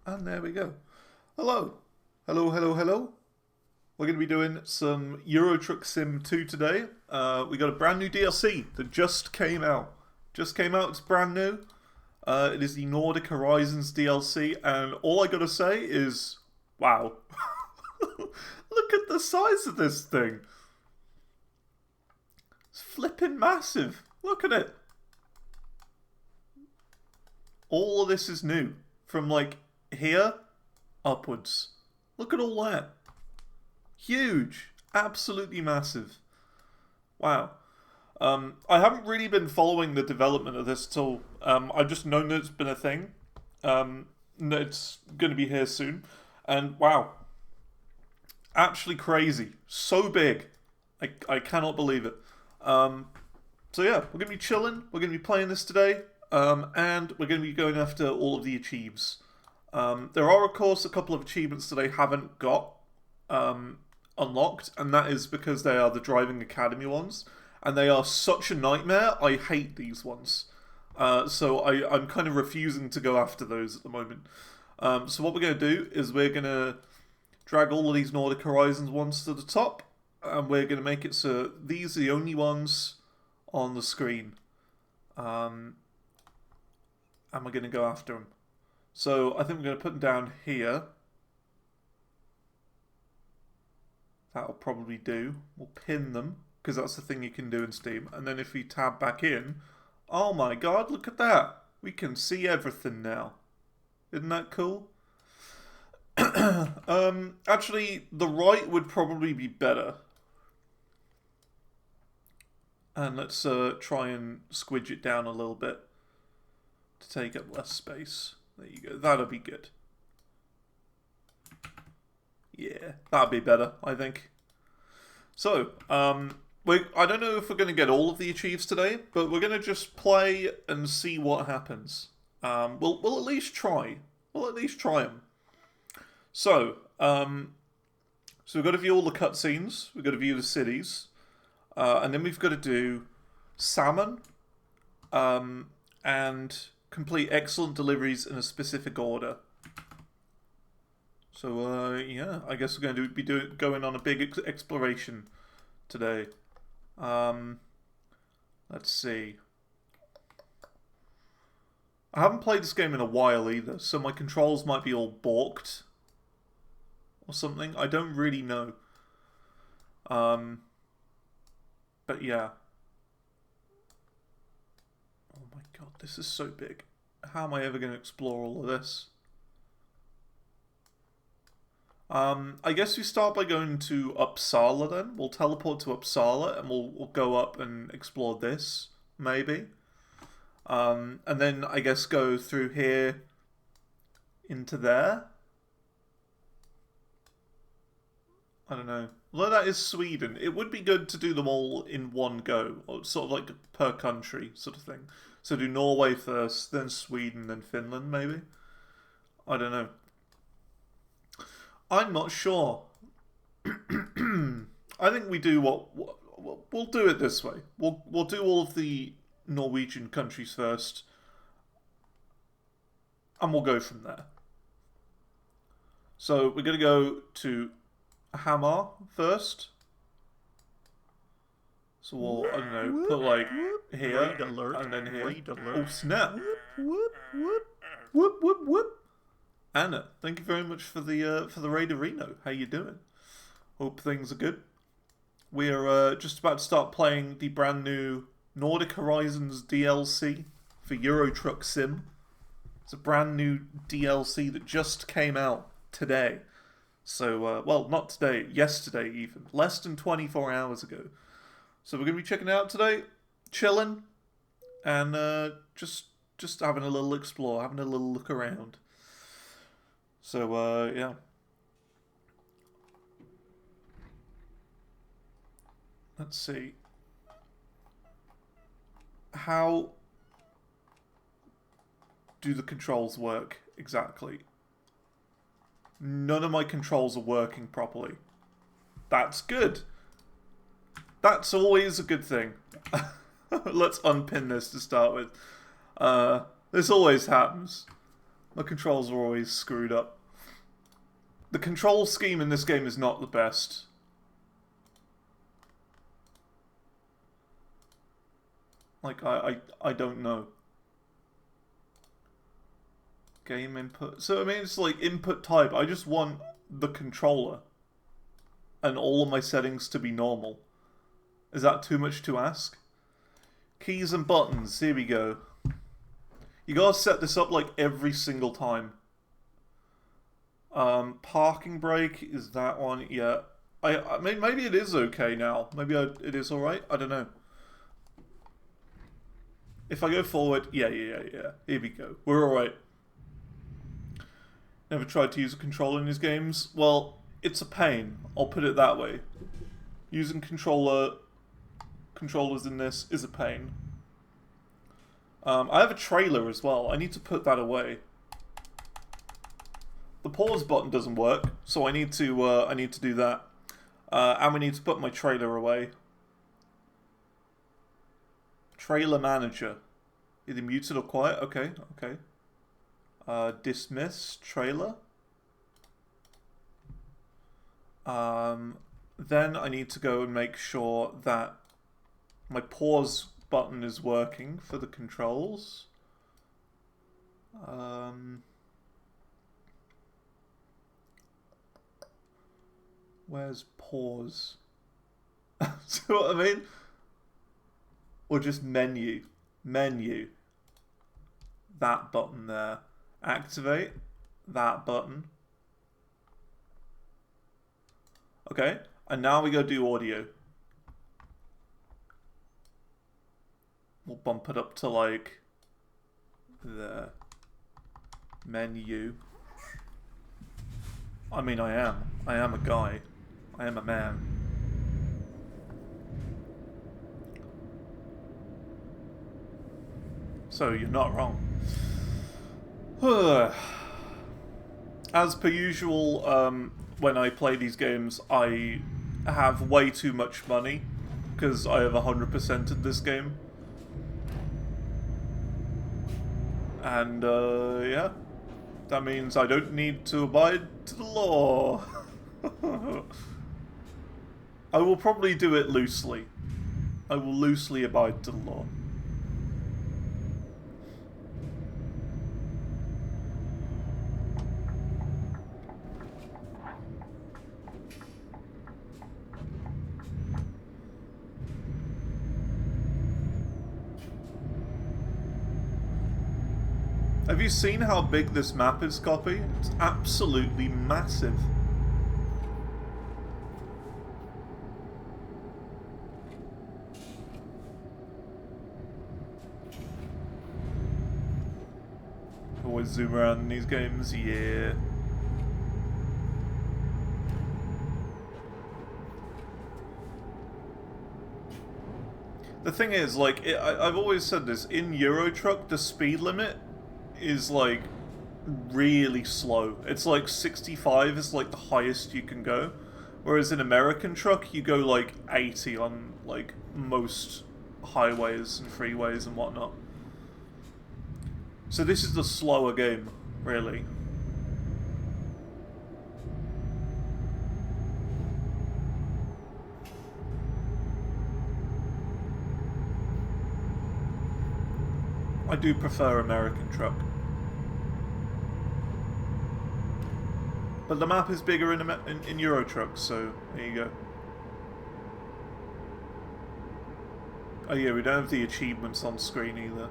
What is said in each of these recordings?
And there we go. Hello. Hello, hello, hello. We're going to be doing some Euro Truck Sim 2 today. We got a brand new DLC that just came out. It's brand new. It is the Nordic Horizons DLC, and all I gotta say is, wow. Look at the size of this thing. It's flipping massive. Look at it. All of this is new. From like here upwards. Look at all that. Huge. Absolutely massive. Wow. I haven't really been following the development of this at all. I've just known that it's been a thing. It's going to be here soon. And wow. Actually crazy. So big. I cannot believe it. So yeah, we're going to be chilling. We're going to be playing this today. And we're going to be going after all of the achieves. There are, of course, a couple of achievements that I haven't got unlocked. And that is because they are the Driving Academy ones. And they are such a nightmare. I hate these ones. So I'm kind of refusing to go after those at the moment. So what we're going to do is we're going to drag all of these Nordic Horizons ones to the top. And we're going to make it so these are the only ones on the screen. And we're going to go after them. So I think we're going to put them down here. That'll probably do. We'll pin them, because that's the thing you can do in Steam. And then if we tab back in, oh my god, look at that. We can see everything now. Isn't that cool? Actually, the right would probably be better. And let's try and squidge it down a little bit to take up less space. There you go. That'll be good. Yeah, that'd be better, I think. So, I don't know if we're going to get all of the achieves today, but we're going to just play and see what happens. We'll at least try. We'll at least try them. So we've got to view all the cutscenes. We've got to view the cities. And then we've got to do salmon and complete excellent deliveries in a specific order. So, yeah, I guess we're going to be going on a big exploration today. Let's see. I haven't played this game in a while either, so my controls might be all balked or something. I don't really know. But yeah. Oh my god, this is so big. How am I ever going to explore all of this? I guess we start by going to Uppsala then. We'll teleport to Uppsala and we'll go up and explore this, maybe. And then I guess go through here into there. I don't know. Although that is Sweden, it would be good to do them all in one go, or sort of like per country sort of thing. So do Norway first, then Sweden, then Finland, maybe? I don't know. I'm not sure. I think we do we'll do it this way. We'll do all of the Norwegian countries first, and we'll go from there. So we're gonna go to Hamar first. So we'll, I don't know, put like here and then here. Oh snap! Whoop whoop whoop whoop. Anna, thank you very much for the raid Reno. How you doing? Hope things are good. We're just about to start playing the brand new Nordic Horizons DLC for Euro Truck Sim. It's a brand new DLC that just came out today. So, well, not today, yesterday even. Less than 24 hours ago. So we're going to be checking it out today, chilling, and just having a little explore, having a little look around. So, yeah. Let's see. How do the controls work exactly? None of my controls are working properly. That's good. That's always a good thing. Let's unpin this to start with. This always happens. My controls are always screwed up. The control scheme in this game is not the best. Like, I don't know. Game input. So, I mean, it's like input type. I just want the controller. And all of my settings to be normal. Is that too much to ask? Keys and buttons. Here we go. You gotta set this up like every single time. Parking brake is that one. Yeah. I mean, maybe it is okay now. Maybe it is alright. I don't know. If I go forward, yeah. Here we go. We're alright. Never tried to use a controller in these games. Well, it's a pain. I'll put it that way. Using controllers in this is a pain. I have a trailer as well. I need to put that away. The pause button doesn't work, so I need to do that. And we need to put my trailer away. Trailer manager. Either muted or quiet. Okay. Dismiss trailer. Then I need to go and make sure that my pause button is working for the controls. Where's pause? See what I mean? Or just menu. Menu. That button there. Activate. That button. Okay. And now we go do audio. We'll bump it up to like the menu. I mean, I am a guy. I am a man. So you're not wrong. As per usual, when I play these games, I have way too much money because I have 100%ed this game. And, yeah. That means I don't need to abide to the law. I will probably do it loosely. I will loosely abide to the law. Have you seen how big this map is, Copy? It's absolutely massive. Always zoom around in these games, yeah. The thing is, like, I've always said this, in Euro Truck, the speed limit is like really slow. It's like 65 is like the highest you can go, whereas in American Truck you go like 80 on like most highways and freeways and whatnot. So this is the slower game, really. I do prefer American Truck. But the map is bigger in Euro Truck, so there you go. Oh yeah, we don't have the achievements on screen either.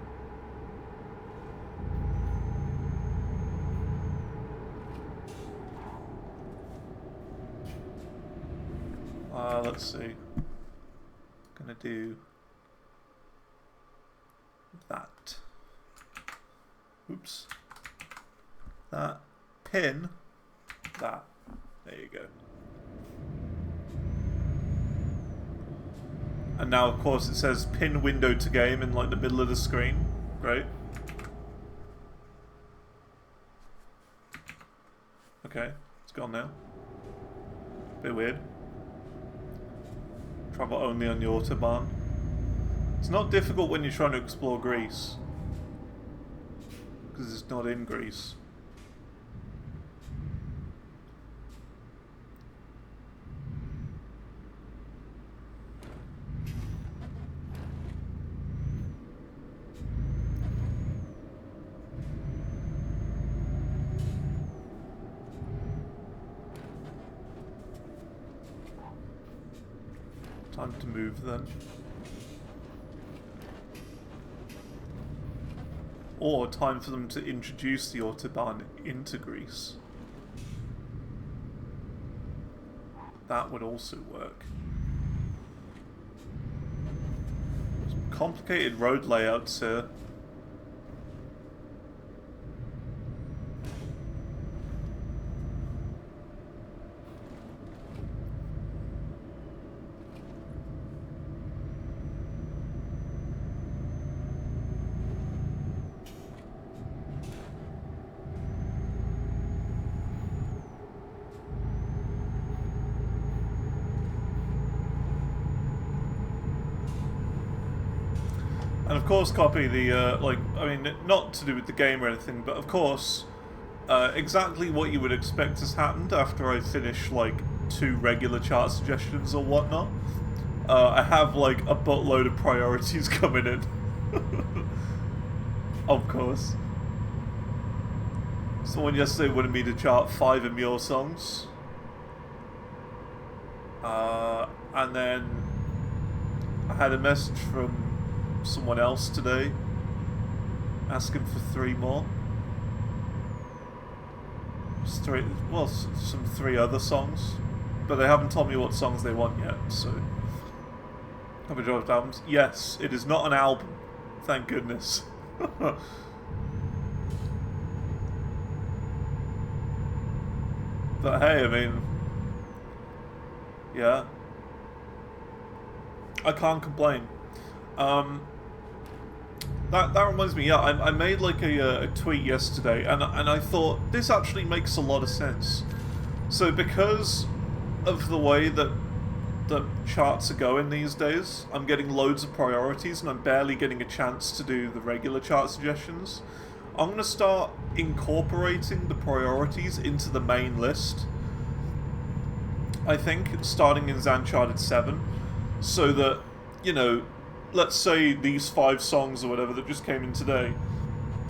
Let's see. Gonna do that. Oops. That. Pin. That. There you go. And now, of course, it says pin window to game in like the middle of the screen. Great. Okay, it's gone now. Bit weird. Travel only on the Autobahn. It's not difficult when you're trying to explore Greece. Because it's not in Greece. Time to move then. Or time for them to introduce the Autobahn into Greece. That would also work. Some complicated road layouts here. And of course copy the, not to do with the game or anything, but of course, exactly what you would expect has happened after I finish, 2 regular chart suggestions or whatnot. I have, a buttload of priorities coming in. Of course. Someone yesterday wanted me to chart 5 of your songs. And then I had a message from someone else today asking for 3 more. Some 3 other songs, but they haven't told me what songs they want yet. So, have a job albums. Yes, it is not an album. Thank goodness. But hey, I mean, yeah, I can't complain. That reminds me, yeah, I made a tweet yesterday, and I thought this actually makes a lot of sense. So because of the way that charts are going these days, I'm getting loads of priorities, and I'm barely getting a chance to do the regular chart suggestions. I'm going to start incorporating the priorities into the main list, I think, starting in Zancharted 7, so that, you know, let's say these 5 songs or whatever that just came in today,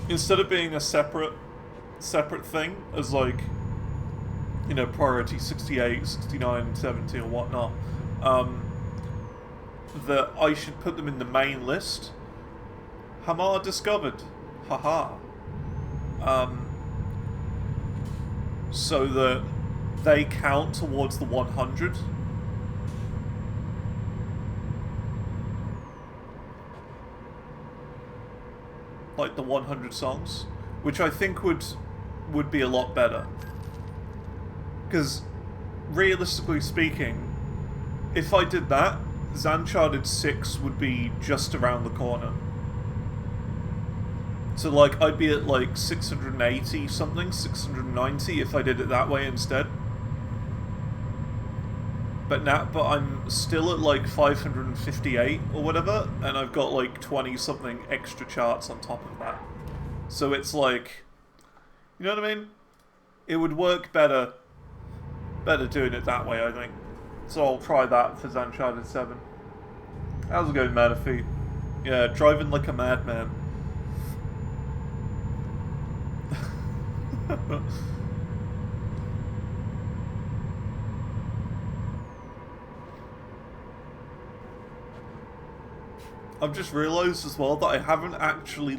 instead of being a separate thing as priority 68, 69, 70 or whatnot, that I should put them in the main list. Hamar discovered. Haha. So that they count towards the 100. The 100 songs, which I think would be a lot better. Because, realistically speaking, if I did that, Zancharted 6 would be just around the corner. So, I'd be at, 680 something, 690 if I did it that way instead. But I'm still at, 558 or whatever, and I've got, 20-something extra charts on top of that. So it's you know what I mean? It would work better doing it that way, I think. So I'll try that for Zancharted 7. How's it going, Manafee? Yeah, driving like a madman. I've just realised as well that I haven't actually,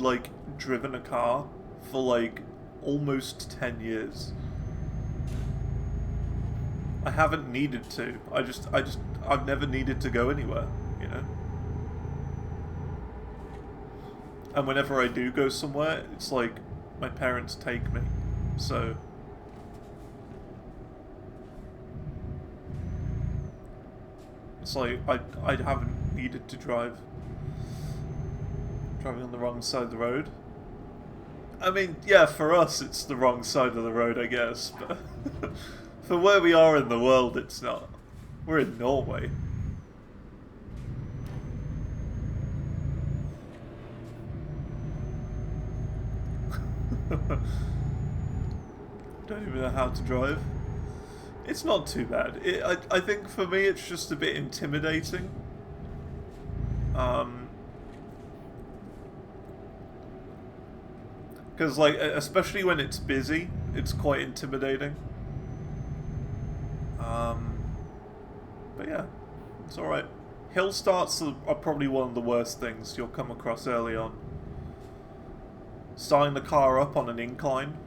driven a car for, almost 10 years. I haven't needed to. I've never needed to go anywhere, you know? And whenever I do go somewhere, it's my parents take me, so... It's I haven't needed to drive. Driving on the wrong side of the road. I mean, yeah, for us it's the wrong side of the road, I guess, but for where we are in the world, it's not. We're in Norway. Don't even know how to drive. It's not too bad. I think for me it's just a bit intimidating. Because, especially when it's busy, it's quite intimidating. But yeah, it's alright. Hill starts are probably one of the worst things you'll come across early on. Starting the car up on an incline.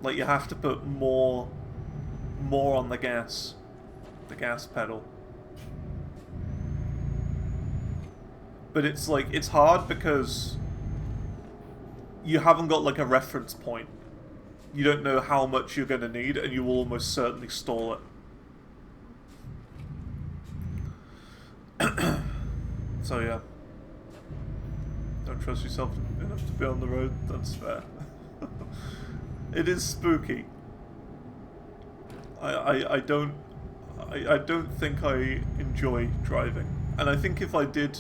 Like, you have to put more on the gas pedal. But it's like, it's hard because you haven't got like a reference point. You don't know how much you're going to need, and you will almost certainly stall it. So yeah. Don't trust yourself enough to be on the road, that's fair. It is spooky. I don't think I enjoy driving. And I think if I did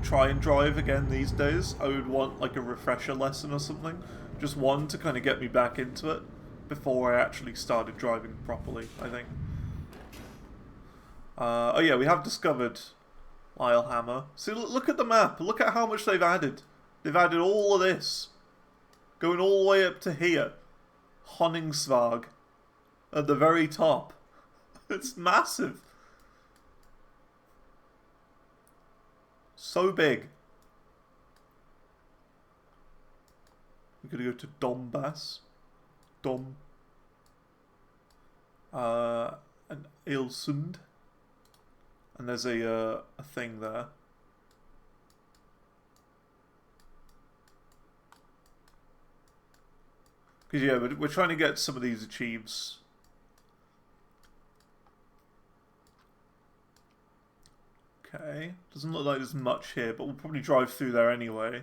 try and drive again these days, I would want like a refresher lesson or something. Just one to kind of get me back into it before I actually started driving properly, I think. Oh yeah, we have discovered Islehammer. See, look at the map. Look at how much they've added. They've added all of this. Going all the way up to here. Honningsvåg. At the very top. It's massive. So big. We're gonna go to Donbass. And Ilsund. And there's a thing there. Because yeah, we're trying to get some of these achieves. Okay, doesn't look like there's much here, but we'll probably drive through there anyway.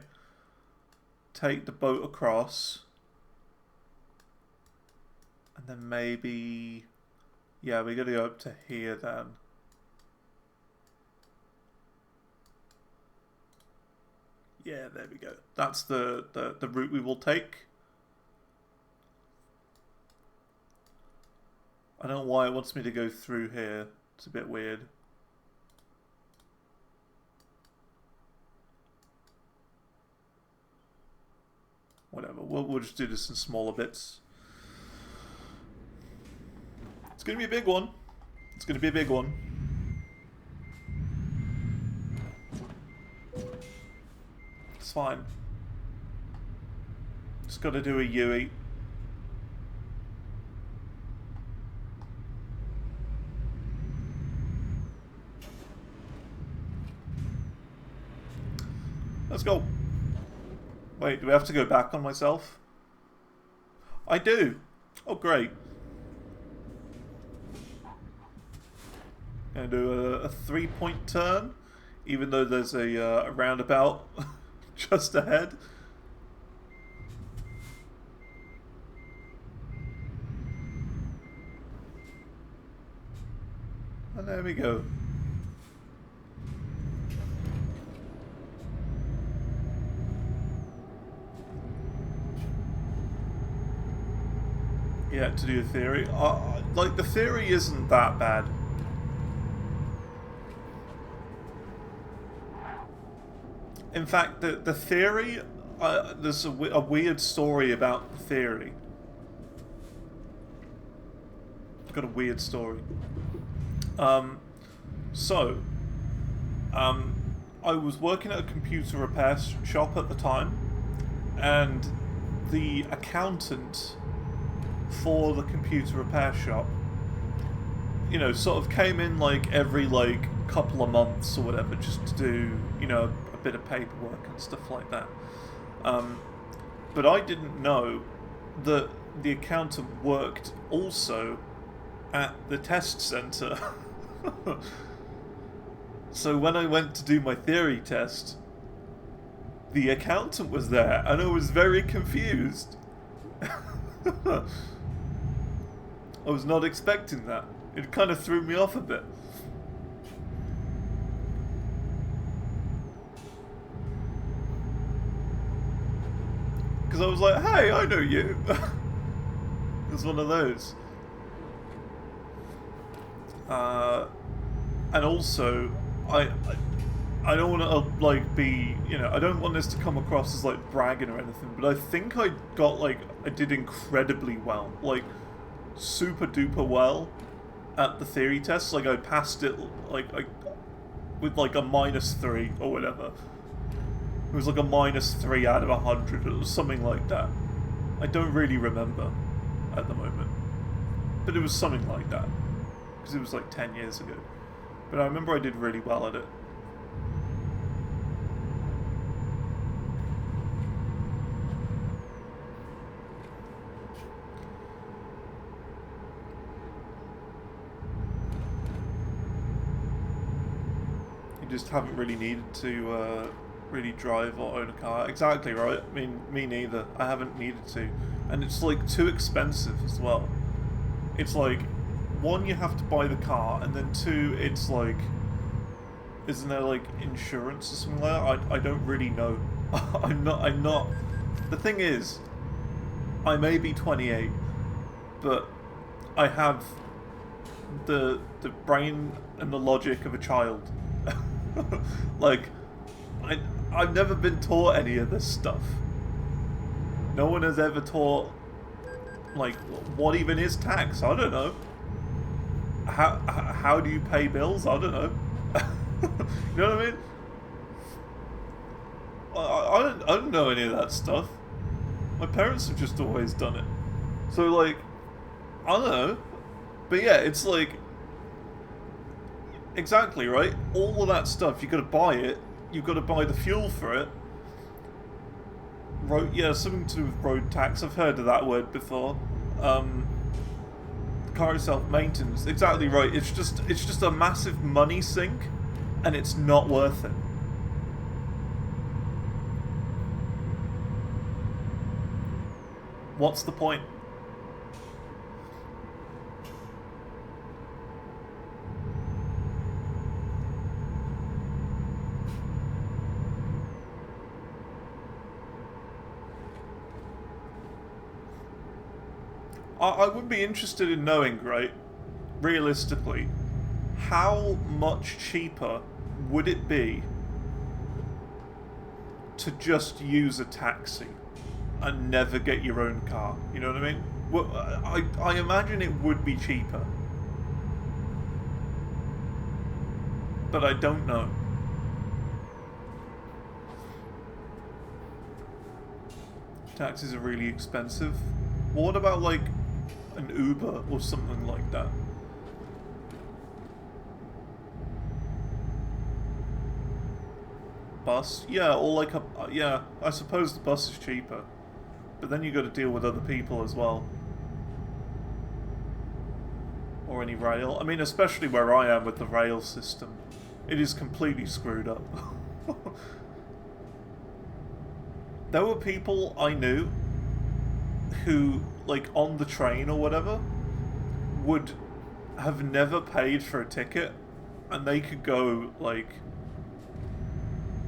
Take the boat across. And then maybe... yeah, we're gonna go up to here then. Yeah, there we go. That's the route we will take. I don't know why it wants me to go through here. It's a bit weird. Whatever, we'll just do this in smaller bits. It's gonna be a big one. It's gonna be a big one. It's fine. Just gotta do a UE. Let's go. Wait, do we have to go back on myself? I do. Oh, great. Gonna do a 3-point turn, even though there's a roundabout just ahead. And there we go. Yeah, to do a theory. Like, the theory isn't that bad. In fact, the theory, there's a weird story about the theory. I've got a weird story. I was working at a computer repair shop at the time, and the accountant for the computer repair shop, you know, sort of came in like every like couple of months or whatever, just to do, you know, a bit of paperwork and stuff like that. But I didn't know that the accountant worked also at the test center. So when I went to do my theory test, the accountant was there, and I was very confused. I was not expecting that. It kind of threw me off a bit. Because I was like, hey, I know you. It was one of those. And also, I don't want to like be, you know, I don't want this to come across as like bragging or anything, but I think I got like, I did incredibly well, like super duper well at the theory test. Like I passed it with like a -3 or whatever. It was like a -3 out of 100. It was something like that. I don't really remember at the moment, but it was something like that because it was like 10 years ago. But I remember I did really well at it. Just haven't really needed to really drive or own a car. Exactly right. I mean, me neither. I haven't needed to, and it's like too expensive as well. It's like, one, you have to buy the car, and then two, it's like, isn't there like insurance or something like that? I don't really know. I'm not. The thing is, I may be 28, but I have the brain and the logic of a child. Like, I've never been taught any of this stuff. No one has ever taught, like, what even is tax? I don't know. How do you pay bills? I don't know. You know what I mean? I don't know any of that stuff. My parents have just always done it. So, like, I don't know. But yeah, it's like, exactly, right? All of that stuff, you gotta buy it. You've got to buy the fuel for it. Yeah, something to do with road tax. I've heard of that word before. Car itself, maintenance. Exactly right. It's just a massive money sink, and it's not worth it. What's the point? I would be interested in knowing, right, realistically, how much cheaper would it be to just use a taxi and never get your own car? You know what I mean? Well, I imagine it would be cheaper. But I don't know. Taxis are really expensive. Well, what about, like, an Uber or something like that? Bus? Yeah, or like a... yeah, I suppose the bus is cheaper. But then you got to deal with other people as well. Or any rail. I mean, especially where I am with the rail system. It is completely screwed up. There were people I knew who, like, on the train or whatever, would have never paid for a ticket, and they could go, like,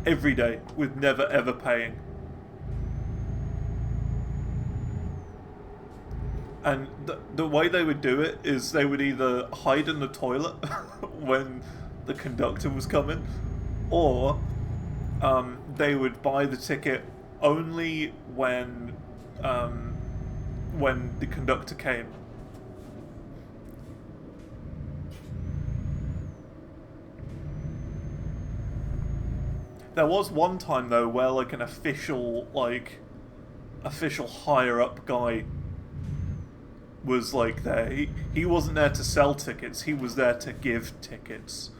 every day with never ever paying. And the way they would do it is they would either hide in the toilet when the conductor was coming, or they would buy the ticket only when the conductor came. There was one time though where like an official higher up guy was like there. He wasn't there to sell tickets, he was there to give tickets.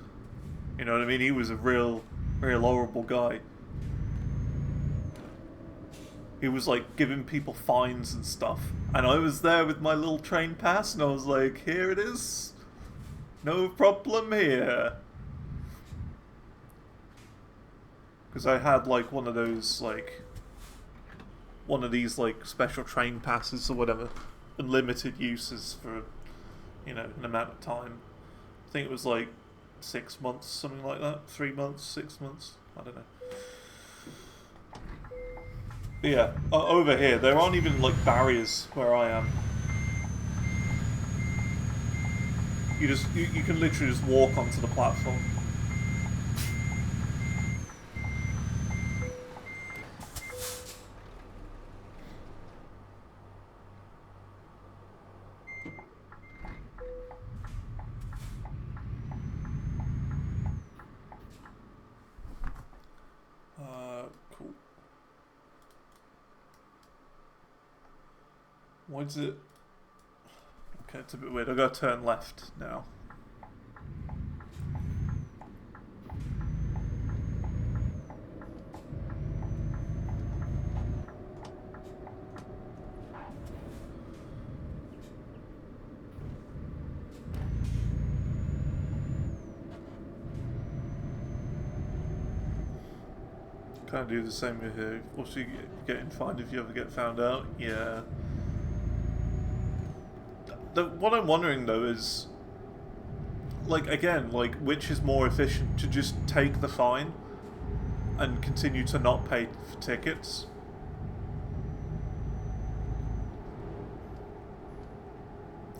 You know what I mean? He was a real horrible guy. He was like giving people fines and stuff. And I was there with my little train pass and I was like, here it is. No problem here. Because I had like one of those like one of these like special train passes or whatever. Unlimited uses for, you know, an amount of time. I think it was like 6 months, something like that. 3 months, 6 months. I don't know. But yeah, over here there aren't even like barriers where I am. You can literally just walk onto the platform. Why is it... Okay, it's a bit weird. I've got to turn left now. Can't do the same with here. Also, you getting fined if you ever get found out. Yeah. What I'm wondering though is, like, again, like, which is more efficient, to just take the fine and continue to not pay for tickets,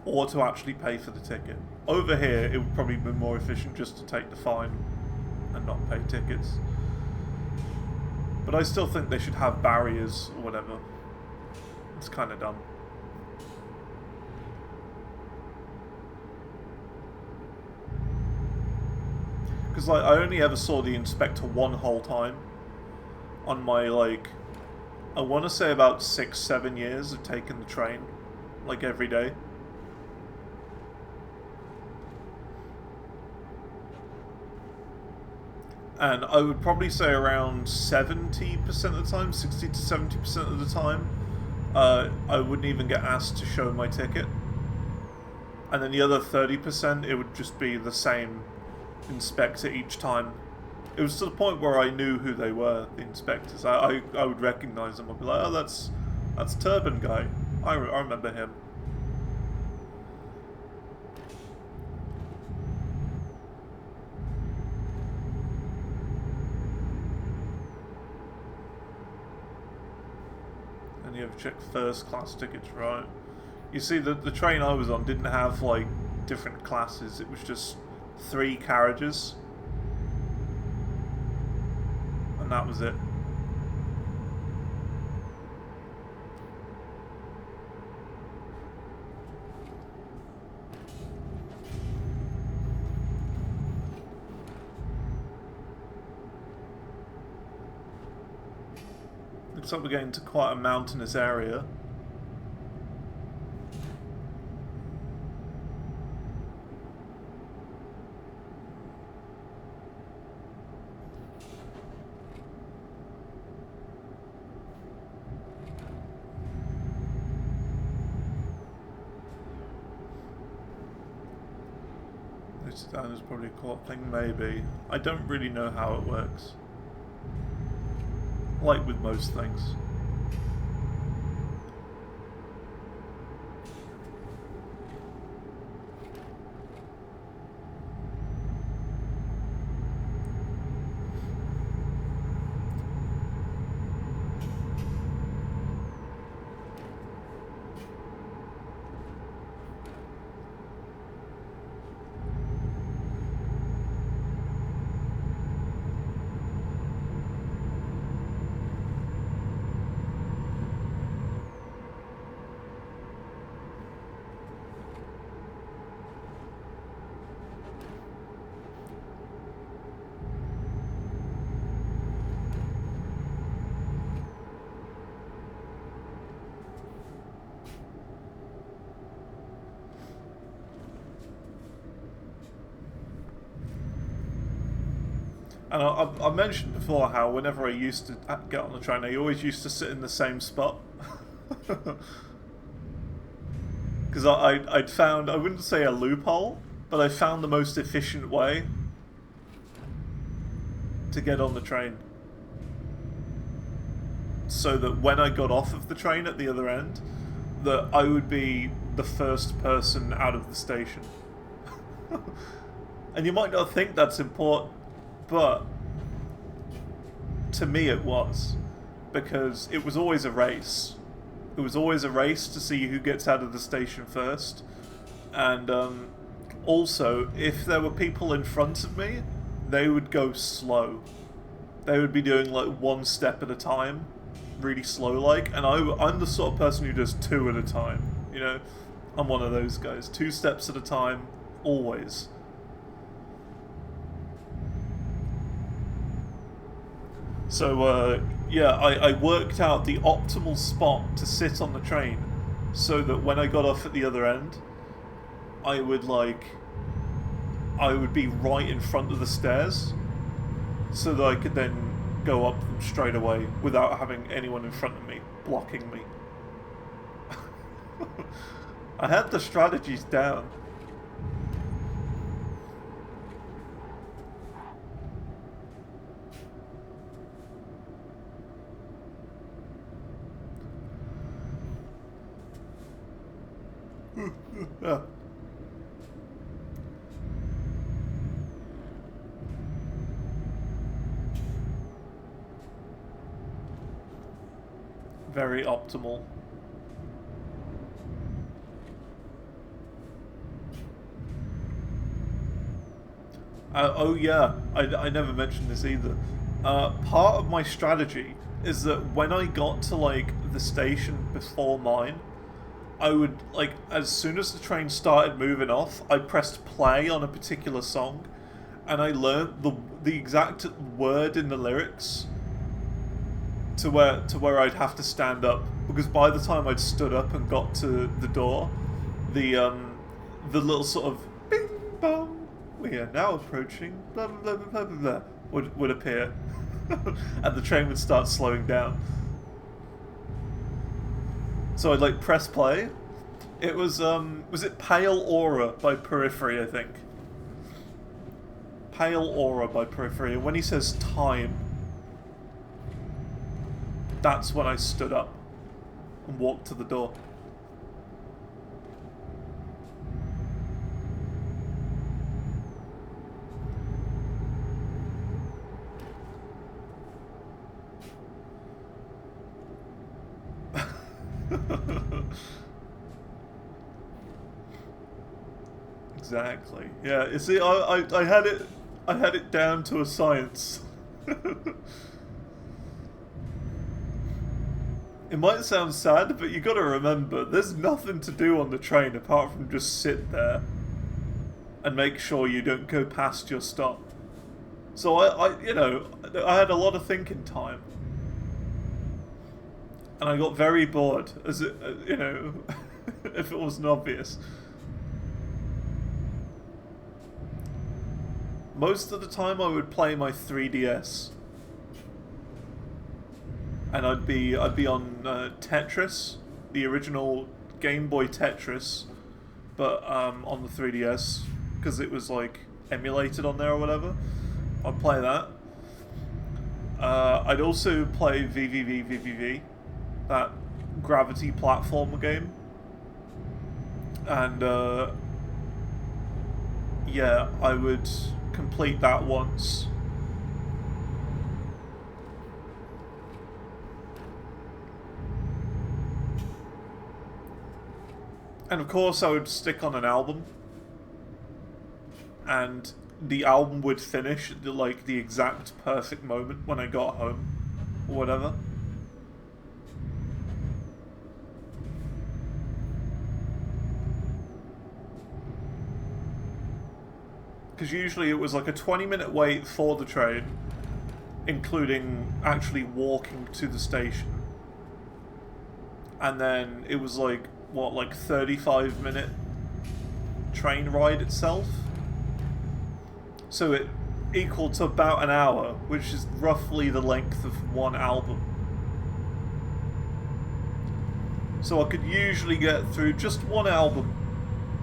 or to actually pay for the ticket? Over here, it would probably be more efficient just to take the fine and not pay tickets. But I still think they should have barriers or whatever. It's kind of dumb. Because, like, I only ever saw the inspector one whole time on my, like, I want to say about 6-7 years of taking the train, like, every day. And I would probably say around 70% of the time, 60 to 70% of the time, I wouldn't even get asked to show my ticket. And then the other 30%, it would just be the same inspector each time. It was to the point where I knew who they were, the inspectors. I would recognize them. I'd be like, oh, that's Turban Guy. I remember him. And you have to check first class tickets, right? You see, the train I was on didn't have, like, different classes. It was just 3 carriages. And that was it. Looks like we're getting to quite a mountainous area. That is probably a co-op thing, maybe. I don't really know how it works. Like with most things. And I mentioned before how whenever I used to get on the train, I always used to sit in the same spot. Because I'd found, I wouldn't say a loophole, but I found the most efficient way to get on the train. So that when I got off of the train at the other end, that I would be the first person out of the station. And you might not think that's important, but to me it was, because it was always a race. It was always a race to see who gets out of the station first, and also, if there were people in front of me, they would go slow. They would be doing like 1 step at a time, really slow like, and I'm the sort of person who does 2 at a time, you know? I'm one of those guys, 2 steps at a time, always. So, yeah, I worked out the optimal spot to sit on the train so that when I got off at the other end, I would I would be right in front of the stairs, so that I could then go up them straight away without having anyone in front of me blocking me. I had the strategies down. Yeah. Very optimal. Oh yeah, I never mentioned this either. Part of my strategy is that when I got to the station before mine, I would as soon as the train started moving off, I pressed play on a particular song, and I learned the exact word in the lyrics to where I'd have to stand up, because by the time I'd stood up and got to the door, the little sort of bing bong, we are now approaching blah blah blah blah blah, blah would appear, and the train would start slowing down. So I'd press play. It was it Pale Aura by Periphery, I think. Pale Aura by Periphery, and when he says time, that's when I stood up and walked to the door. Exactly. Yeah. You see, I had it down to a science. It might sound sad, but you gotta remember, there's nothing to do on the train apart from just sit there and make sure you don't go past your stop. So I had a lot of thinking time. And I got very bored, as it, if it wasn't obvious. Most of the time I would play my 3DS. And I'd be on Tetris, the original Game Boy Tetris, but on the 3DS, because it was emulated on there or whatever. I'd play that. I'd also play VVV, that gravity platformer game, and yeah, I would complete that once. And of course I would stick on an album, and the album would finish at the exact perfect moment when I got home, or whatever. Because usually it was a 20-minute wait for the train, including actually walking to the station. And then it was 35-minute train ride itself. So it equaled to about an hour, which is roughly the length of one album. So I could usually get through just one album,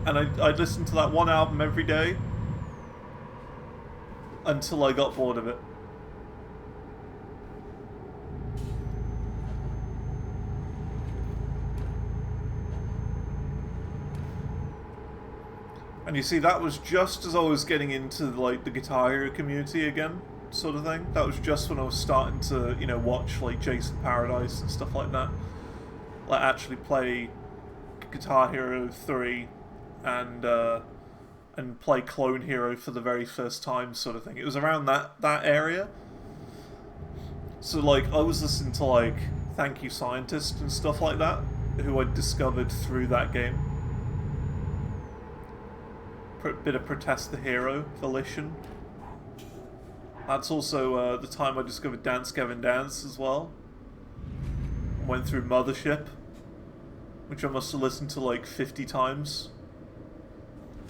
and I'd listen to that one album every day until I got bored of it. And you see, that was just as I was getting into the Guitar Hero community again, sort of thing. That was just when I was starting to, watch Jason Paradise and stuff like that. Actually play Guitar Hero 3 and play Clone Hero for the very first time, sort of thing. It was around that area. So I was listening to Thank You Scientist and stuff like that, who I discovered through that game. Bit of Protest the Hero, Volition. That's also the time I discovered Dance Gavin Dance as well. Went through Mothership. which I must have listened to like 50 times,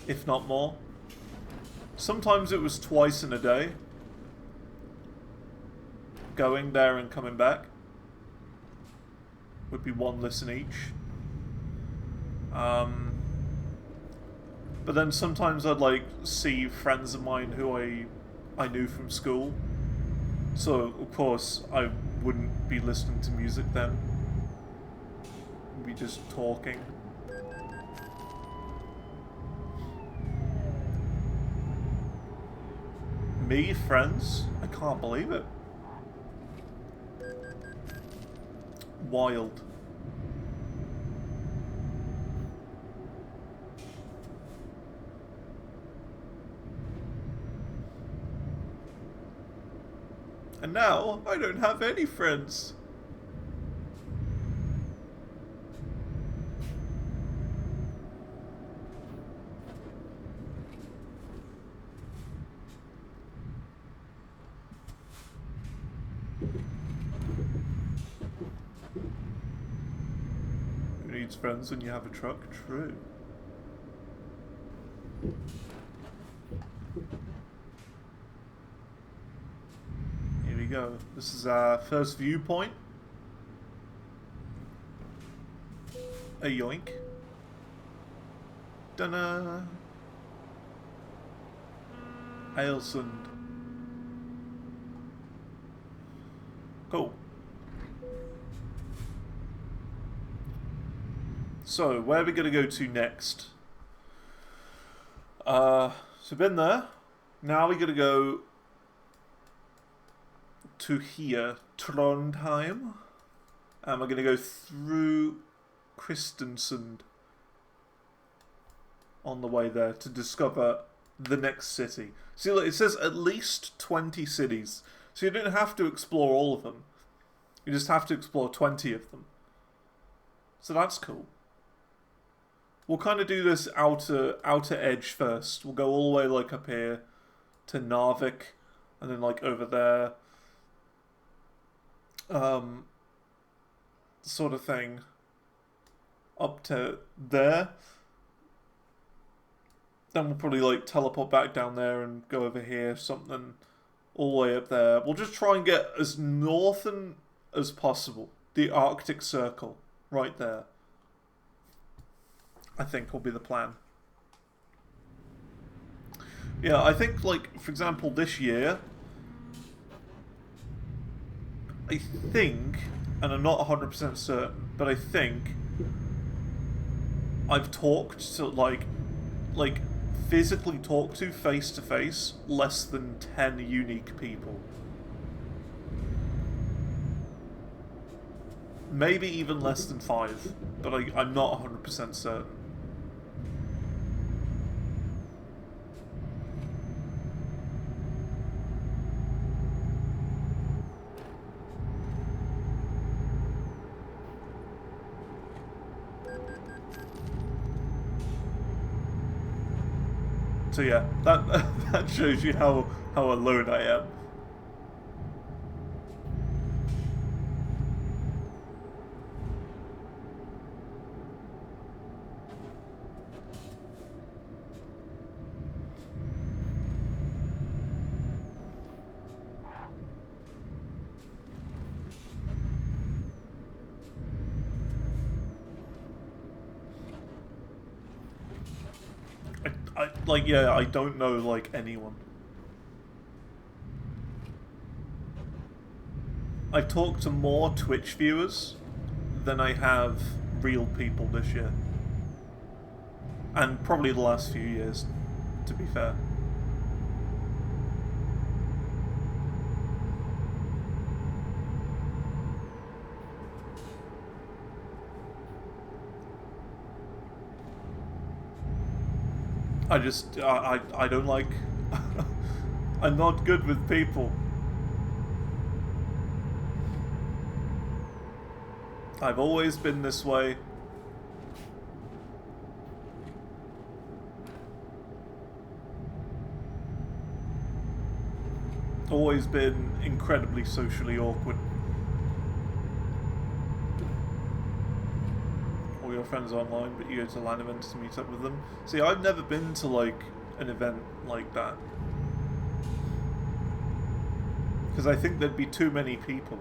if not more. Sometimes it was twice in a day, going there and coming back. Would be one listen each. But then sometimes I'd like see friends of mine who I knew from school. So of course I wouldn't be listening to music then. I'd be just talking. Me, friends? I can't believe it. Wild. And now, I don't have any friends. Who needs friends when you have a truck? True. Go. This is our first viewpoint. A yoink. Dunna. Ailsund. Cool. So, where are we going to go to next? So been there. Now we're going to go to here, Trondheim, and we're going to go through Kristiansund on the way there to discover the next city. See, look, it says at least 20 cities, so you don't have to explore all of them. You just have to explore 20 of them. So that's cool. We'll kind of do this outer edge first. We'll go all the way like up here to Narvik, and then like over there. Sort of thing up to there. Then we'll probably like teleport back down there and go over here, something all the way up there. We'll just try and get as northern as possible. The Arctic Circle, right there. I think will be the plan. Yeah, I think like, for example, this year, I think, and I'm not 100% certain, but I think I've talked to, like physically talked to, face to face, less than 10 unique people. Maybe even less than 5, but I'm not 100% certain. So yeah, that shows you how alone I am. I don't know, like, anyone. I've talked to more Twitch viewers than I have real people this year. And probably the last few years, to be fair. I don't like... I'm not good with people. I've always been this way. Always been incredibly socially awkward. Oh, your friends online, but you go to LAN events to meet up with them. See, I've never been to, like, an event like that. Because I think there'd be too many people.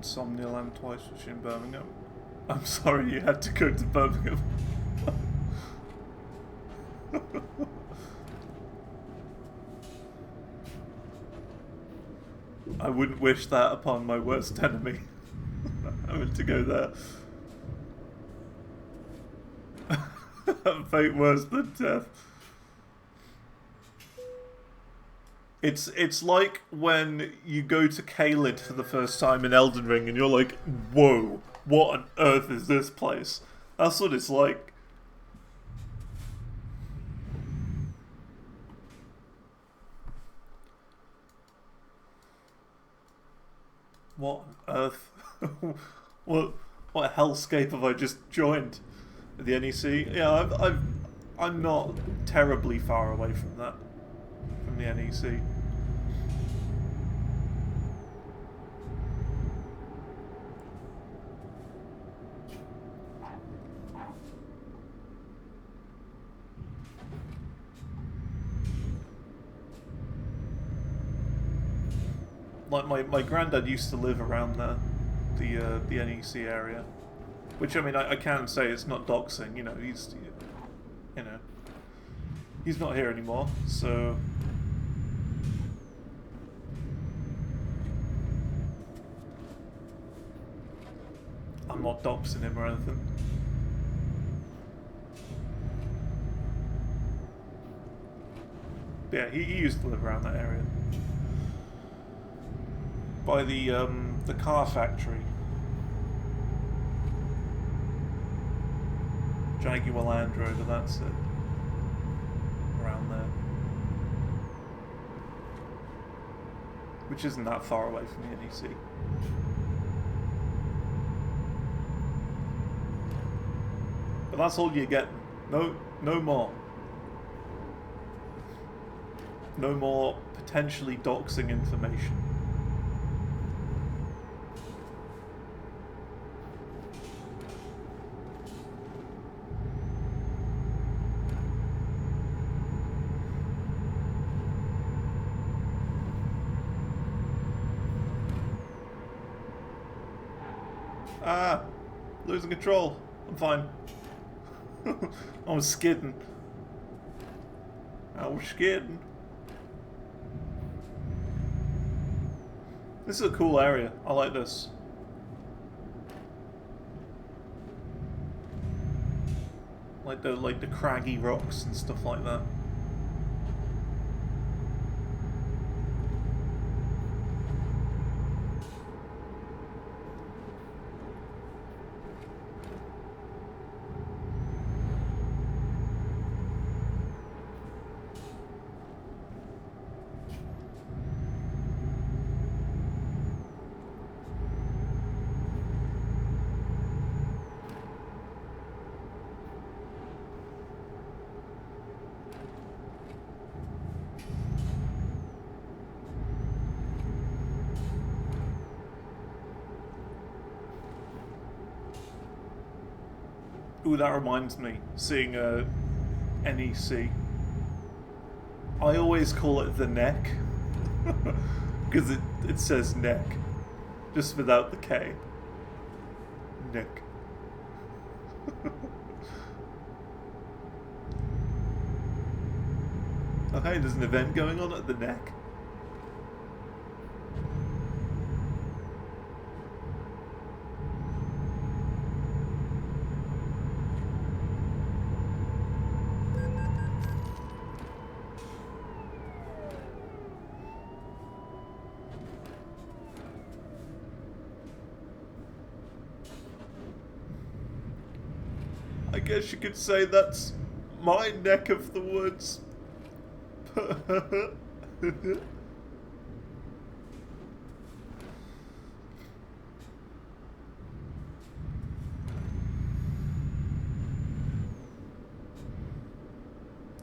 Somniland twice, which in Birmingham. I'm sorry you had to go to Birmingham. I wouldn't wish that upon my worst enemy. Having to go there. Fate worse than death. It's like when you go to Caelid for the first time in Elden Ring and you're like, whoa, what on earth is this place? That's what it's like. What on earth? what hellscape have I just joined? The NEC? Yeah, I'm not terribly far away from that. From the NEC. Like my granddad used to live around there, the NEC area, which I mean I can say it's not doxing. You know he's not here anymore, so. I'm not doxing him or anything. But yeah, he used to live around that area. By the car factory. Jaguar Land Rover, that's it. Around there. Which isn't that far away from the NEC. But that's all you get. No more. No more potentially doxing information. Ah, losing control. I'm fine. I was skidding. This is a cool area. I like this. Like the craggy rocks and stuff like that. Ooh, that reminds me, seeing a NEC. I always call it the neck. Because it says neck. Just without the K. Neck. Okay, there's an event going on at the neck. I guess you could say that's my neck of the woods.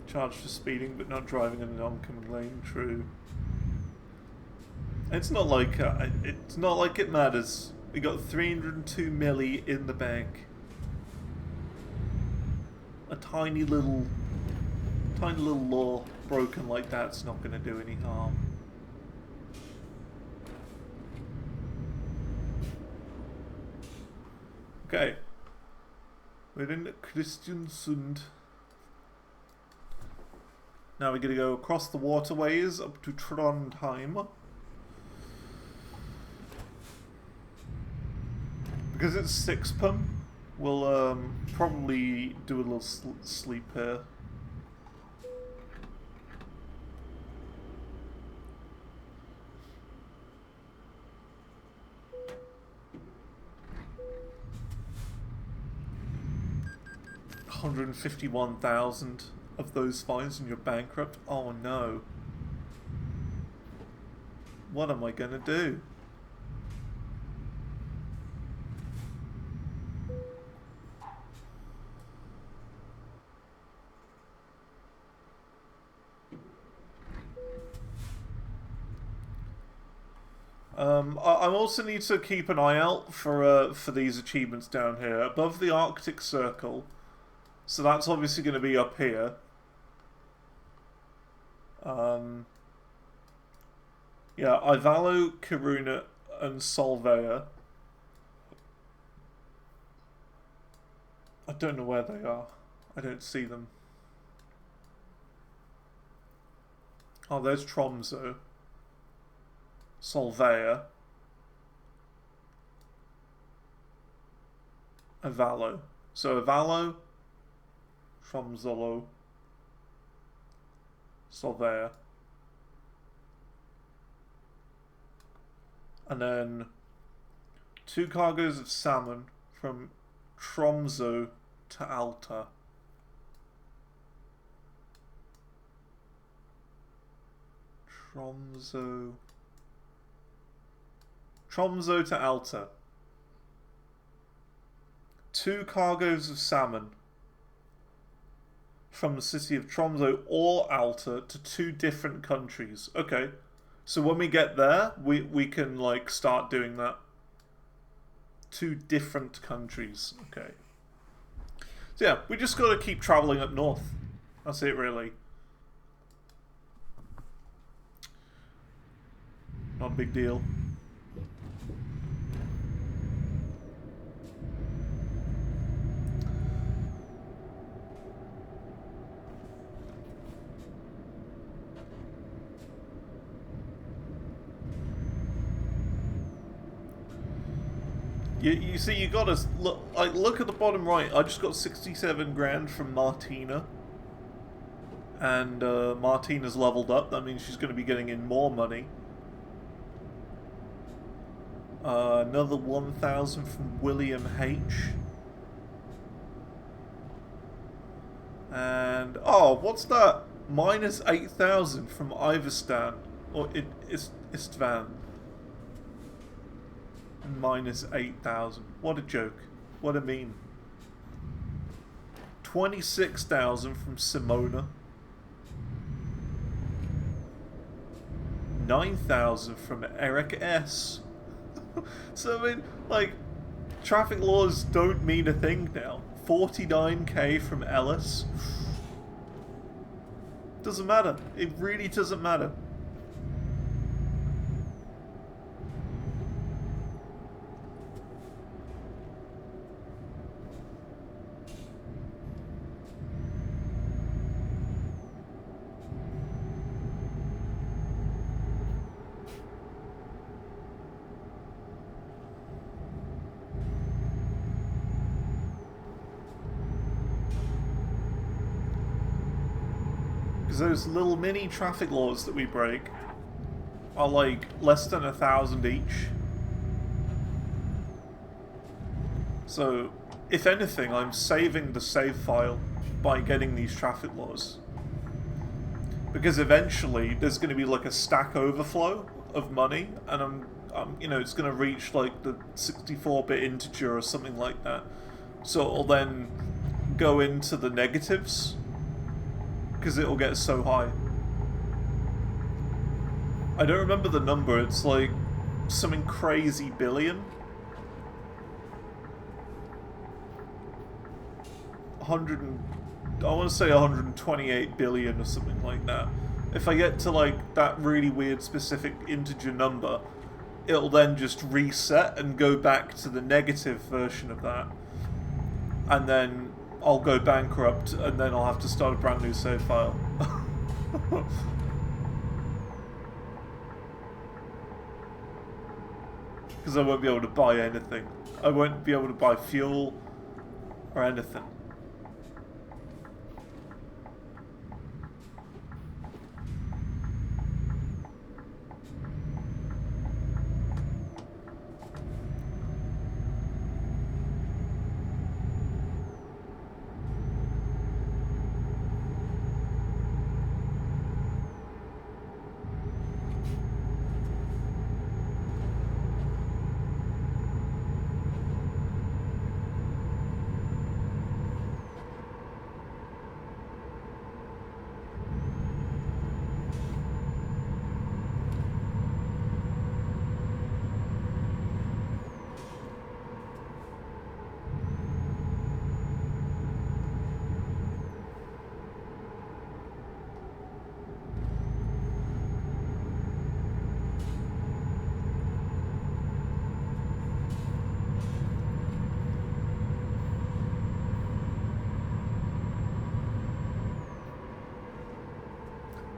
Charged for speeding but not driving in an oncoming lane. True. It's not like it matters. We got 302 milli in the bank. A tiny little law broken like that's not going to do any harm. Okay. We're in Kristiansund. Now we're going to go across the waterways up to Trondheim. Because it's 6 pm, we'll probably do a little sleep here. $151,000 of those fines and you're bankrupt? Oh no. What am I gonna do? I also need to keep an eye out for these achievements down here above the Arctic Circle. So that's obviously going to be up here. Yeah, Ivalo, Kiruna, and Solveig. I don't know where they are. I don't see them. Oh, there's Tromsø. Solveig. Ivalo. So Ivalo, Tromsø, Solveig. And then 2 cargoes of salmon from Tromsø to Alta. Tromsø to Alta. 2 cargoes of salmon from the city of Tromsø or Alta to 2 different countries. Okay. So when we get there, we can like start doing that. 2 different countries. Okay. So yeah, we just gotta keep traveling up north. That's it really. Not a big deal. You see, you gotta look at the bottom right. I just got 67 grand from Martina, and Martina's leveled up. That means she's going to be getting in more money. Another 1,000 from William H. And oh, what's that? Minus 8,000 from Iverstan or Istvan. Minus 8,000. What a joke. What a meme. 26,000 from Simona. 9,000 from Eric S. So, I mean, like, traffic laws don't mean a thing now. 49k from Ellis. Doesn't matter. It really doesn't matter. Those little mini traffic laws that we break are like less than 1,000 each. So if anything, I'm saving the save file by getting these traffic laws. Because eventually there's going to be like a stack overflow of money, and you know, it's going to reach like the 64-bit integer or something like that. So it'll then go into the negatives because it'll get so high. I don't remember the number. It's like something crazy billion. 100 and, I want to say 128 billion or something like that. If I get to like that really weird specific integer number, it'll then just reset and go back to the negative version of that. And then I'll go bankrupt, and then I'll have to start a brand new save file. Because I won't be able to buy anything. I won't be able to buy fuel or anything.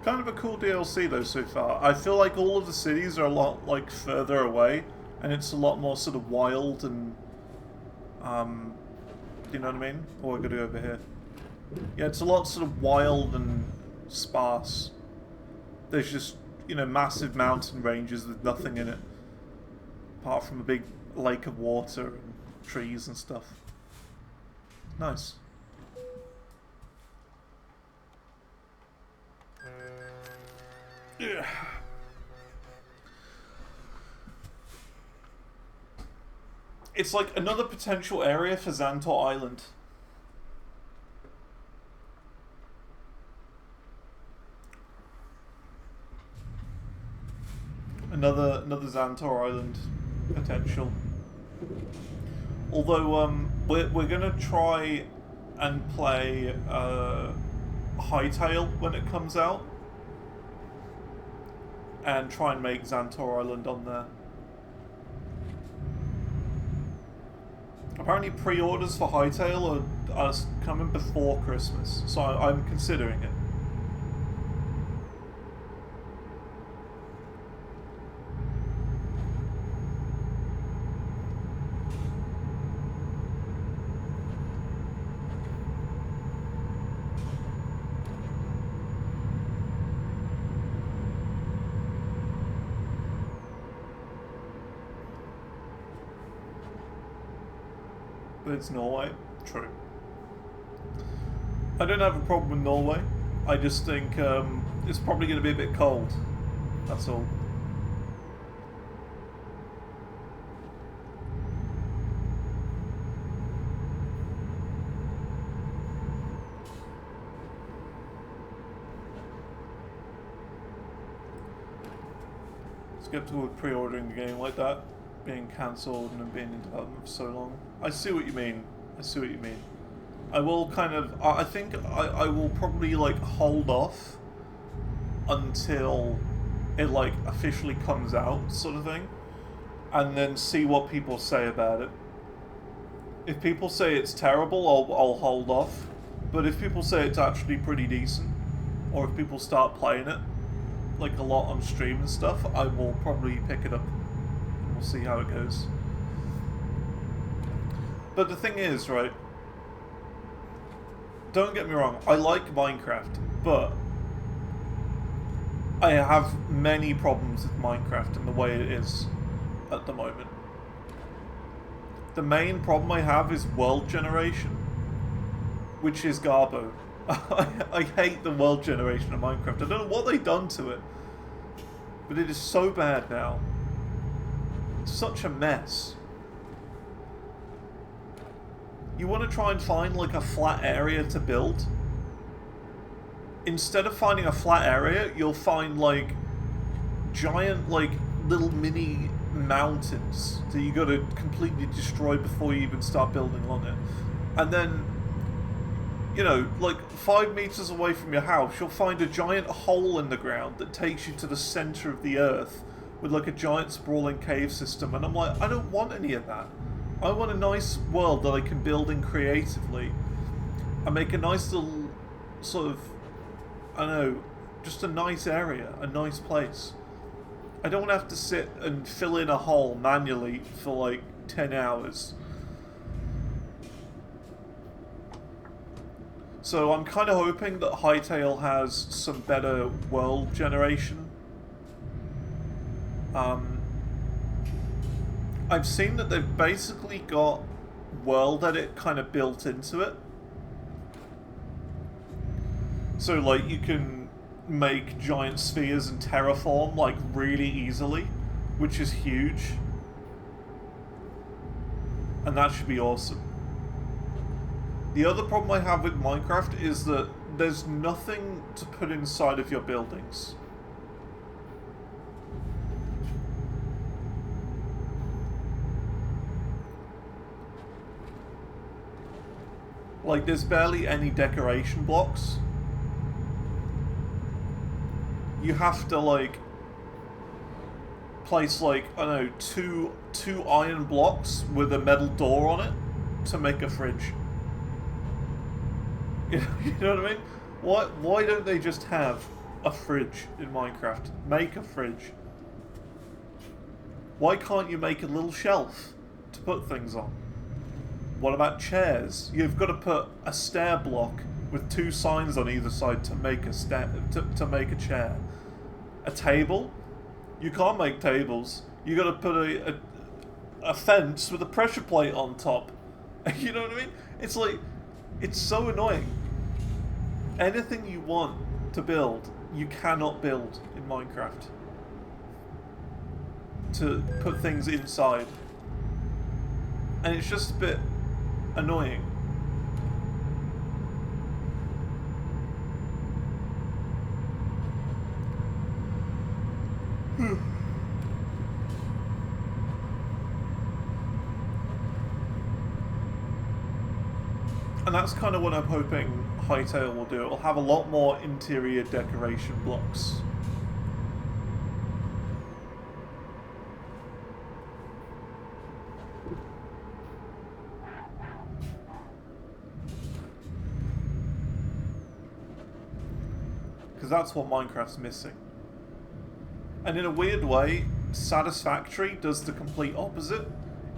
Kind of a cool DLC though so far. I feel like all of the cities are a lot like further away, and it's a lot more sort of wild and you know what I mean? Oh, I gotta go over here. Yeah, it's a lot sort of wild and sparse. There's just, you know, massive mountain ranges with nothing in it, apart from a big lake of water and trees and stuff. Nice. Yeah. It's like another potential area for Xantor Island. Another Xantor Island potential. Although we're gonna try and play Hightail when it comes out, and try and make Xantor Island on there. Apparently pre-orders for Hightail are coming before Christmas, so I'm considering it. But it's Norway. True. I don't have a problem with Norway. I just think it's probably going to be a bit cold. That's all. Skeptical with pre-ordering a game like that being cancelled and being in development for so long. I see what you mean. I see what you mean. I will kind of... I think I will probably, like, hold off until it, like, officially comes out, sort of thing. And then see what people say about it. If people say it's terrible, I'll hold off. But if people say it's actually pretty decent, or if people start playing it, like, a lot on stream and stuff, I will probably pick it up. We'll see how it goes. But the thing is, right, don't get me wrong, I like Minecraft, but I have many problems with Minecraft and the way it is at the moment. The main problem I have is world generation, which is Garbo. I hate the world generation of Minecraft. I don't know what they've done to it, but it is so bad now. It's such a mess. You want to try and find like a flat area to build. Instead of finding a flat area, you'll find like giant like little mini mountains that you got to completely destroy before you even start building on it. And then, you know, like 5 meters away from your house, you'll find a giant hole in the ground that takes you to the center of the earth with like a giant sprawling cave system. And I'm like, I don't want any of that. I want a nice world that I can build in creatively and make a nice little sort of, I don't know, just a nice area, a nice place. I don't want to have to sit and fill in a hole manually for like 10 hours. So I'm kind of hoping that Hytale has some better world generation. I've seen that they've basically got world edit kind of built into it. So like you can make giant spheres and terraform like really easily, which is huge. And that should be awesome. The other problem I have with Minecraft is that there's nothing to put inside of your buildings. Like, there's barely any decoration blocks. You have to, like, place, like, I don't know, two iron blocks with a metal door on it to make a fridge. You know what I mean? Why don't they just have a fridge in Minecraft? Make a fridge. Why can't you make a little shelf to put things on? What about chairs? You've got to put a stair block with 2 signs on either side to make a to make a chair. A table? You can't make tables. You got to put a fence with a pressure plate on top. You know what I mean? It's like, it's so annoying. Anything you want to build, you cannot build in Minecraft. To put things inside. And it's just a bit annoying. And that's kind of what I'm hoping Hytale will do. It'll have a lot more interior decoration blocks. Because that's what Minecraft's missing. And in a weird way, Satisfactory does the complete opposite.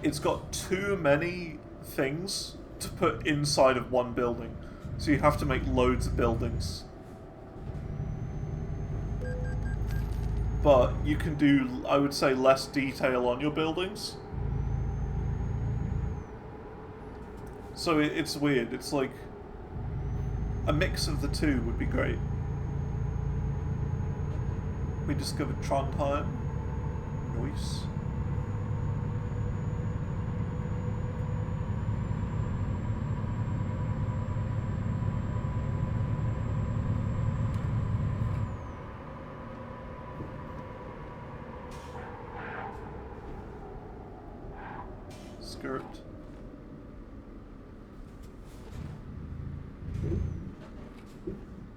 It's got too many things to put inside of one building. So you have to make loads of buildings. But you can do, I would say, less detail on your buildings. So it's weird. It's like a mix of the two would be great. We discovered Trondheim. Nice. Skirt.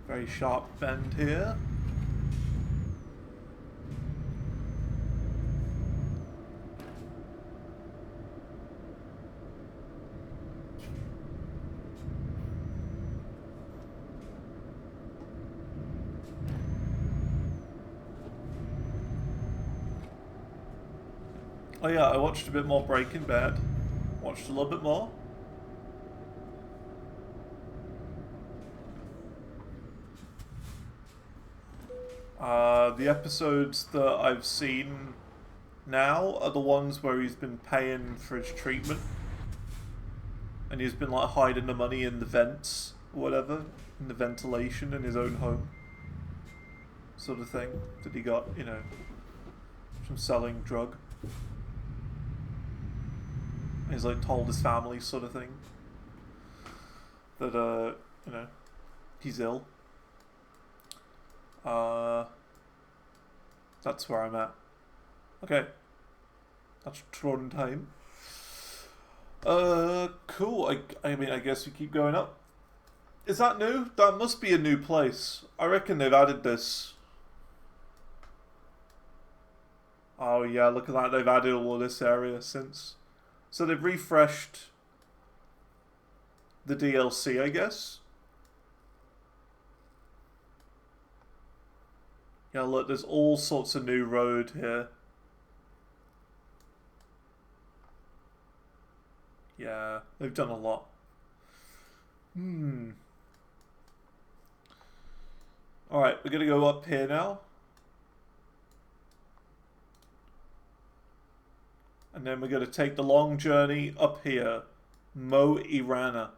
Very sharp bend here. Oh yeah, I watched a bit more Breaking Bad. Watched a little bit more. The episodes that I've seen now are the ones where he's been paying for his treatment. and he's been like hiding the money in the vents or whatever, in the ventilation in his own home, sort of thing that he got, you know, from selling drug. He's like told his family, sort of thing, that you know, he's ill. That's where I'm at. Okay, that's Trondheim. Cool. I mean, I guess we keep going up. Is that new? That must be a new place. I reckon they've added this. Oh yeah, look at that. They've added all of this area since. So they've refreshed the DLC, I guess. Yeah, look, there's all sorts of new road here. Yeah, they've done a lot. Alright, we're gonna go up here now. And then we're gonna take the long journey up here. Mo Irana.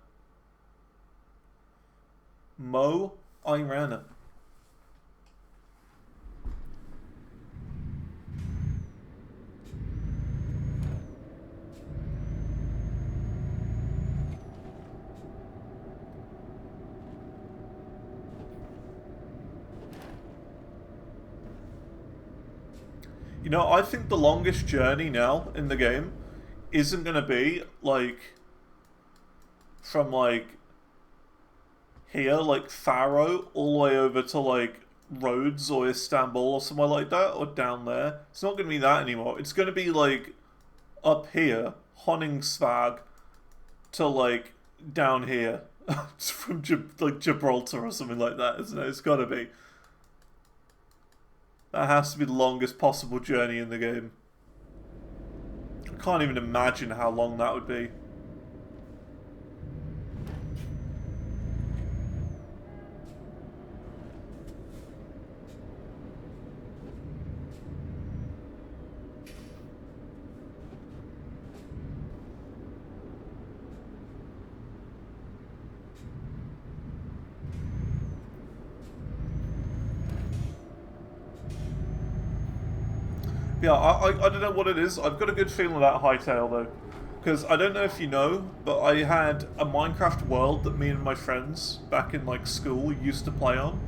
Mo Irana. You know, I think the longest journey now in the game isn't going to be, like, from, like, here, like, Faro, all the way over to, like, Rhodes or Istanbul or somewhere like that, or down there. It's not going to be that anymore. It's going to be, like, up here, Honningsvag, to, like, down here. From, like, Gibraltar or something like that, isn't it? It's got to be. That has to be the longest possible journey in the game. I can't even imagine how long that would be. Yeah, I don't know what it is. I've got a good feeling about Hightail, though. Because I don't know if you know, but I had a Minecraft world that me and my friends back in, like, school used to play on.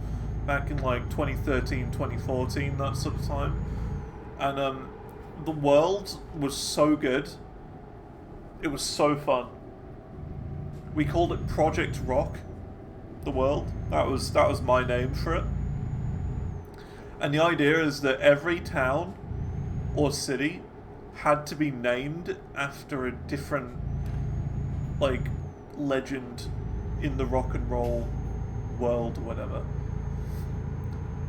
Back in, like, 2013, 2014, that sort of time. And, the world was so good. It was so fun. We called it Project Rock, the world. That was my name for it. And the idea is that every town or city had to be named after a different, like, legend in the rock and roll world or whatever.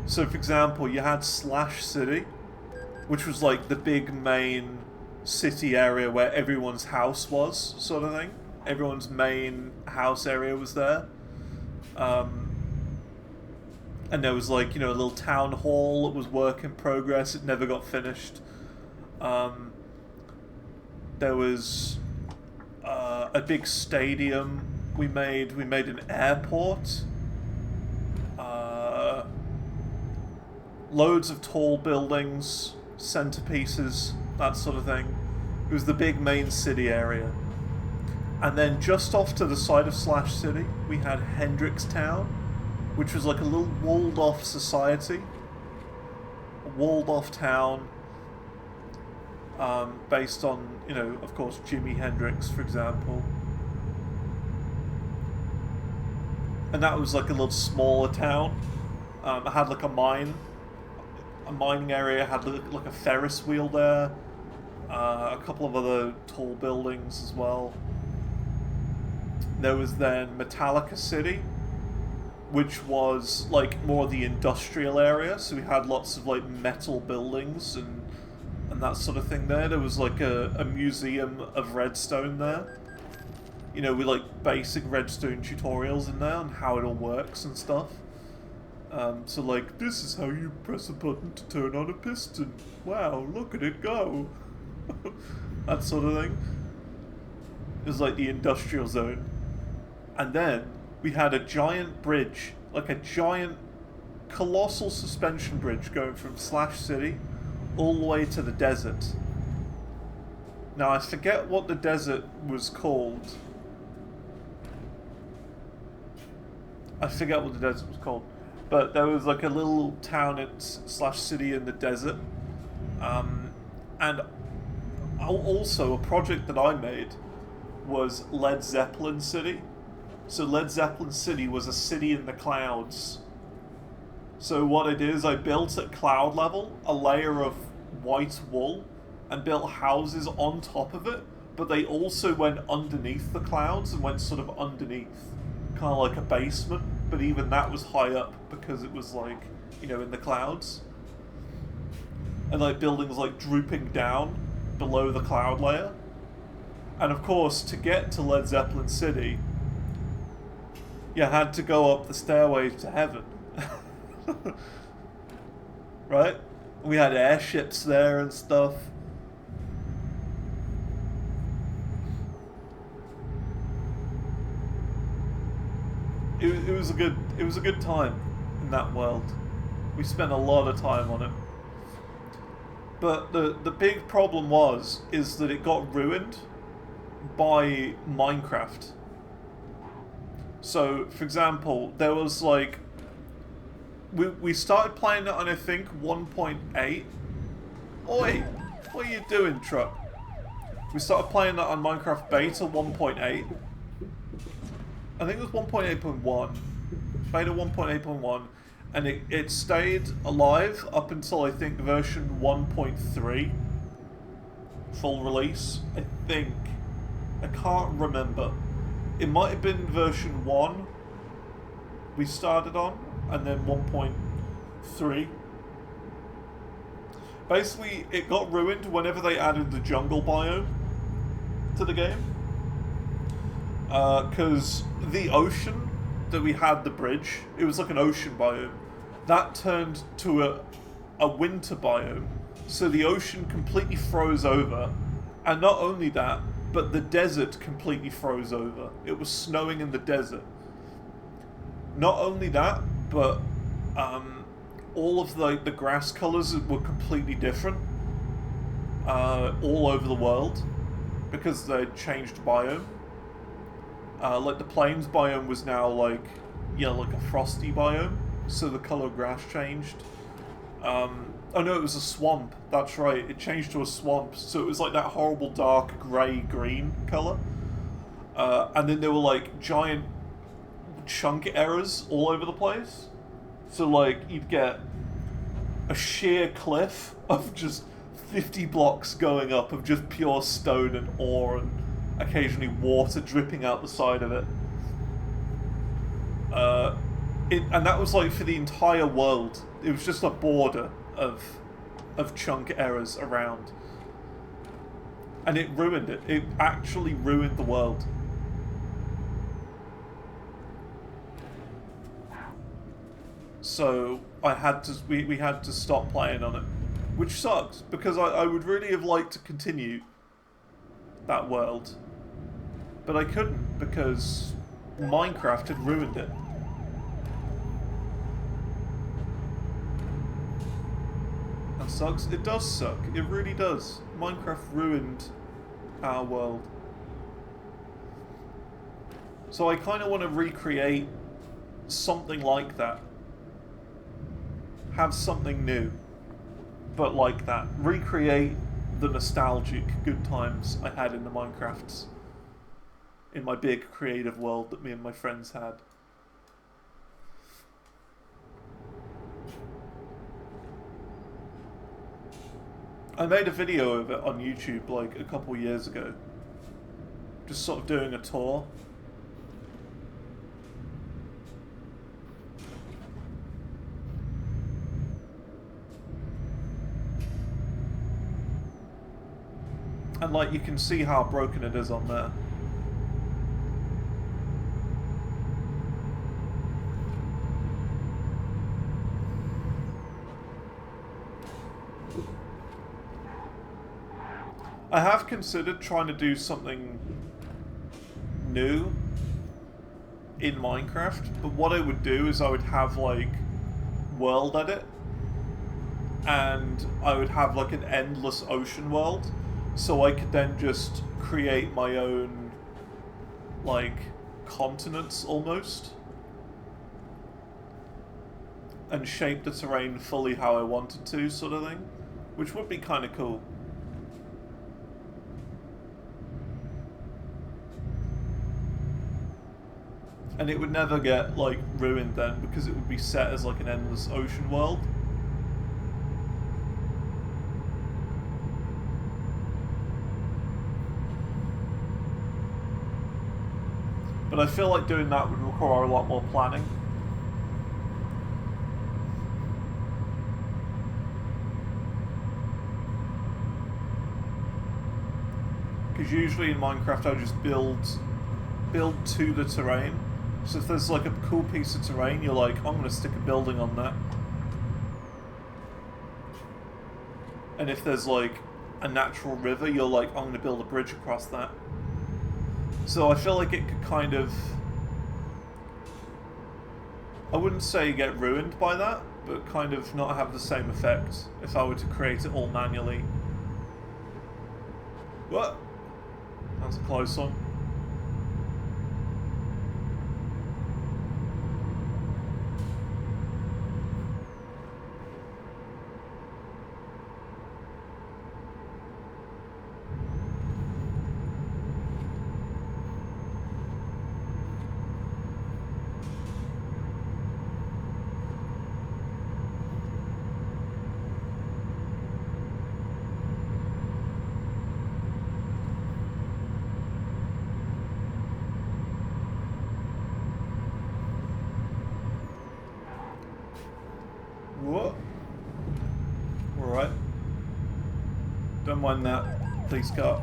So, for example, you had Slash City, which was like the big main city area where everyone's house was, sort of thing. Everyone's main house area was there. And there was, like, you know, a little town hall that was work in progress. It never got finished. There was a big stadium we made. We made an airport. Loads of tall buildings, centerpieces, that sort of thing. It was the big main city area. And then just off to the side of Slash City, we had Hendrickstown, which was like a little walled-off society. A walled-off town. Based on, you know, of course, Jimi Hendrix, for example. And that was like a little smaller town. It had like a mining area, had like a Ferris wheel there. A couple of other tall buildings as well. There was then Metallica City, which was like more the industrial area, so we had lots of like metal buildings and that sort of thing there. There was like a museum of redstone there. You know, with like basic redstone tutorials in there on how it all works and stuff. So like, this is how you press a button to turn on a piston. Wow, look at it go. That sort of thing. It was like the industrial zone. And then we had a giant bridge, like a giant colossal suspension bridge going from Slash City all the way to the desert. Now I forget what the desert was called. But there was like a little town at Slash City in the desert. And also a project that I made was Led Zeppelin City. So Led Zeppelin City was a city in the clouds. So what I did is I built at cloud level a layer of white wool and built houses on top of it, but they also went underneath the clouds and went sort of underneath, kind of like a basement, but even that was high up because it was like, you know, in the clouds. And like buildings like drooping down below the cloud layer. And of course, to get to Led Zeppelin City, you had to go up the stairway to heaven. Right? We had airships there and stuff. It was a good time in that world. We spent a lot of time on it. But the big problem is that it got ruined by Minecraft. So, for example, there was like... We started playing it on, I think, 1.8. Oi! What are you doing, truck? We started playing that on Minecraft Beta 1.8. I think it was 1.8.1. Beta 1.8.1. And it stayed alive up until, I think, version 1.3. Full release, I think. I can't remember. It might have been version 1 we started on, and then 1.3. Basically, it got ruined whenever they added the jungle biome to the game. Because the ocean that we had, the bridge, it was like an ocean biome. That turned to a winter biome. So the ocean completely froze over. And not only that, but the desert completely froze over. It was snowing in the desert. Not only that, but all of the grass colours were completely different all over the world because they'd changed biome. Like the plains biome was now like a frosty biome, so the colour of grass changed. Oh no, it was a swamp. That's right. It changed to a swamp, so it was like that horrible dark grey-green colour. And then there were like giant chunk errors all over the place. So like you'd get a sheer cliff of just 50 blocks going up of just pure stone and ore and occasionally water dripping out the side of it. And that was like for the entire world. It was just a border of chunk errors around. And it ruined it. It actually ruined the world. So we had to stop playing on it, which sucks because I would really have liked to continue that world, but I couldn't because Minecraft had ruined it. That sucks. It does suck. It really does. Minecraft ruined our world. So I kind of want to recreate something like that. Have something new, but like that. Recreate the nostalgic good times I had in the Minecrafts. In my big creative world that me and my friends had. I made a video of it on YouTube like a couple years ago. Just sort of doing a tour. And like you can see how broken it is on there. I have considered trying to do something new in Minecraft, but what I would do is I would have like world edit, and I would have like an endless ocean world, so I could then just create my own like continents almost, and shape the terrain fully how I wanted to, sort of thing, which would be kind of cool. And it would never get like ruined then, because it would be set as like an endless ocean world. But I feel like doing that would require a lot more planning. Because usually in Minecraft I just build to the terrain. So if there's like a cool piece of terrain, you're like, I'm going to stick a building on that. And if there's like a natural river, you're like, I'm going to build a bridge across that. So I feel like it could kind of... I wouldn't say get ruined by that, but kind of not have the same effect if I were to create it all manually. What? That's a close one. What? Alright. Don't mind that, please, car.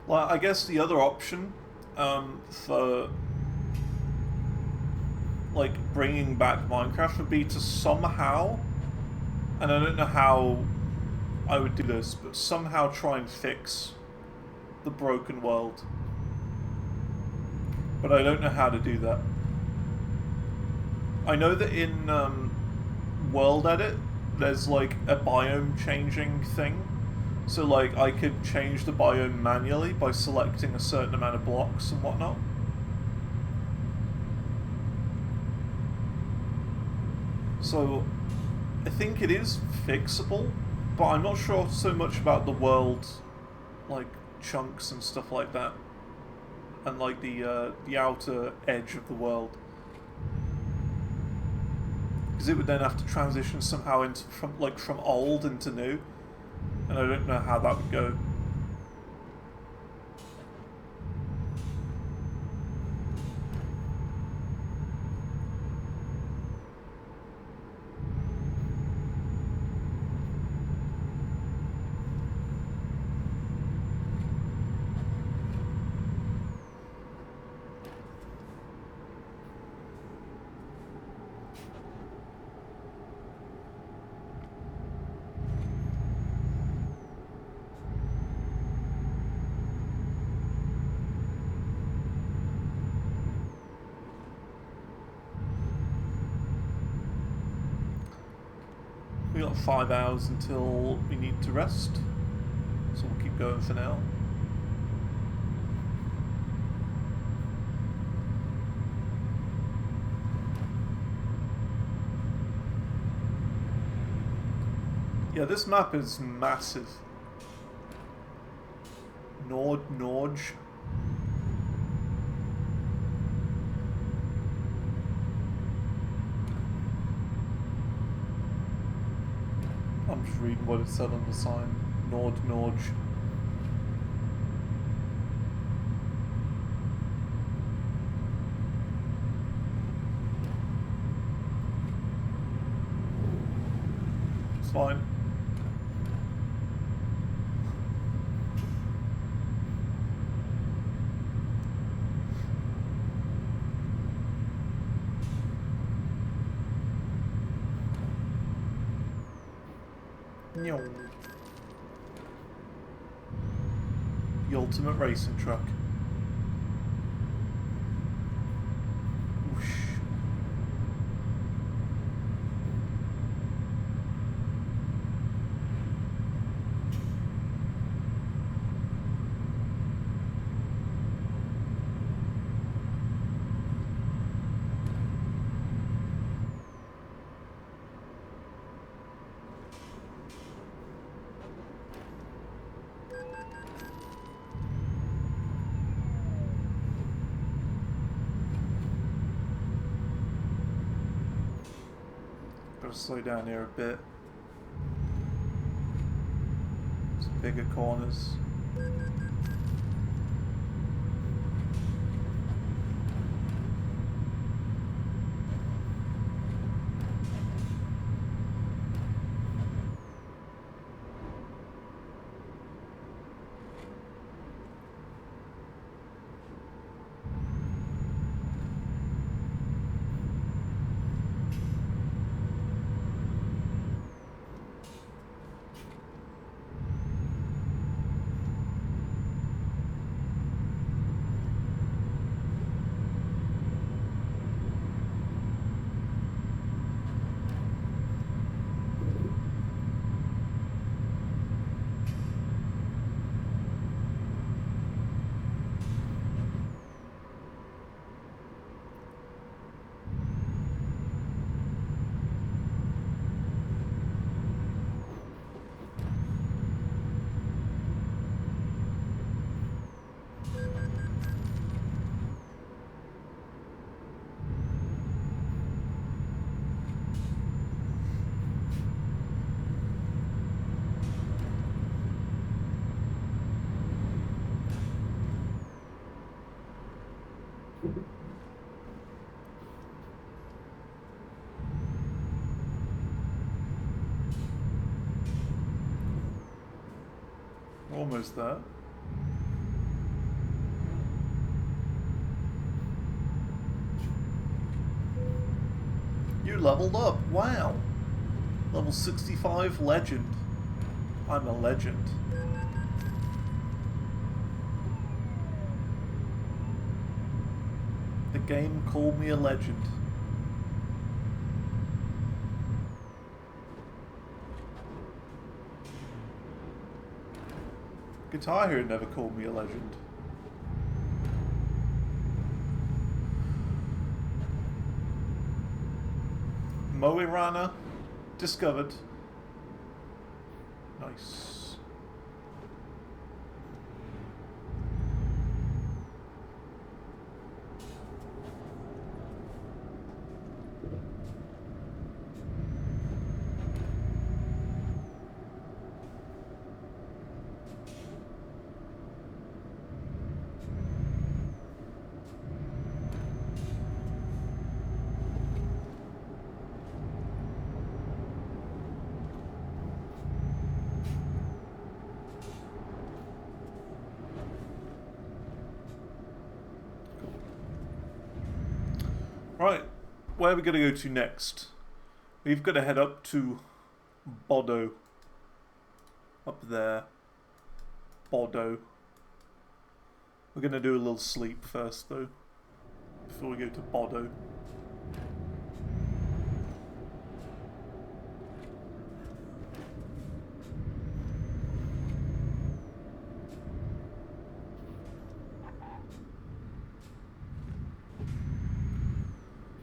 Well, I guess the other option for like bringing back Minecraft would be to somehow, and I don't know how I would do this, but somehow try and fix the broken world. But I don't know how to do that. I know that in World Edit, there's like a biome changing thing. So like I could change the biome manually by selecting a certain amount of blocks and whatnot. So I think it is fixable, but I'm not sure so much about the world, like chunks and stuff like that, and like the outer edge of the world, because it would then have to transition somehow into from old into new, and I don't know how that would go. We got 5 hours until we need to rest, so we'll keep going for now. Yeah, this map is massive. Norge. I'm just reading what it said on the sign. Norge. fine. The ultimate racing truck. Whoosh. Gotta slow down here a bit. Some bigger corners. Almost there. You leveled up. Wow. Level 65 legend. I'm a legend. The game called me a legend. Guitar Hero never called me a legend. Moe Rana discovered. Nice. Right, where are we going to go to next? We've got to head up to Bodo. Up there. Bodo. We're going to do a little sleep first, though, before we go to Bodo.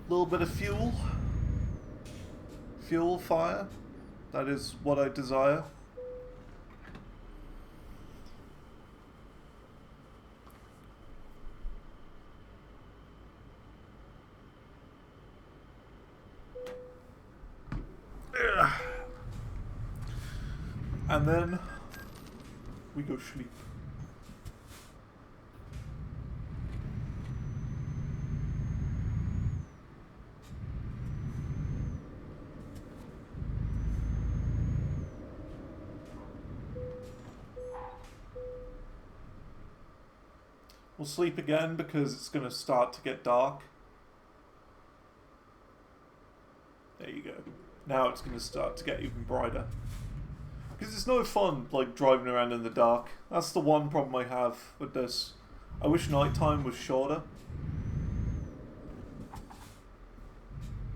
Little bit of fuel. Fuel, fire. That is what I desire. And then we go sleep. We'll sleep again because it's going to start to get dark. There you go. Now it's going to start to get even brighter. Because it's no fun, like, driving around in the dark. That's the one problem I have with this. I wish nighttime was shorter.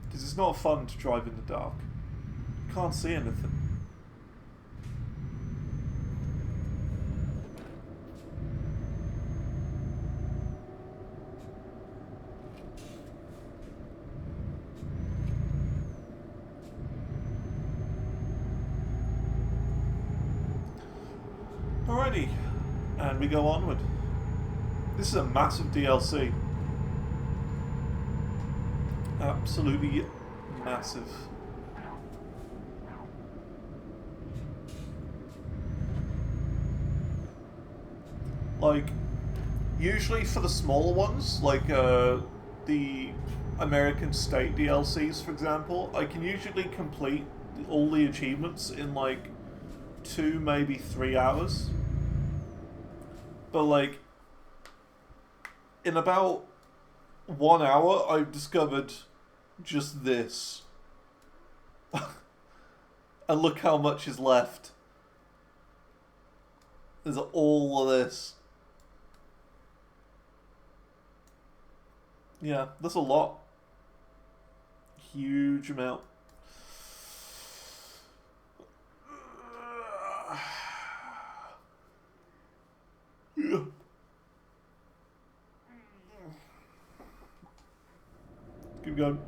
Because it's not fun to drive in the dark. You can't see anything. Alrighty, and we go onward. This is a massive DLC. Absolutely massive. Like, usually for the smaller ones, like the American State DLCs, for example, I can usually complete all the achievements in like 2, maybe 3 hours. But like, in about 1 hour, I've discovered just this. And look how much is left. There's all of this. Yeah, that's a lot. Huge amount. Yeah. Keep going.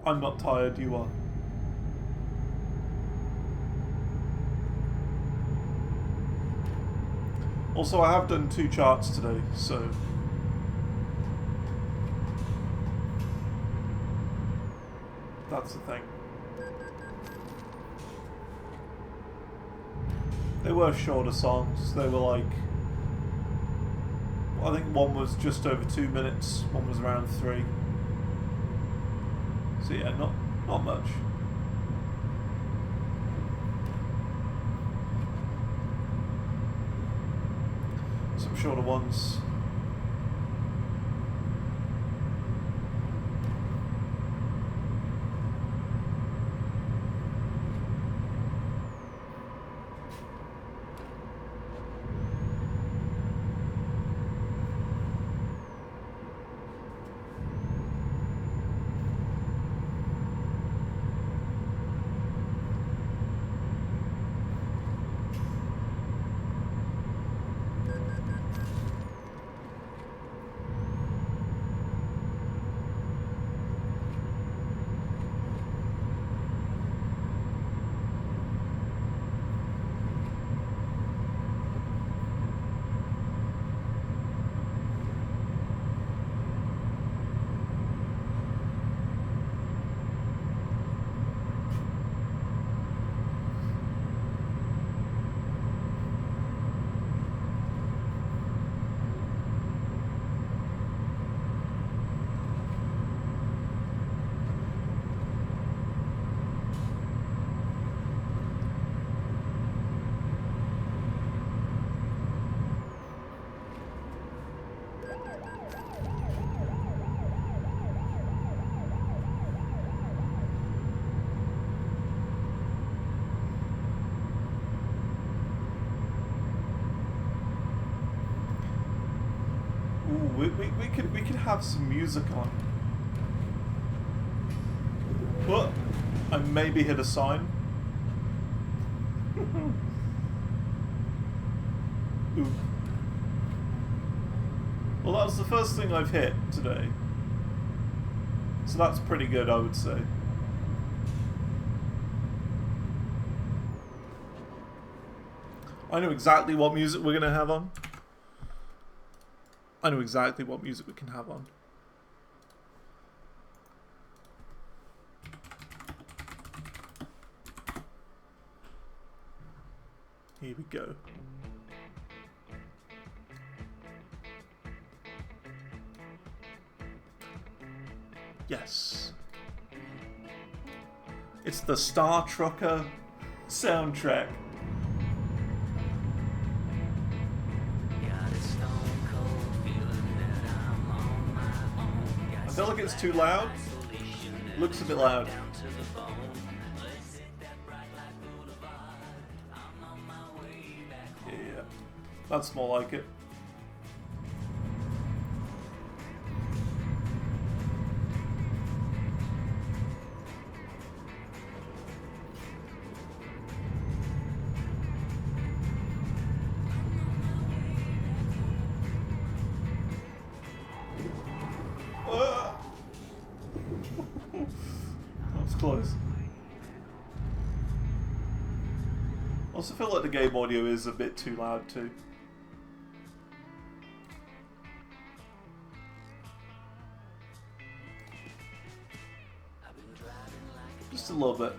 I'm not tired, you are. Also, I have done 2 charts today, so... that's the thing. They were shorter songs. They were like... I think one was just over 2 minutes, one was around 3. So yeah, not much. Some shorter ones. We could have some music on. What? I maybe hit a sign. Ooh. Well, that was the first thing I've hit today. So that's pretty good, I would say. I know exactly what music we're going to have on. I know exactly what music we can have on. Here we go. Yes. It's the Star Trucker soundtrack. like it's too loud. Looks a bit loud. Yeah, that's more like it. Close. I also feel like the game audio is a bit too loud too. Just a little bit.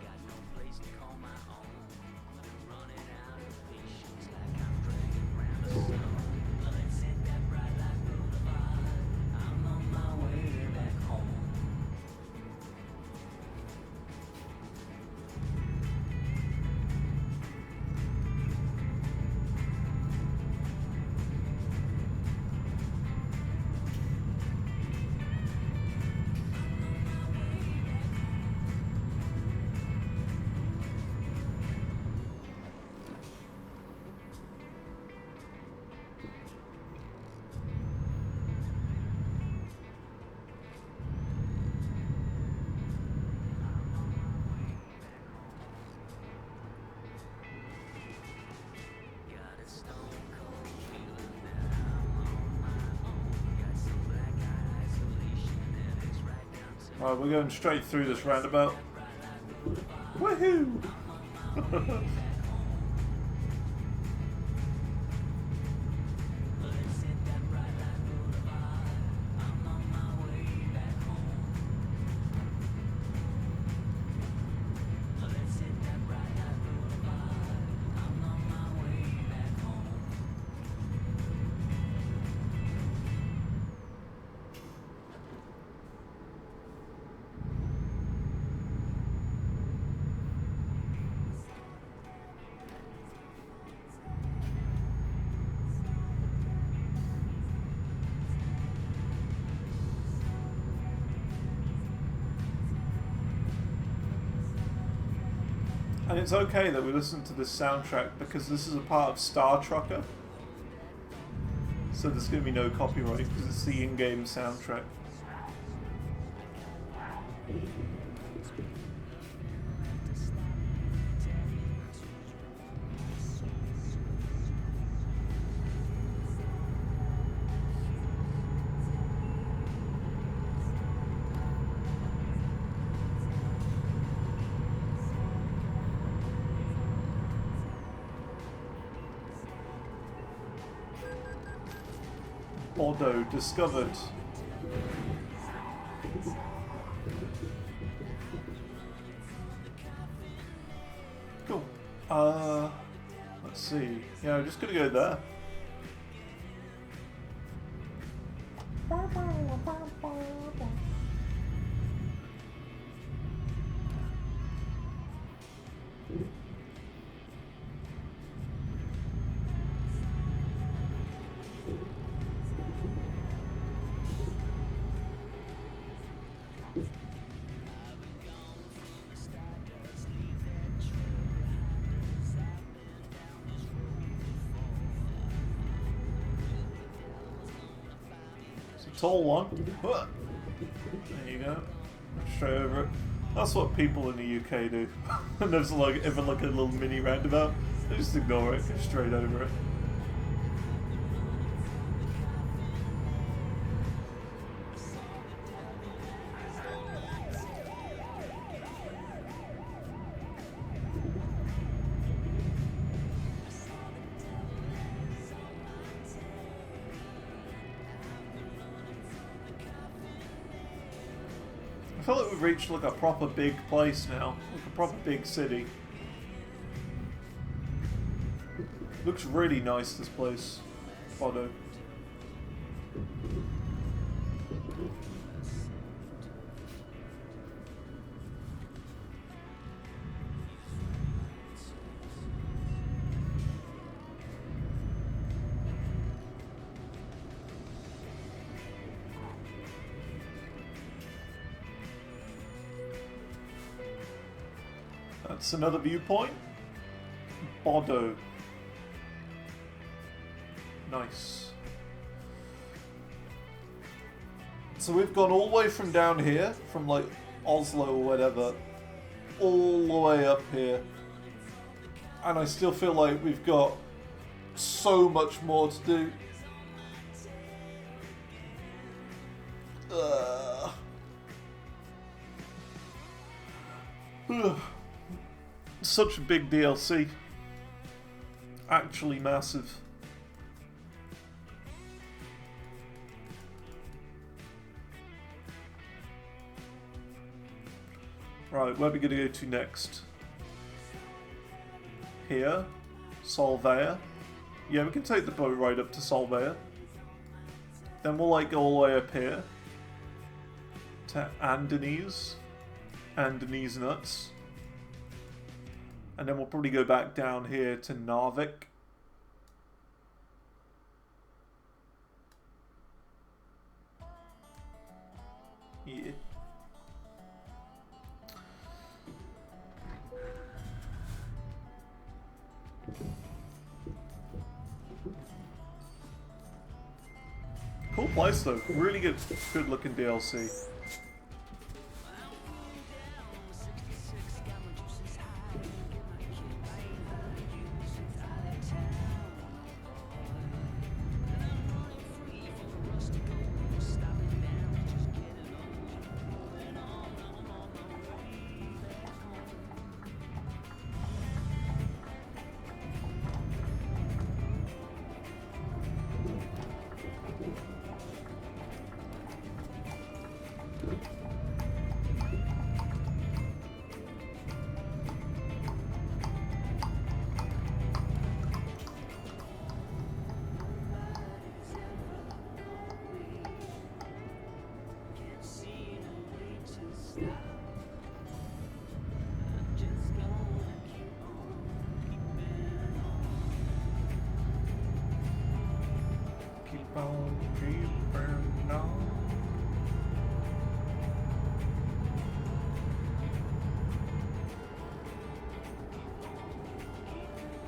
Alright, we're going straight through this roundabout. Woohoo! And it's okay that we listen to this soundtrack because this is a part of Star Trucker. So there's going to be no copyright because it's the in-game soundtrack. Bordeaux discovered. Cool. Let's see. Yeah, I'm just gonna go there. Tall one. There you go. Straight over it. That's what people in the UK do. And there's like ever like a little mini roundabout. They just ignore it, go straight over it. I feel like we've reached like a proper big place now, like a proper big city. Looks really nice, this place, Bordeaux. That's another viewpoint. Bodo. Nice. So we've gone all the way from down here, from like Oslo or whatever, all the way up here. And I still feel like we've got so much more to do. Such a big DLC. Actually massive. Right, where are we going to go to next? Here? Solvaya? Yeah, we can take the boat ride up to Solvaya. Then we'll like go all the way up here. To Andenese. Andenese nuts. And then we'll probably go back down here to Narvik. Yeah. Cool place though, really good looking DLC.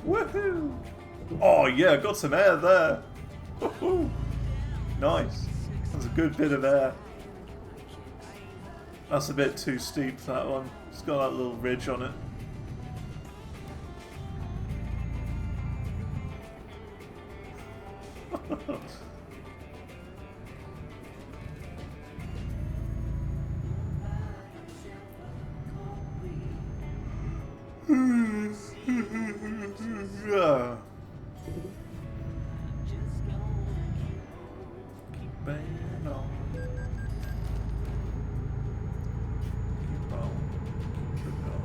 Woohoo! Oh yeah, got some air there. Woohoo! Nice. That's a good bit of air. That's a bit too steep, that one. It's got that little ridge on it. Yeah. Keep banging on. Keep on. Keep on.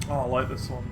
Oh, I like this one.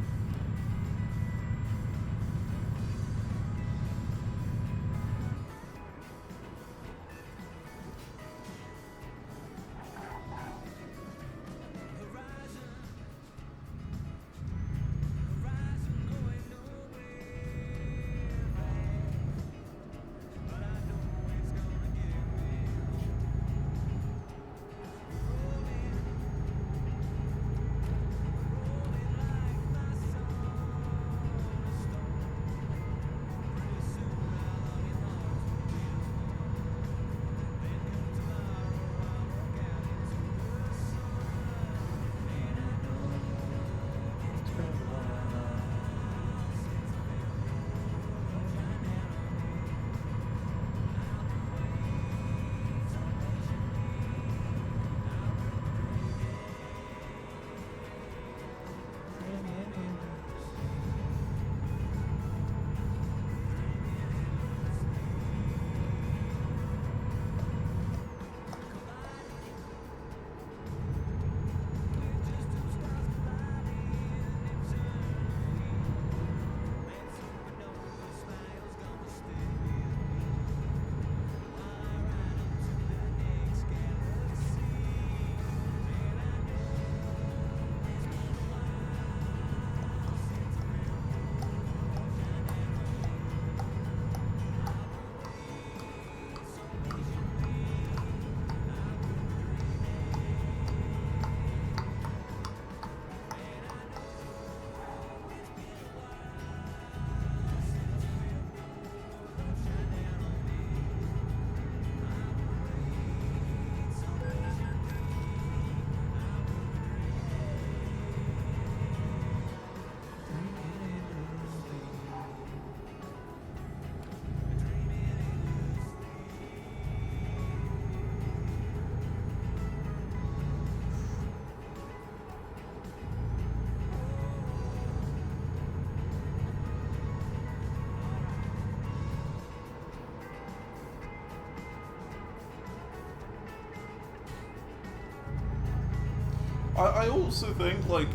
I also think, like,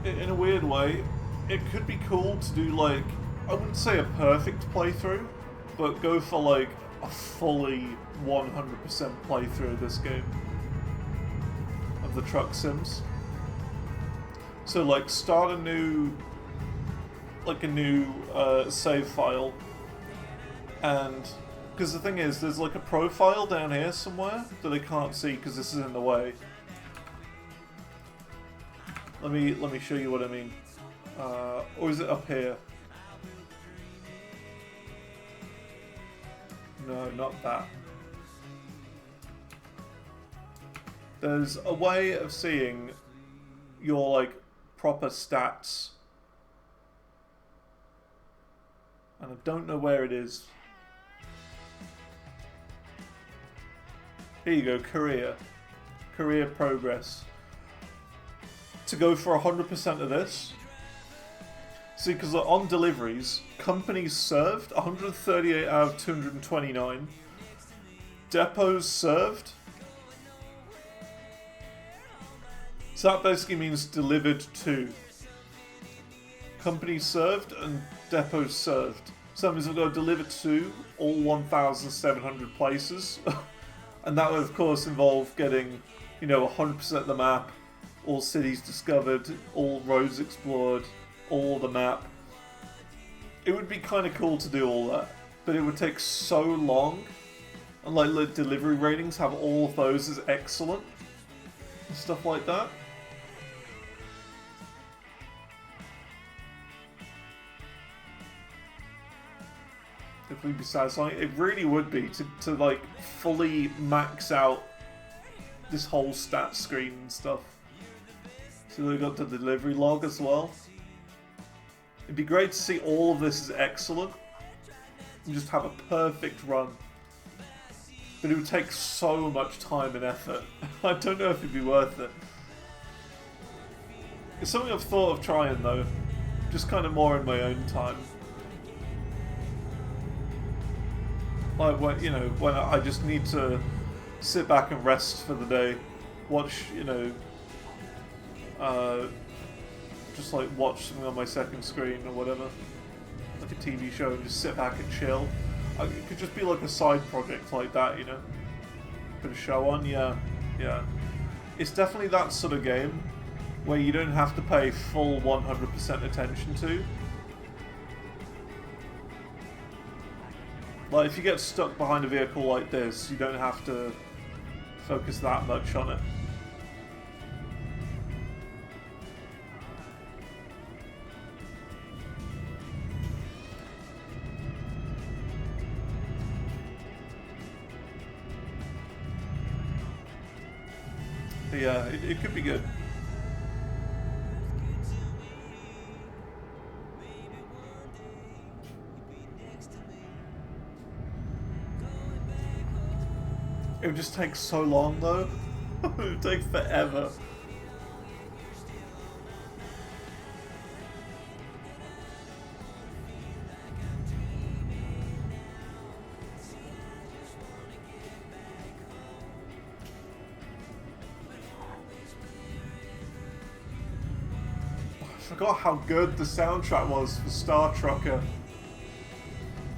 in a weird way, it could be cool to do, like, I wouldn't say a perfect playthrough, but go for, like, a fully 100% playthrough of this game. Of the truck sims. So, like, start a new save file, and because the thing is, there's like a profile down here somewhere that I can't see because this is in the way. Let me show you what I mean. Or is it up here? No, not that. There's a way of seeing your like proper stats. And I don't know where it is. Here you go, career. Career progress. To go for 100% of this. See, because on deliveries, companies served, 138 out of 229. Depots served. So that basically means delivered to. Companies served and depots served. So that means we've got to deliver to all 1,700 places. And that would of course involve getting, you know, 100% of the map, all cities discovered, all roads explored, all the map. It would be kind of cool to do all that, but it would take so long. And like delivery ratings have all of those as excellent and stuff like that. If we'd be satisfying, it really would be to like fully max out this whole stat screen and stuff. So we've got the delivery log as well. It'd be great to see all of this as excellent and just have a perfect run. But it would take so much time and effort. I don't know if it'd be worth it. It's something I've thought of trying though, just kind of more in my own time. Like when, you know, when I just need to sit back and rest for the day, watch, you know, just like watch something on my second screen or whatever, like a TV show, and just sit back and chill. It could just be like a side project like that, you know, put a show on, yeah. It's definitely that sort of game where you don't have to pay full 100% attention to. Like, if you get stuck behind a vehicle like this, you don't have to focus that much on it. But yeah, it could be good. It would just take so long though. It would take forever. I forgot how good the soundtrack was for Star Trucker.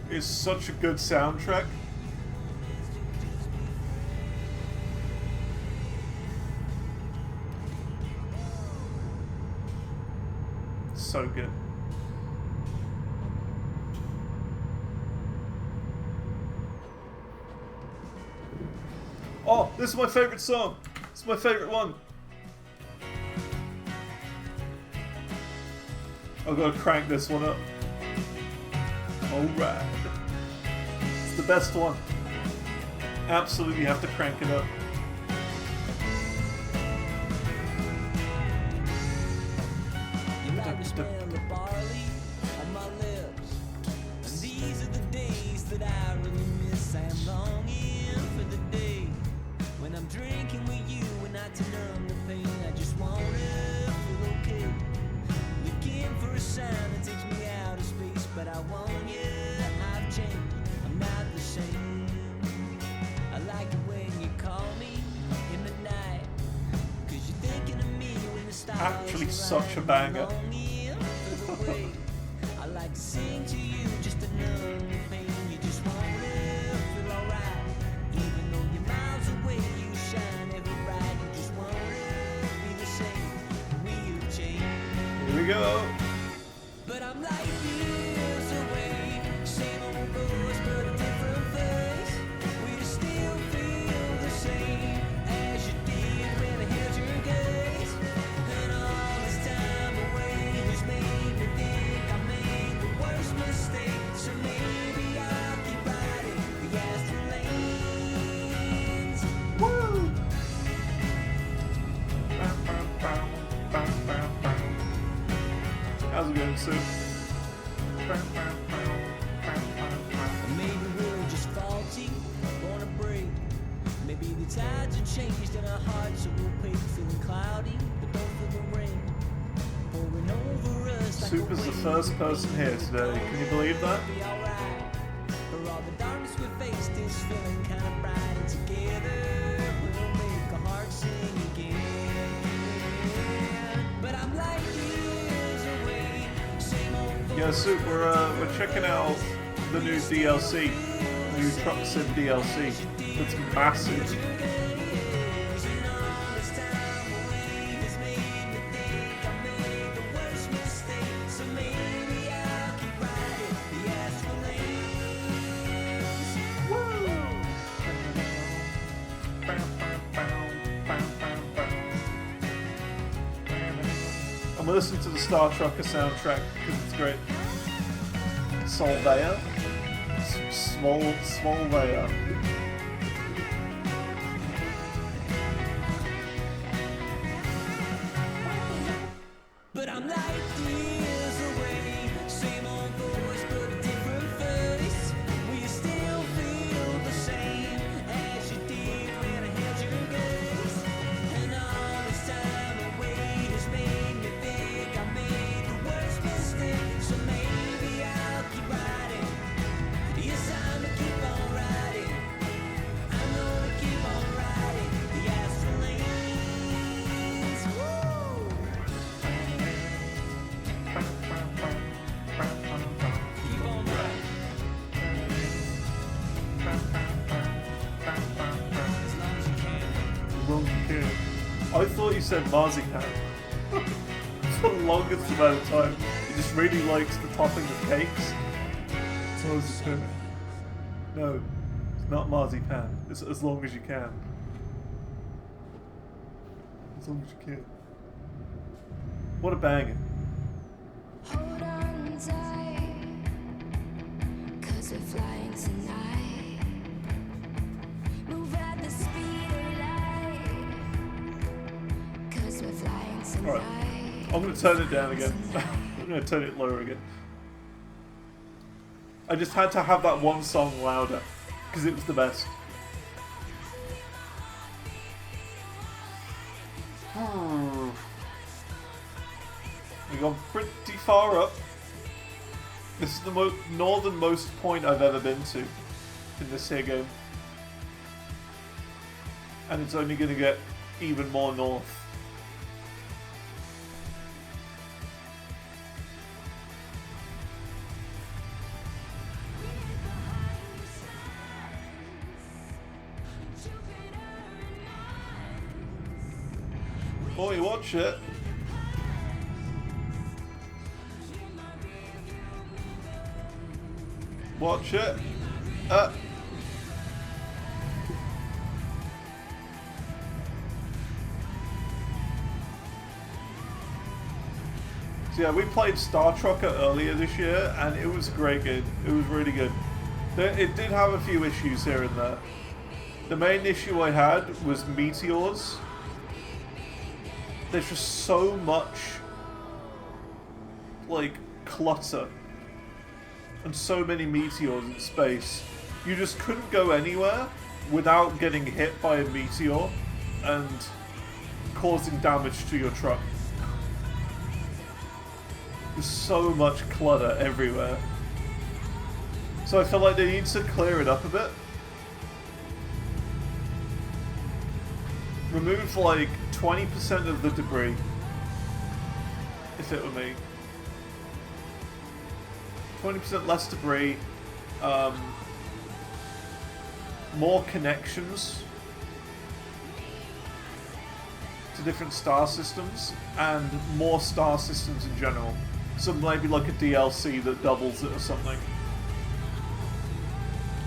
It's such a good soundtrack. So good. Oh, this is my favorite song. This is my favorite one. I've got to crank this one up. Alright. It's the best one. Absolutely have to crank it up. Smell the barley on my lips, and these are the days that I really miss. I am longing for the day when I'm drinking with you and I to numb the pain. I just wanna feel okay, looking for a sign that takes me out of space. But I want you, I've changed, I'm not the same. I like it when you call me in the night, 'cause you're thinking of me actually such a banger. I like to sing to you just to numb the pain. You just wanna feel alright, even though you're miles away. You shine every bright. You just wanna be the same. Real change. Here we go. But I'm like years away. Same old voice, but a different face. We just still feel the same as you did when I held your gaze. And all this time away has made me think I made the worst mistake. So maybe I'll keep riding the astral lanes. Woo! How's it going, Sue? Maybe we're just faulty, on a break. Maybe the tides have changed in our hearts, so we'll wake feeling cloudy, but don't feel the rain pouring over us. Like Soup is the first person here today. Can you believe that? Be alright. For all the darkness we faced is feeling kind of bright, and together we'll make our hearts sing again. But I'm like years away. Same old Yeah, Soup, we're checking out the new DLC, new Truck Sim DLC. It's massive. I'm gonna listen to the Star Trucker soundtrack because it's great. Solveig. Smolveig. But I'm like years away. Same old voice, but a different face. We still feel the same as you did when I held your gaze. And all this time away has made me think I made the worst mistake. So maybe I'll keep riding. Yes, I'm gonna keep on riding. I'm gonna keep on riding the astral lanes. Woo! Keep on riding. As long as you can. Wrong kid. I thought you said marzipan. For the longest amount of time. He just really likes the topping of cakes. Marzipan. No, it's not marzipan. It's as long as you can. As long as you can. What a banger. Hold on tight, 'cause we're flying tonight. Move at the speed of light, 'cause we're flying tonight. Alright, I'm going to turn it down again. I'm going to turn it lower again. I just had to have that one song louder, because it was the best. We've gone pretty far up. This is the northernmost point I've ever been to in this here game. And it's only going to get even more north. Boy, watch it. Watch it. So yeah, we played Star Trucker earlier this year, and it was a great game. It was really good. It did have a few issues here and there. The main issue I had was meteors. There's just so much, like, clutter. And so many meteors in space. You just couldn't go anywhere without getting hit by a meteor and causing damage to your truck. There's so much clutter everywhere. So I feel like they need to clear it up a bit. Remove like 20% of the debris if it were me. 20% less debris, more connections to different star systems, and more star systems in general. So maybe like a DLC that doubles it or something.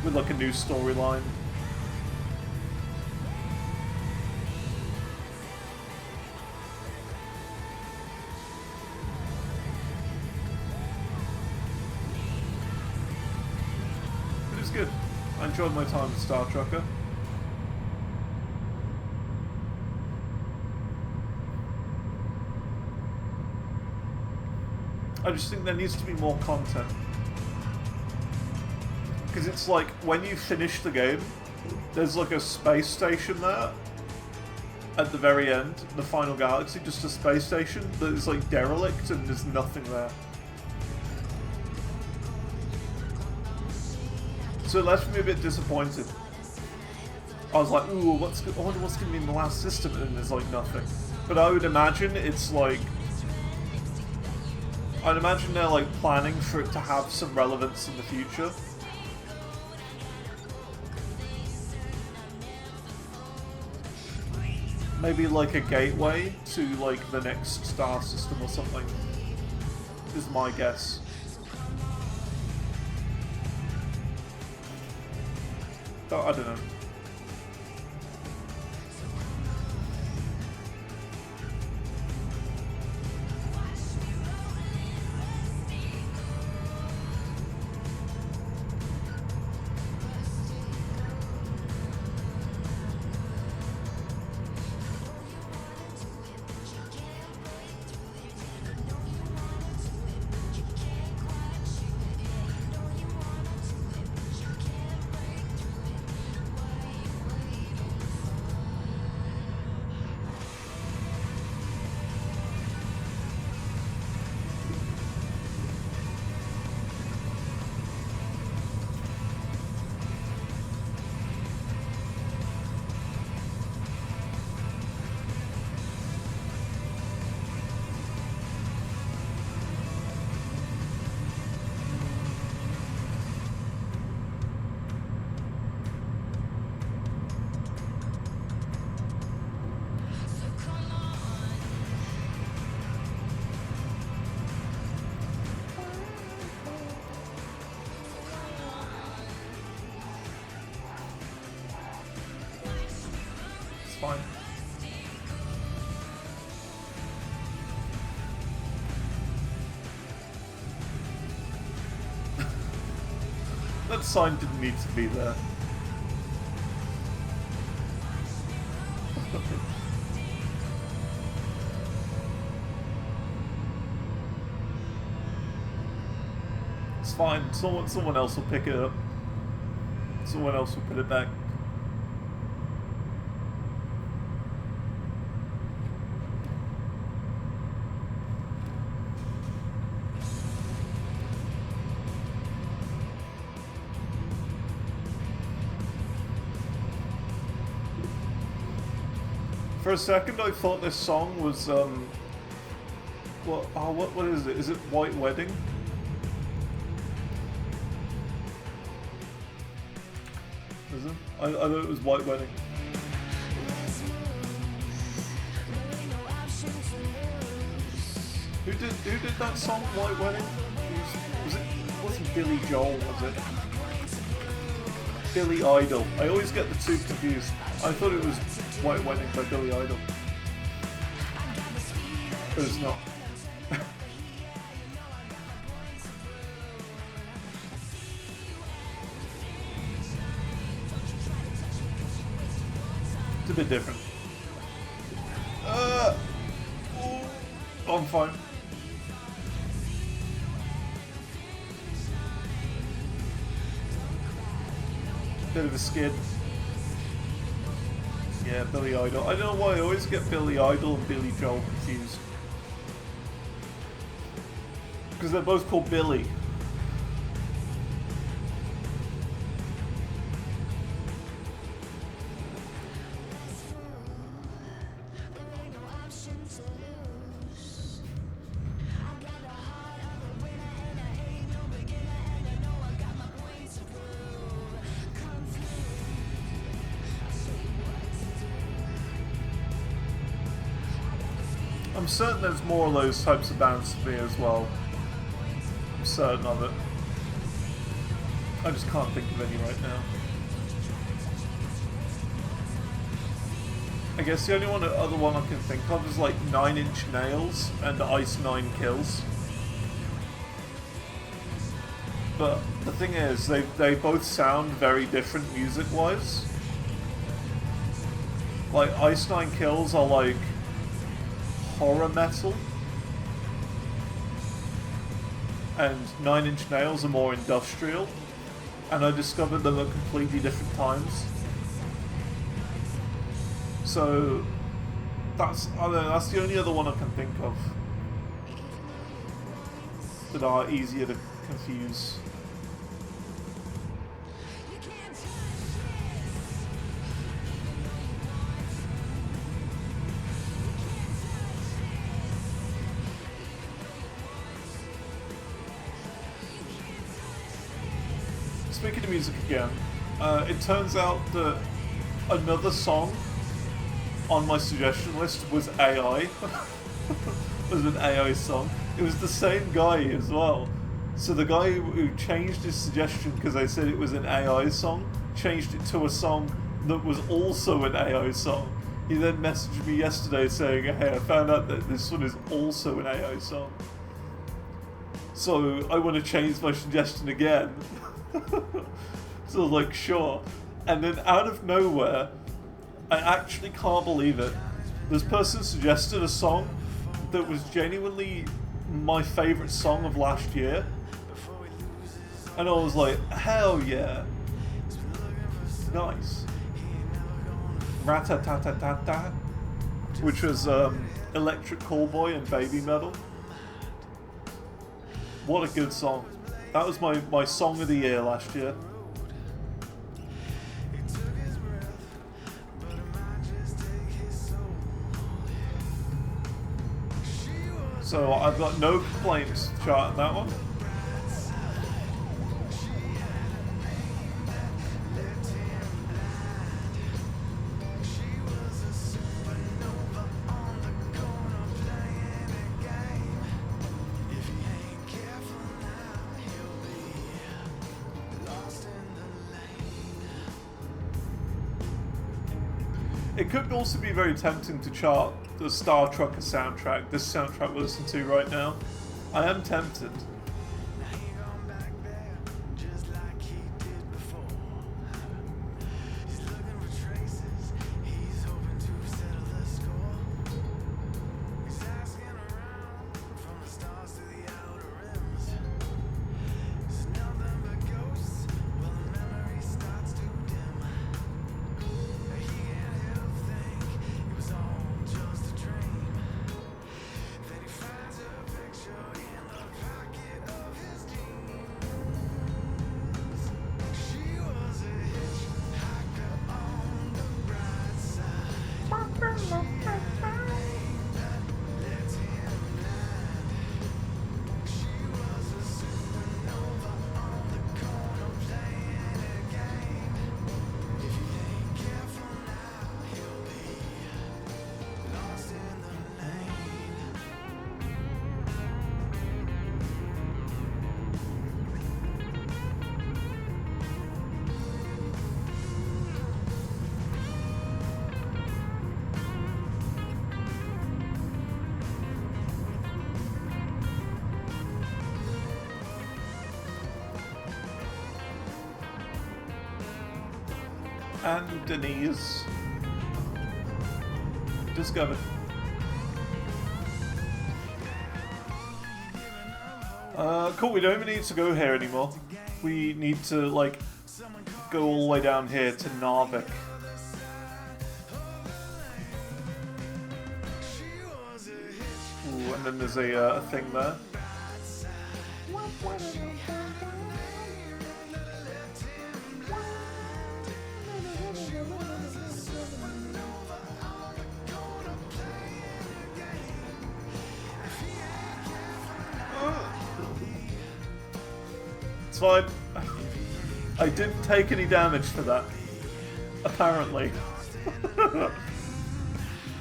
With like a new storyline. It was good. I enjoyed my time with Star Trekker. I just think there needs to be more content. Because it's like, when you finish the game, there's like a space station there. At the very end, the final galaxy, just a space station that is like derelict and there's nothing there. So it left me a bit disappointed. I was like, ooh, I wonder what's going to be in the last system, and there's like nothing. But I would imagine it's like... I'd imagine they're like planning for it to have some relevance in the future. Maybe like a gateway to like the next star system or something, is my guess. But I don't know. Fine. That sign didn't need to be there. It's fine. Someone else will pick it up. Someone else will put it back. For a second, I thought this song was what is it? Is it White Wedding? Is it? I thought it was White Wedding. Who did that song, White Wedding? It wasn't Billy Joel, was it? Billy Idol. I always get the two confused. I thought it was White Wedding by Billy Idol. But it's not. It's a bit different. Oh, I'm fine. Bit of a skid. Yeah, Billy Idol. I don't know why I always get Billy Idol and Billy Joel confused. Because they're both called Billy. I'm certain there's more of those types of bands to me as well. I'm certain of it. I just can't think of any right now. I guess the only other one I can think of is like 9 Inch Nails and Ice 9 Kills. But the thing is, they both sound very different music-wise. Like, Ice 9 Kills are like horror metal. And 9 Inch Nails are more industrial. And I discovered them at completely different times. So, that's the only other one I can think of that are easier to confuse. Speaking of music again, it turns out that another song on my suggestion list was AI. Was an AI song. It was the same guy as well. So the guy who changed his suggestion because they said it was an AI song, changed it to a song that was also an AI song. He then messaged me yesterday saying, hey, I found out that this one is also an AI song. So I want to change my suggestion again. So I was like, sure. And then out of nowhere, I actually can't believe it, this person suggested a song that was genuinely my favourite song of last year. And I was like, hell yeah. Nice. Rat-a-tat-tat-tat-tat, which was Electric Callboy and Baby Metal. What a good song. That was my song of the year last year. So I've got no complaints charting that one. It could also be very tempting to chart the Star Trek soundtrack, this soundtrack we listen to right now. I am tempted. And Denise discovered. Cool, we don't even need to go here anymore. We need to, like, go all the way down here to Narvik. Ooh, and then there's a thing there. It's fine. I didn't take any damage for that. Apparently.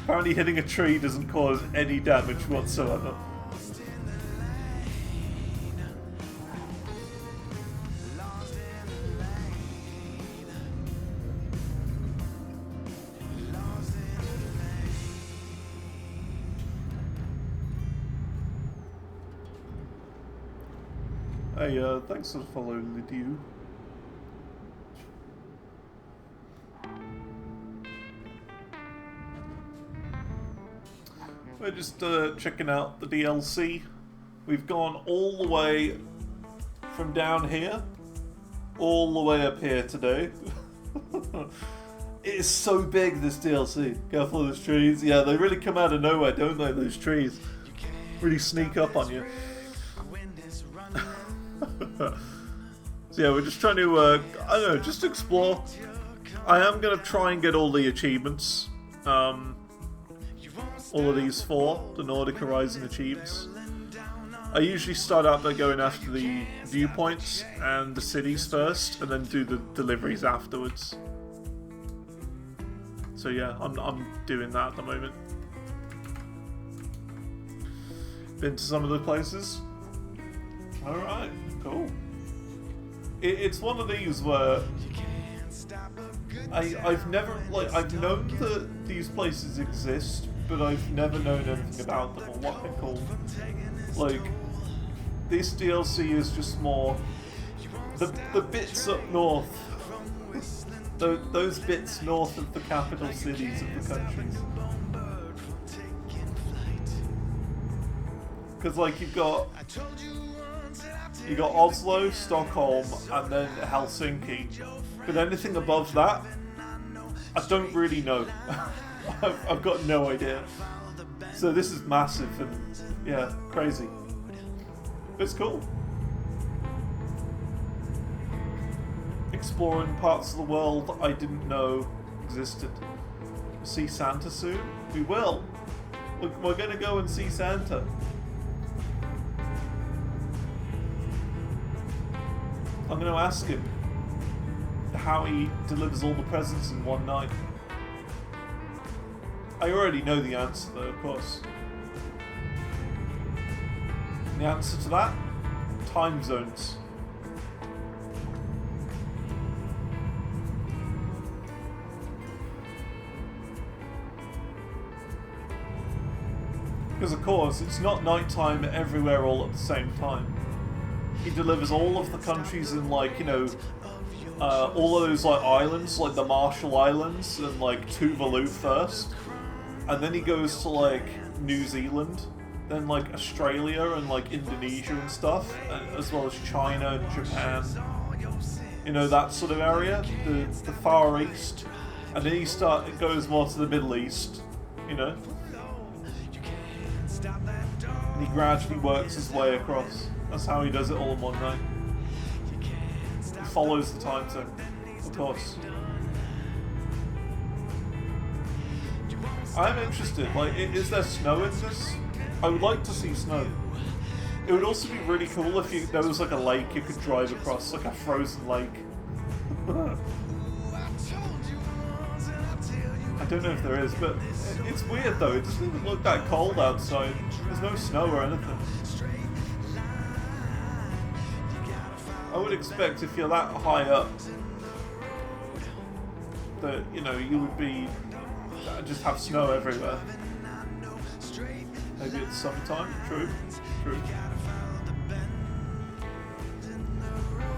Apparently hitting a tree doesn't cause any damage whatsoever. Hey, thanks for following the Dew. We're just checking out the DLC. We've gone all the way from down here, all the way up here today. It is so big, this DLC. Careful of those trees. Yeah, they really come out of nowhere, don't they, those trees? Really sneak up on you. So yeah, we're just trying to, I don't know, just explore. I am going to try and get all the achievements. All of these 4, the Nordic Horizon achievements. I usually start out by going after the viewpoints and the cities first, and then do the deliveries afterwards. So yeah, I'm doing that at the moment. Been to some of the places. Alright, cool. It's one of these where I've never, like, I've known that these places exist, but I've never known anything about them or what they're called. Like, this DLC is just more the bits up north, those bits north of the capital cities of the countries. Because like you've got Oslo, Stockholm, and then Helsinki. But anything above that, I don't really know. I've got no idea. So this is massive and yeah, crazy. But it's cool. Exploring parts of the world I didn't know existed. See Santa soon? We will. We're gonna go and see Santa. I'm gonna ask him how he delivers all the presents in one night. I already know the answer though, of course. And the answer to that? Time zones. Because of course, it's not nighttime everywhere all at the same time. He delivers all of the countries in like, you know, all of those like islands, like the Marshall Islands and like Tuvalu first. And then he goes to like New Zealand, then like Australia and like Indonesia and stuff, as well as China and Japan. You know, that sort of area, the Far East. And then it goes more to the Middle East, you know. And he gradually works his way across. That's how he does it all in one night. He follows the time zone, of course. I'm interested, like, is there snow in this? I would like to see snow. It would also be really cool if there was like a lake you could drive across, like a frozen lake. I don't know if there is, but it's weird though, it doesn't even look that cold outside. There's no snow or anything. I would expect if you're that high up that, you know, you would be just have snow everywhere. Maybe it's summertime. True.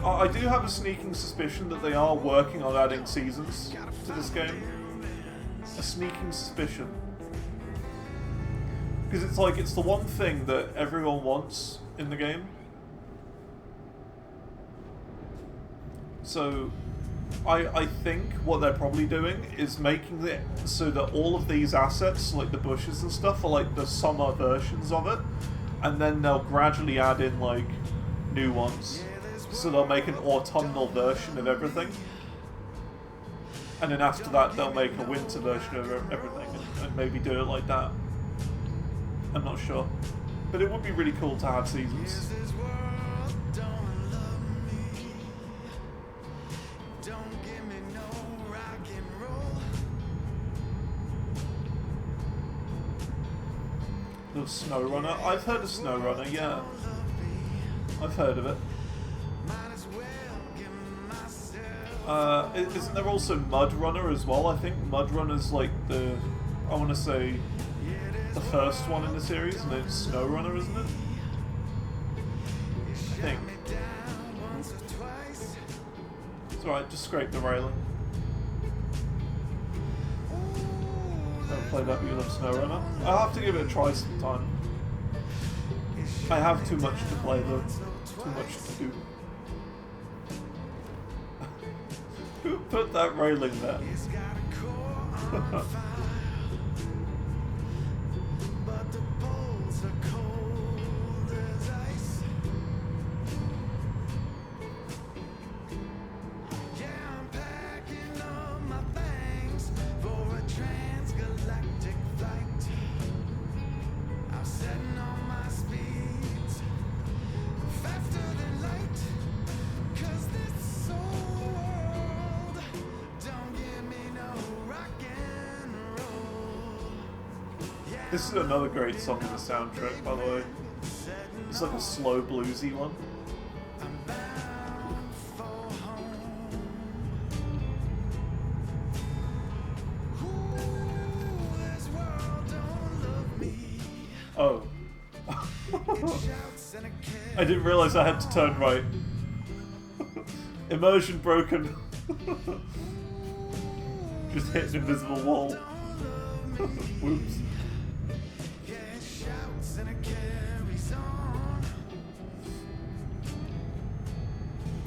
I do have a sneaking suspicion that they are working on adding seasons to this game. A sneaking suspicion. Because it's like, it's the one thing that everyone wants in the game. So, I think what they're probably doing is making it so that all of these assets, like the bushes and stuff, are like the summer versions of it, and then they'll gradually add in like new ones. So they'll make an autumnal version of everything, and then after that they'll make a winter version of everything, and maybe do it like that. I'm not sure, but it would be really cool to have seasons. of SnowRunner. I've heard of SnowRunner, yeah. I've heard of it. Isn't there also Mud Runner as well? I think Mud Runner's like I want to say, the first one in the series, and it's SnowRunner, isn't it? I think. It's alright, just scrape the railing. Don't play that because of SnowRunner. I'll have to give it a try sometime. I have too much to play though. Too much to do. Who put that railing there? This is another great song in the soundtrack, by the way. It's like a slow bluesy one. Oh. I didn't realise I had to turn right. Immersion broken. Just hit an invisible wall. Whoops.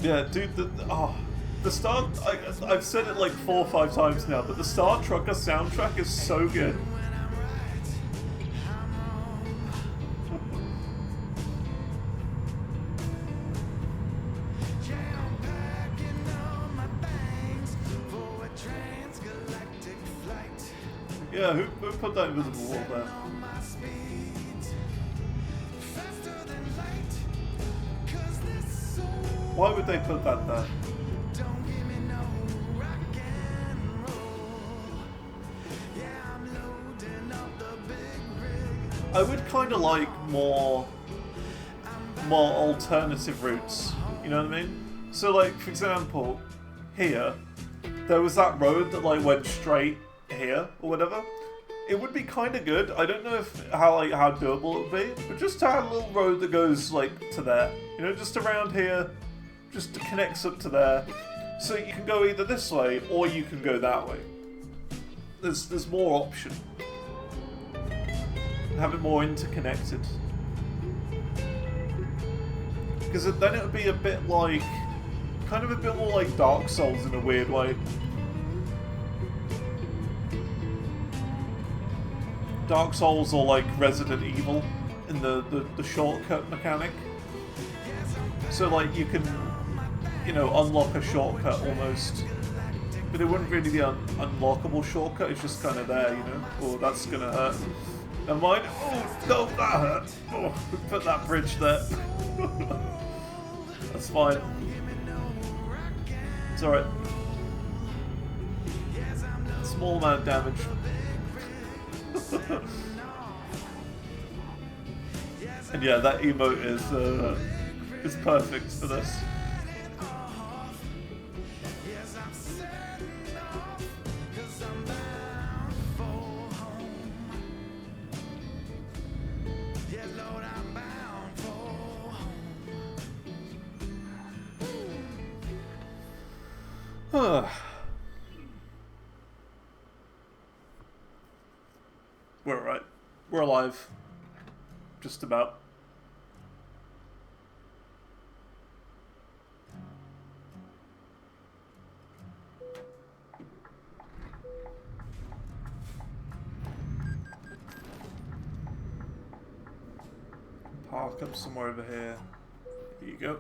Yeah, dude, the Star... I've said it like 4 or 5 times now, but the Star Trucker soundtrack is so good. Yeah, who put that invisible wall there? Why would they put that there? I would kind of like more alternative routes, you know what I mean? So like, for example, here, there was that road that like went straight here, or whatever. It would be kind of good. I don't know how doable it would be, but just to have a little road that goes like to there, you know, just around here, just connects up to there, so you can go either this way or you can go that way. There's more option. Have it more interconnected, because then it would be a bit like, kind of a bit more like Dark Souls in a weird way. Dark Souls or like Resident Evil in the shortcut mechanic. So like you can, you know, unlock a shortcut almost, but it wouldn't really be an unlockable shortcut. It's just kind of there, you know. Oh, that's gonna hurt. Never mind. Oh, no, that hurt. Oh, put that bridge there. That's fine. It's alright. Small amount of damage. And yeah, that emote is perfect for this. We're alright. We're alive. Just about. Park up somewhere over here. There you go.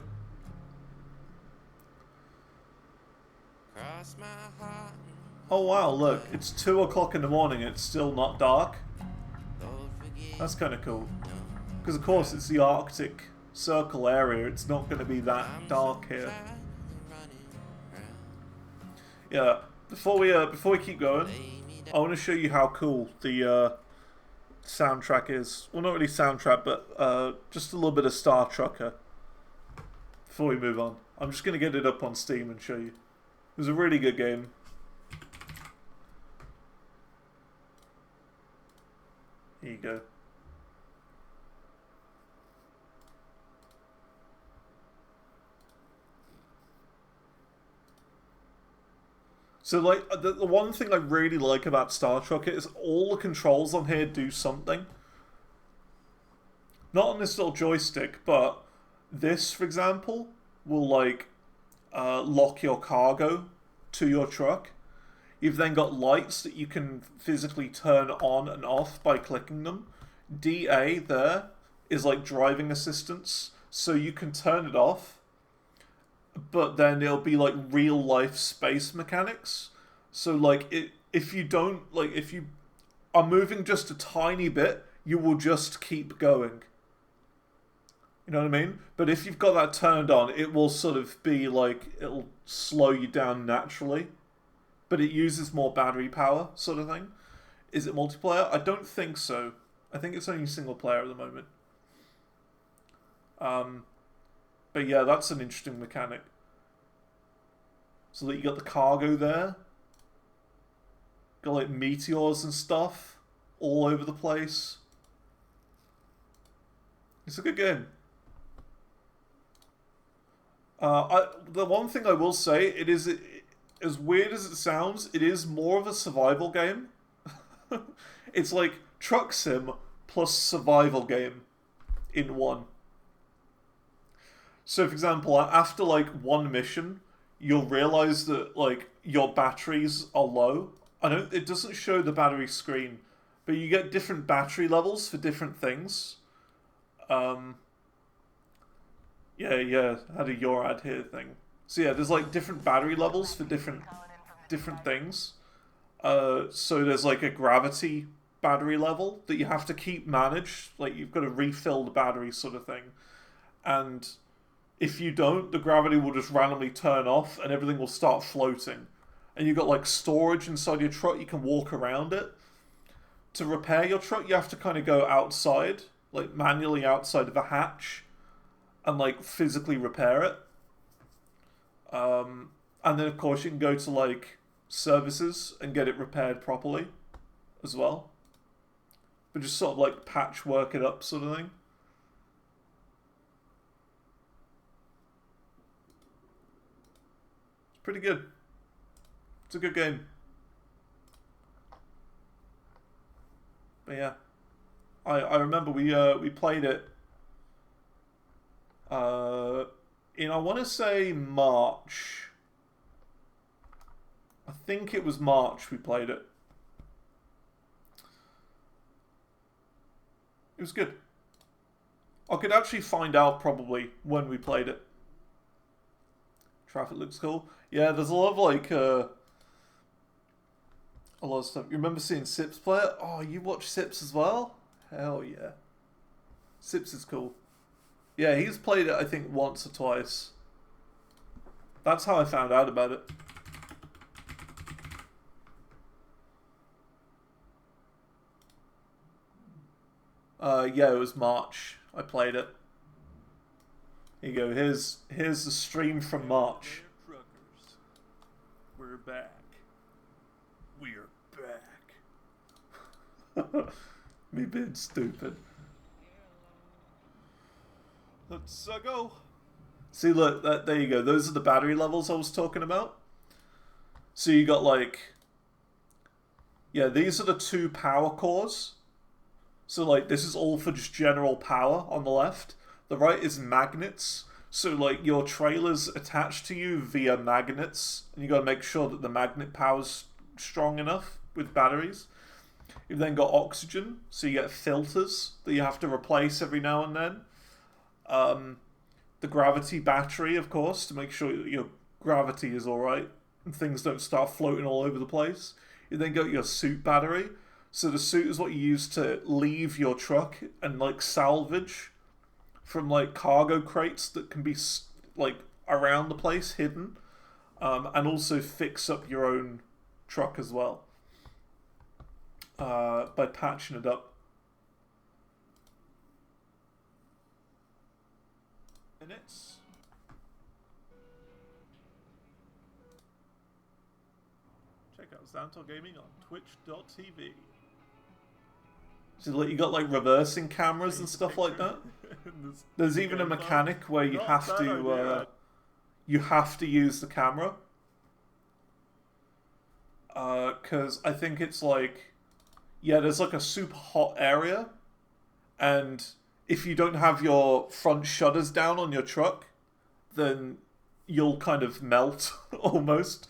Cross my heart. Oh wow, look, it's 2 o'clock in the morning and it's still not dark. That's kind of cool. Because of course it's the Arctic Circle area, it's not going to be that dark here. Yeah, before we keep going, I want to show you how cool the soundtrack is. Well, not really soundtrack, but just a little bit of Star Trucker. Before we move on, I'm just going to get it up on Steam and show you. It was a really good game. Here you go. So, like, the one thing I really like about Star Trek is all the controls on here do something. Not on this little joystick, but this, for example, will, like, lock your cargo to your truck. You've then got lights that you can physically turn on and off by clicking them. DA there is, like, driving assistance, so you can turn it off, but then it'll be like real life space mechanics. So like if you don't, like, if you are moving just a tiny bit, you will just keep going. You know what I mean? But if you've got that turned on, it will sort of be like, it'll slow you down naturally. But it uses more battery power, sort of thing. Is it multiplayer? I don't think so. I think it's only single player at the moment. But yeah, that's an interesting mechanic. So that you got the cargo there. Got like meteors and stuff all over the place. It's a good game. The one thing I will say, as weird as it sounds, it is more of a survival game. It's like truck sim plus survival game in one. So, for example, after like one mission, you'll realize that like your batteries are low. It doesn't show the battery screen, but you get different battery levels for different things. Yeah, had a your ad here thing. So yeah, there's like different battery levels for different things. So there's like a gravity battery level that you have to keep managed. Like you've got to refill the battery sort of thing. And if you don't, the gravity will just randomly turn off and everything will start floating. And you've got like storage inside your truck, you can walk around it. To repair your truck, you have to kind of go outside, like manually outside of a hatch, and like physically repair it. And then of course you can go to like services and get it repaired properly as well. But just sort of like patchwork it up sort of thing. It's pretty good. It's a good game. But yeah. I remember we played it in, I want to say, March. I think it was March we played it. It was good. I could actually find out probably when we played it. Traffic looks cool. Yeah, there's a lot of like a lot of stuff. You remember seeing Sips play it? Oh, you watch Sips as well? Hell yeah. Sips is cool. Yeah, he's played it I think once or twice. That's how I found out about it. Yeah, it was March. I played it. Here you go. Here's the stream from March. Truckers, we're back. We're back. Me being stupid. Let's go. See, look, there you go. Those are the battery levels I was talking about. So you got like, yeah, these are the 2 power cores. So like this is all for just general power on the left. The right is magnets. So like your trailer's attached to you via magnets, and you got to make sure that the magnet power's strong enough with batteries. You've then got oxygen, so you get filters that you have to replace every now and then. The gravity battery, of course, to make sure your gravity is alright and things don't start floating all over the place. You then got your suit battery. So the suit is what you use to leave your truck and like salvage from like cargo crates that can be like around the place hidden, and also fix up your own truck as well by patching it up. minutes. Check out Xantor Gaming on twitch.tv. So like, you got like reversing cameras and stuff like that. There's even a mechanic where you have to use the camera. Because I think it's like, yeah, there's like a super hot area, and if you don't have your front shutters down on your truck, then you'll kind of melt almost.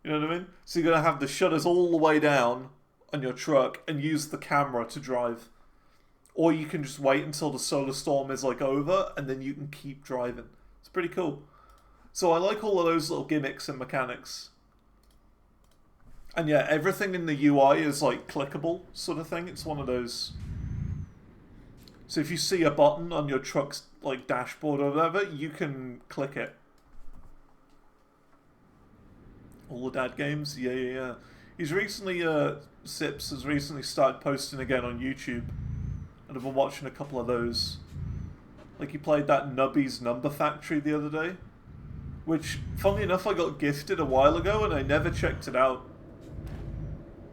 You know what I mean? So you're gonna have the shutters all the way down on your truck and use the camera to drive. Or you can just wait until the solar storm is like over and then you can keep driving. It's pretty cool. So I like all of those little gimmicks and mechanics. And yeah, everything in the UI is like clickable sort of thing. It's one of those. So if you see a button on your truck's like dashboard or whatever, you can click it. All the dad games, yeah. He's recently, Sips has recently started posting again on YouTube, and I've been watching a couple of those. Like he played that Nubby's Number Factory the other day, which, funnily enough, I got gifted a while ago and I never checked it out.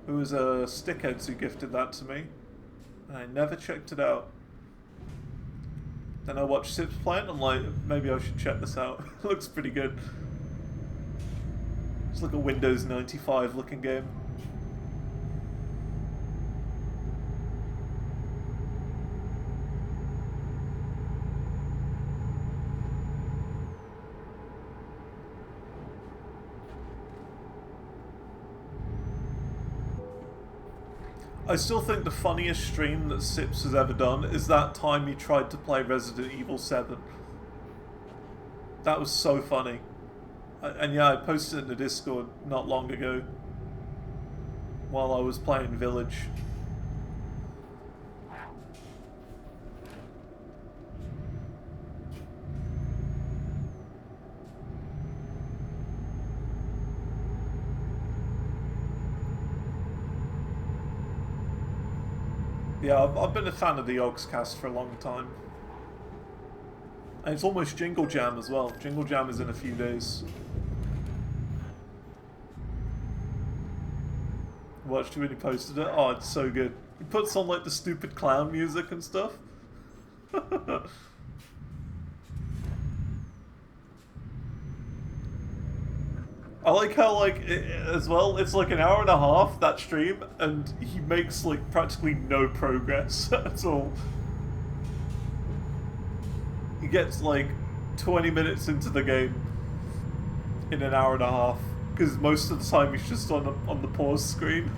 It was Stickheads who gifted that to me, and I never checked it out. Then I watched Sips play it and I'm like, maybe I should check this out. It looks pretty good. It's like a Windows 95 looking game. I still think the funniest stream that Sips has ever done is that time he tried to play Resident Evil 7. That was so funny. And yeah, I posted it in the Discord not long ago while I was playing Village. Yeah, I've been a fan of the Yogscast for a long time. And it's almost Jingle Jam as well. Jingle Jam is in a few days. Watched it when he posted it. Oh, it's so good. He puts on like the stupid clown music and stuff. I like how as well, it's like an hour and a half, that stream, and he makes like practically no progress at all. He gets like 20 minutes into the game in an hour and a half, because most of the time he's just on the pause screen.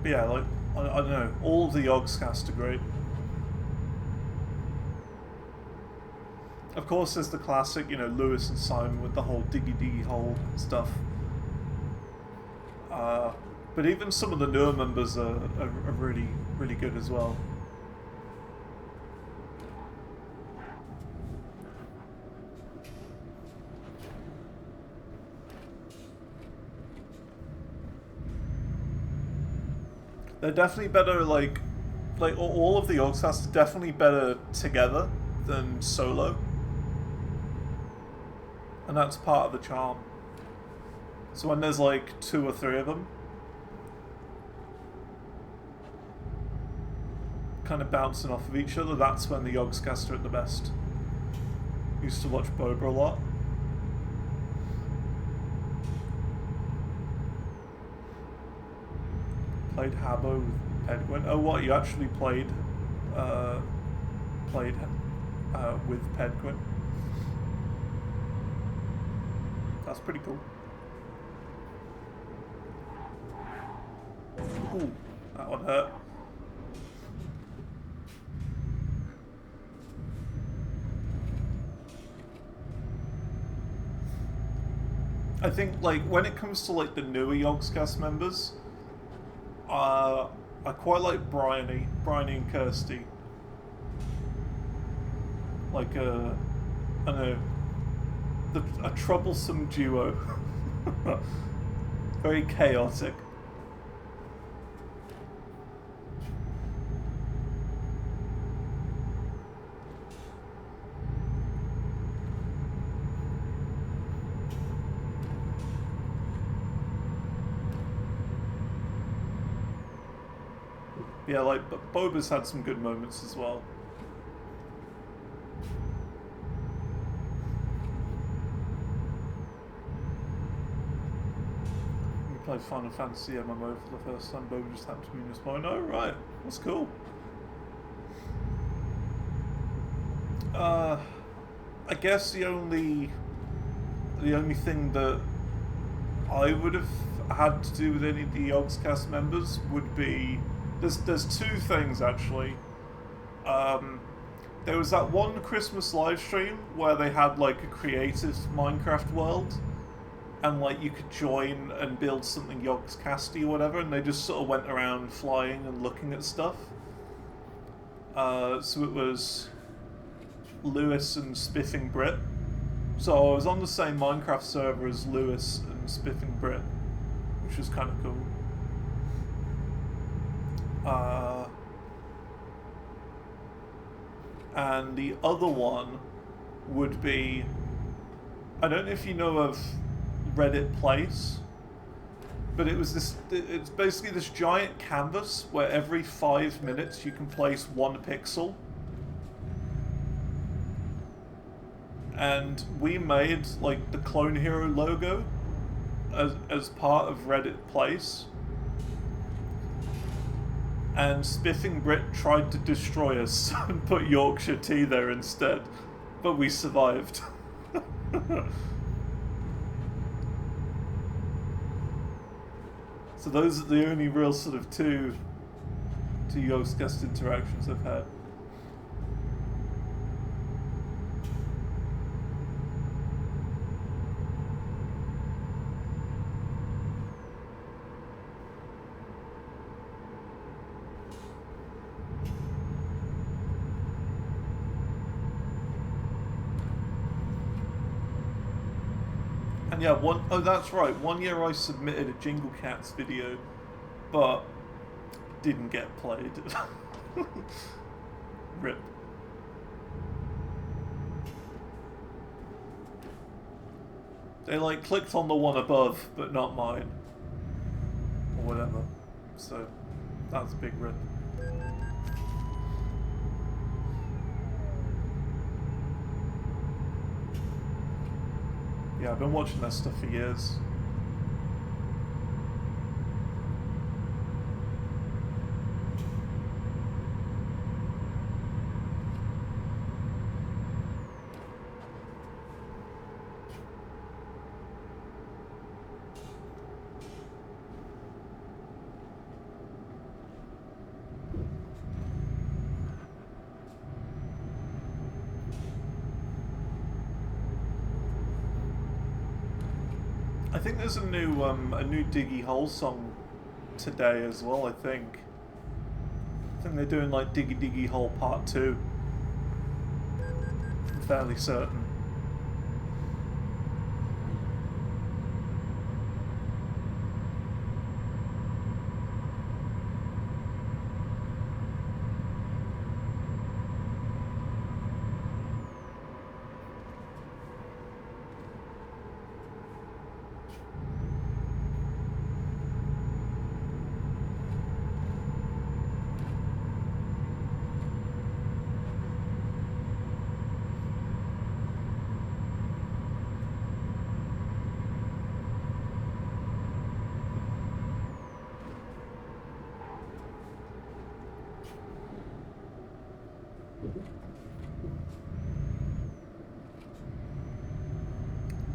But yeah, like, I don't know, all of the Yogscast are great. Of course, there's the classic, you know, Lewis and Simon with the whole diggy hole stuff. But even some of the newer members are really, really good as well. They're definitely better, like all of the Yogscasts are definitely better together than solo. And that's part of the charm. So when there's like 2 or 3 of them, kind of bouncing off of each other, that's when the Yogscasts are at the best. Used to watch Boba a lot. Played Habbo with Edwin. Oh, what, you actually played with Pedguin. That's pretty cool. Ooh, that one hurt. I think, like, when it comes to, like, the newer Yogscast members, I quite like Bryony and Kirsty. Like, I don't know, a troublesome duo. Very chaotic. Yeah, like, Boba's had some good moments as well. We played Final Fantasy MMO for the first time. Boba just happened to be in this point. Oh, right. That's cool. I guess the only thing that I would have had to do with any of the Yogscast members would be there's two things actually. There was that one Christmas live stream where they had like a creative Minecraft world, and like you could join and build something Yogscasty or whatever, and they just sort of went around flying and looking at stuff. So it was Lewis and Spiffing Brit. So I was on the same Minecraft server as Lewis and Spiffing Brit, which was kind of cool. And the other one would be, I don't know if you know of Reddit Place, but it's basically this giant canvas where every 5 minutes you can place 1 pixel. And we made like the Clone Hero logo as part of Reddit Place. And Spiffing Brit tried to destroy us and put Yorkshire tea there instead, but we survived. So those are the only real sort of two Yogscast interactions I've had. And yeah, that's right, 1 year I submitted a Jingle Cats video, but didn't get played. Rip. They like clicked on the one above, but not mine. Or whatever. So, that's a big rip. Yeah, I've been watching that stuff for years. I think there's a new Diggy Hole song today as well. I think they're doing like Diggy Diggy Hole Part 2. I'm fairly certain.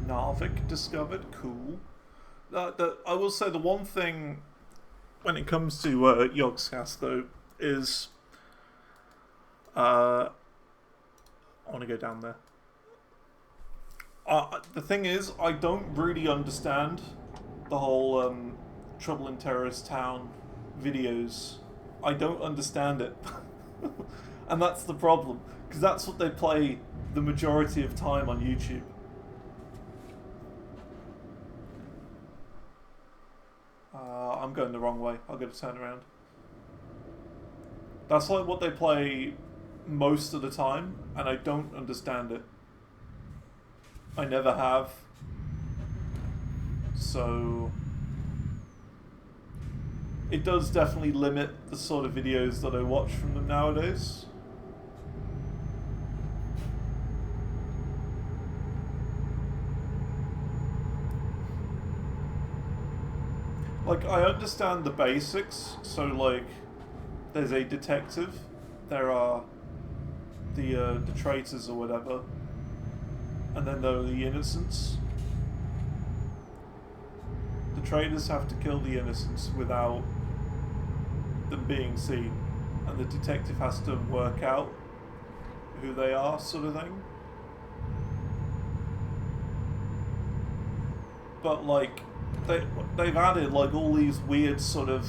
Narvik discovered. Cool. I will say the one thing when it comes to Yogscast though is I want to go down there. The thing is, I don't really understand the whole Trouble in Terrorist Town videos. I don't understand it. And that's the problem, because that's what they play the majority of time on YouTube. I'm going the wrong way. I've got to turn around. That's like what they play most of the time, and I don't understand it. I never have. So it does definitely limit the sort of videos that I watch from them nowadays. Like, I understand the basics, so like there's a detective, there are the traitors or whatever, and then there are the innocents. The traitors have to kill the innocents without them being seen, and the detective has to work out who they are, sort of thing. But like, they've added like all these weird sort of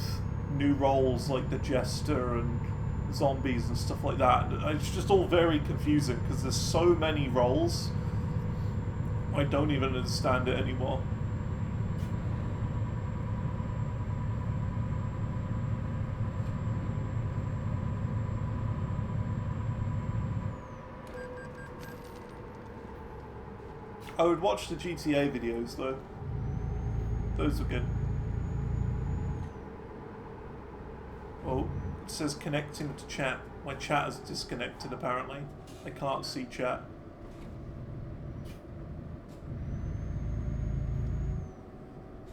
new roles, like the jester and zombies and stuff like that. It's just all very confusing because there's so many roles. I don't even understand it anymore. I would watch the GTA videos though. Those were good. Oh, it says connecting to chat. My chat is disconnected apparently. I can't see chat.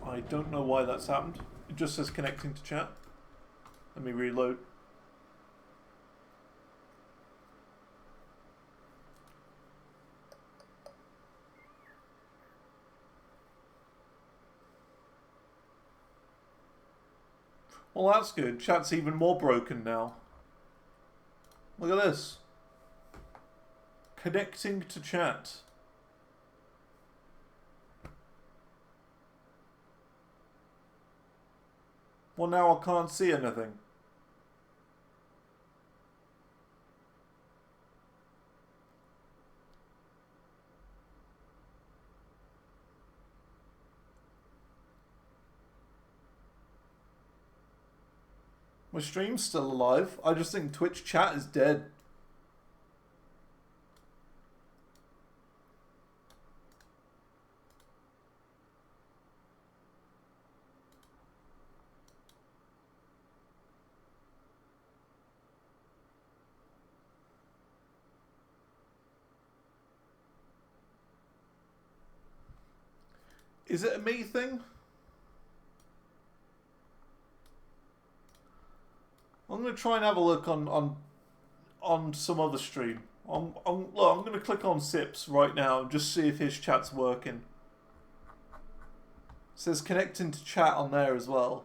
I don't know why that's happened. It just says connecting to chat. Let me reload. Well, that's good. Chat's even more broken now. Look at this. Connecting to chat. Well, now I can't see anything. My stream's still alive. I just think Twitch chat is dead. Is it a me thing? I'm gonna try and have a look on some other stream. Look, I'm gonna click on Sips right now and just see if his chat's working. It says connecting to chat on there as well.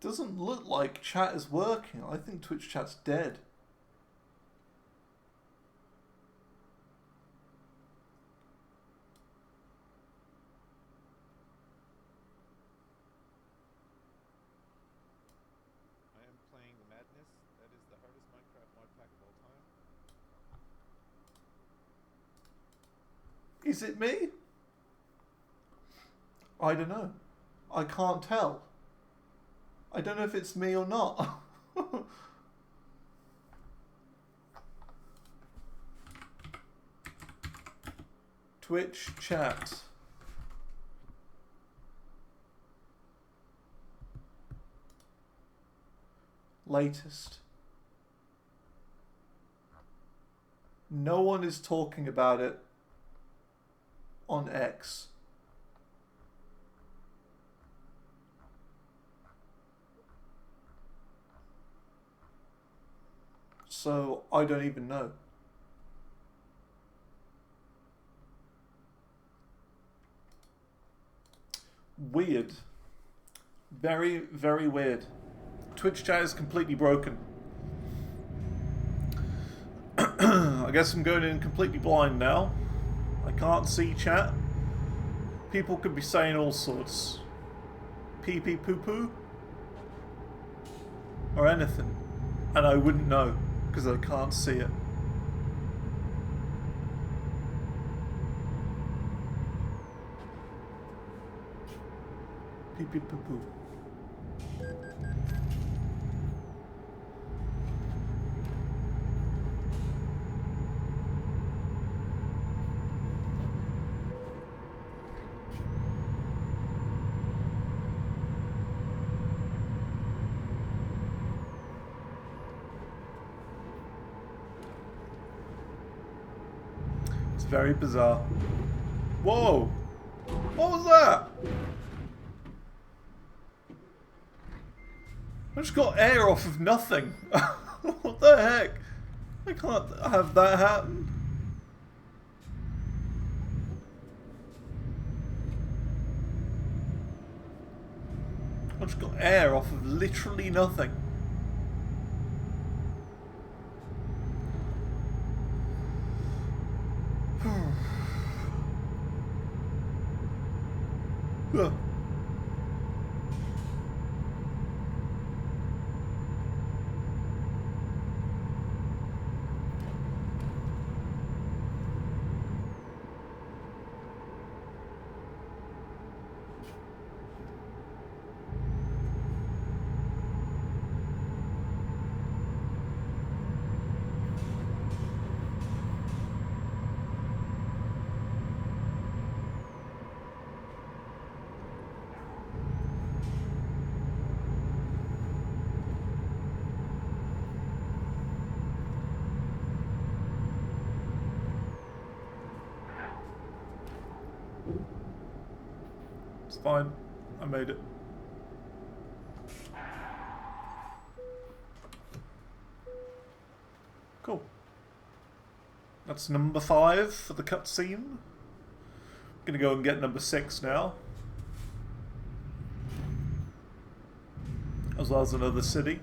Doesn't look like chat is working. I think Twitch chat's dead. I am playing Madness. That is the hardest Minecraft mod pack of all time. Is it me? I don't know. I can't tell. I don't know if it's me or not. Twitch chat. latest. No one is talking about it on X. So I don't even know. Weird. Very, very weird. Twitch chat is completely broken. I guess I'm going in completely blind now. I can't see chat. People could be saying all sorts. Pee pee poo poo. Or anything. And I wouldn't know, because I can't see it. Pee pee poo poo. It's very bizarre. Whoa! What was that? I just got air off of nothing. What the heck? I can't have that happen. I just got air off of literally nothing. Ugh. It's fine. I made it. Cool. That's number 5 for the cutscene. Gonna go and get number 6 now. As well as another city.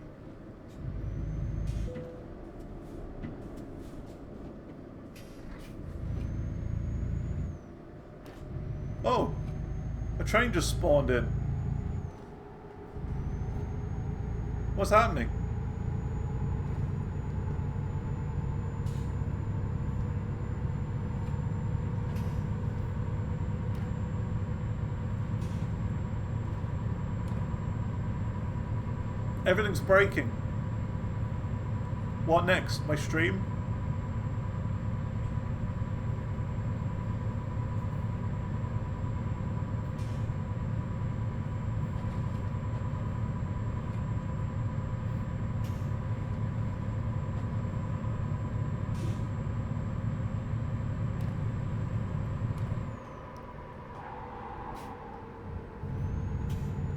Oh! A train just spawned in. What's happening? Everything's breaking. What next? My stream?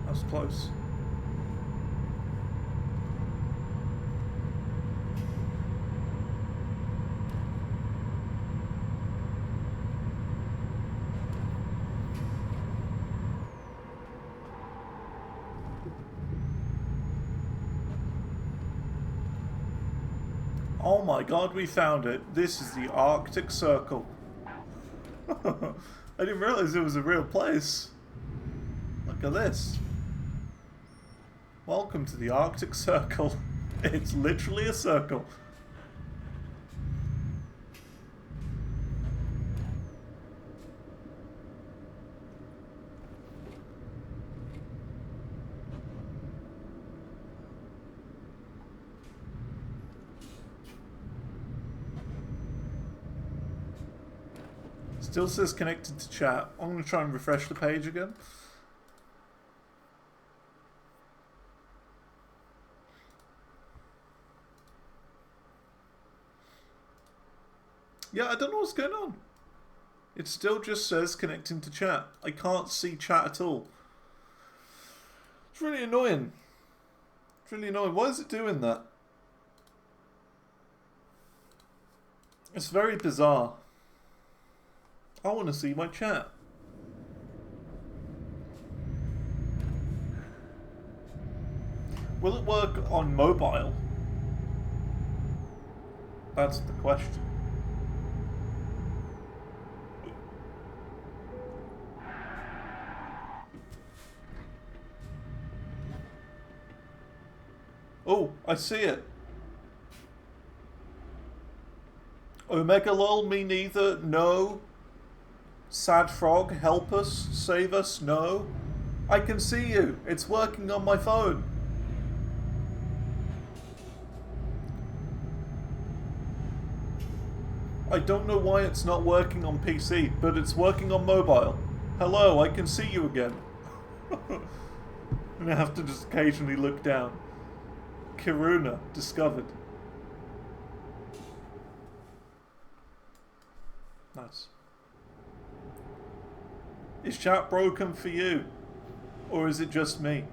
That's close. Oh my god, we found it. This is the Arctic Circle. I didn't realize it was a real place. Look at this. Welcome to the Arctic Circle. It's literally a circle. Still says connected to chat. I'm going to try and refresh the page again. Yeah, I don't know what's going on. It still just says connecting to chat. I can't see chat at all. It's really annoying. It's really annoying. Why is it doing that? It's very bizarre. I want to see my chat. Will it work on mobile? That's the question. Oh, I see it. Omega lol, me neither. No. Sad frog, help us, save us. No. I can see you. It's working on my phone. I don't know why it's not working on PC, but it's working on mobile. Hello, I can see you again. And I have to just occasionally look down. Kiruna discovered. Nice. Is chat broken for you? Or is it just me?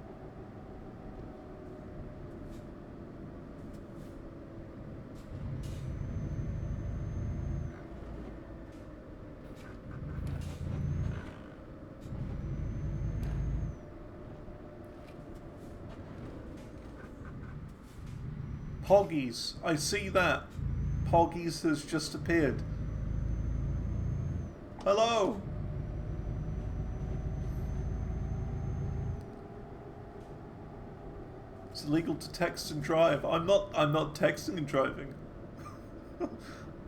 Poggies, I see that. Poggies has just appeared. Hello! It's illegal to text and drive. I'm not texting and driving.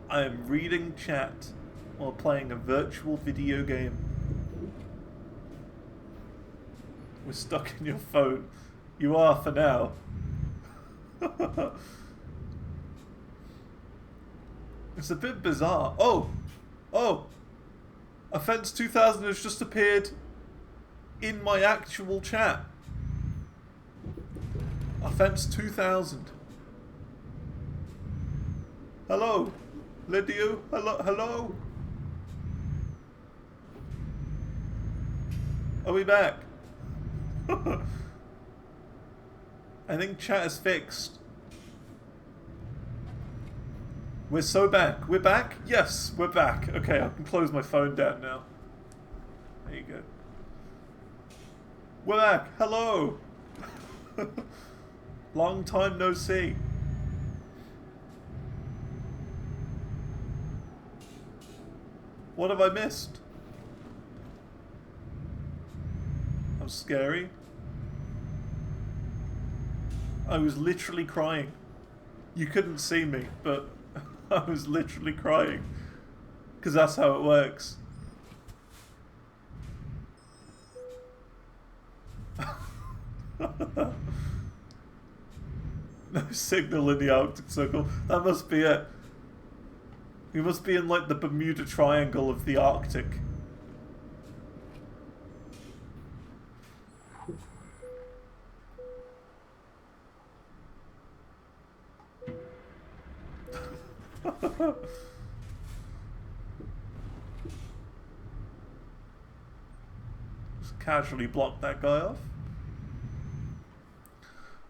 I am reading chat while playing a virtual video game. We're stuck in your phone. You are for now. It's a bit bizarre. Oh! Offense 2000 has just appeared in my actual chat. Offense 2000. Hello? Lydio? Hello? Are we back? I think chat is fixed. We're so back. We're back? Yes, we're back. Okay, I can close my phone down now. There you go. We're back. Hello. Long time no see. What have I missed? I'm scary. I was literally crying. You couldn't see me, but I was literally crying. Because that's how it works. No signal in the Arctic Circle. That must be it. We must be in like the Bermuda Triangle of the Arctic. Just casually block that guy off.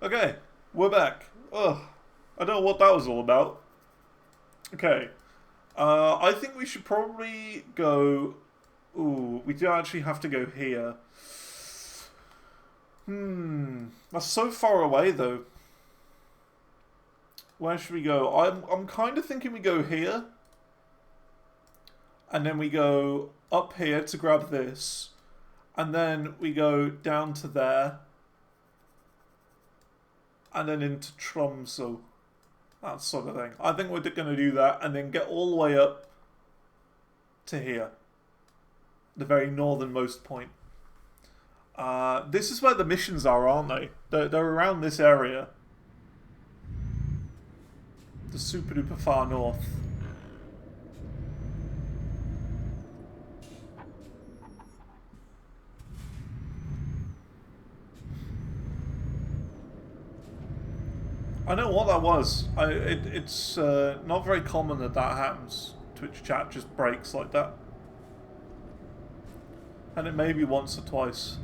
Okay, we're back. Ugh, I don't know what that was all about. Okay, I think we should probably go... Ooh, we do actually have to go here. That's so far away though. Where should we go? I'm kind of thinking we go here. And then we go up here to grab this. And then we go down to there. And then into Tromsø. That sort of thing. I think we're going to do that and then get all the way up to here. The very northernmost point. This is where the missions are, aren't they? They're around this area. The super duper far north. I know what that was. It's not very common that happens. Twitch chat just breaks like that. And it may be once or twice.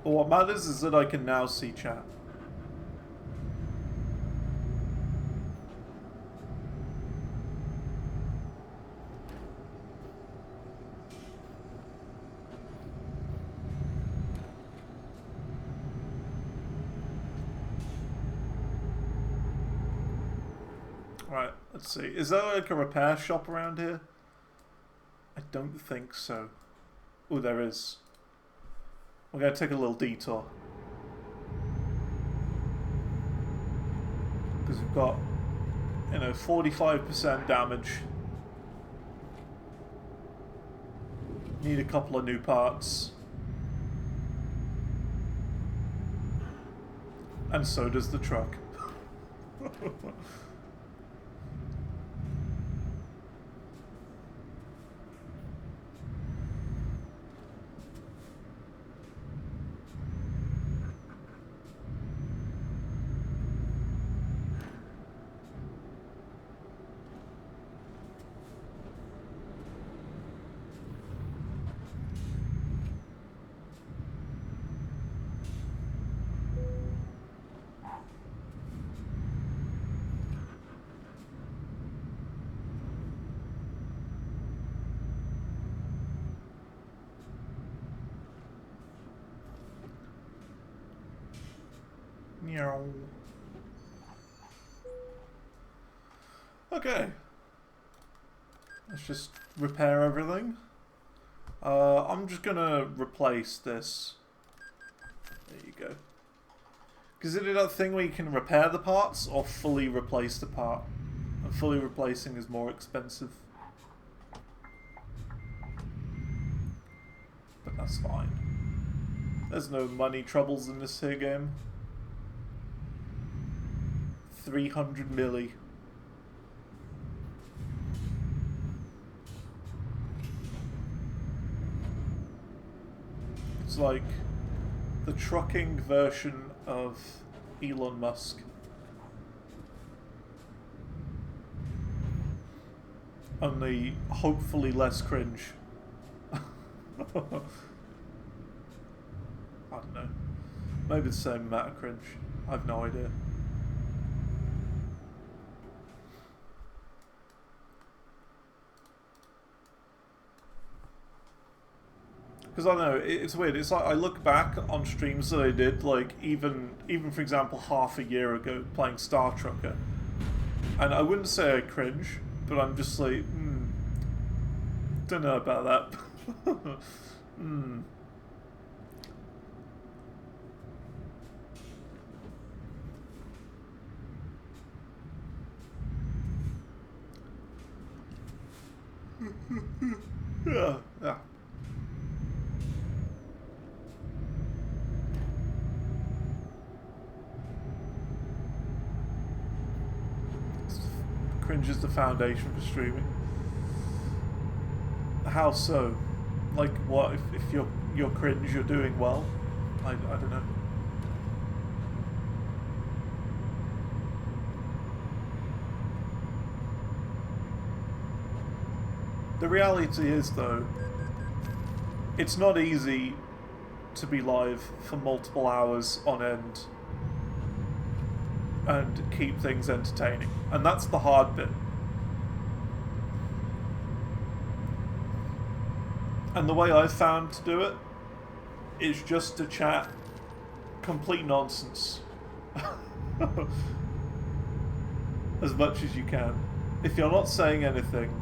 But what matters is that I can now see chat. Right, let's see. Is there like a repair shop around here? I don't think so. Oh, there is. We're going to take a little detour. Because we've got, 45% damage. Need a couple of new parts. And so does the truck. Meow. Okay. Let's just repair everything. I'm just gonna replace this. There you go. Because it is that thing where you can repair the parts or fully replace the part. And fully replacing is more expensive. But that's fine. There's no money troubles in this here game. 300 milli. It's like the trucking version of Elon Musk. Only hopefully less cringe. I don't know. Maybe the same amount of cringe. I've no idea. Because I don't know, it's weird. It's like I look back on streams that I did, like even for example half a year ago, playing Star Trucker, and I wouldn't say I cringe, but I'm just like, don't know about that. Yeah. Cringe is the foundation for streaming. How so? Like what? If you're cringe, you're doing well? I don't know. The reality is, though, it's not easy to be live for multiple hours on end and keep things entertaining. And that's the hard bit. And the way I've found to do it is just to chat complete nonsense. As much as you can. If you're not saying anything,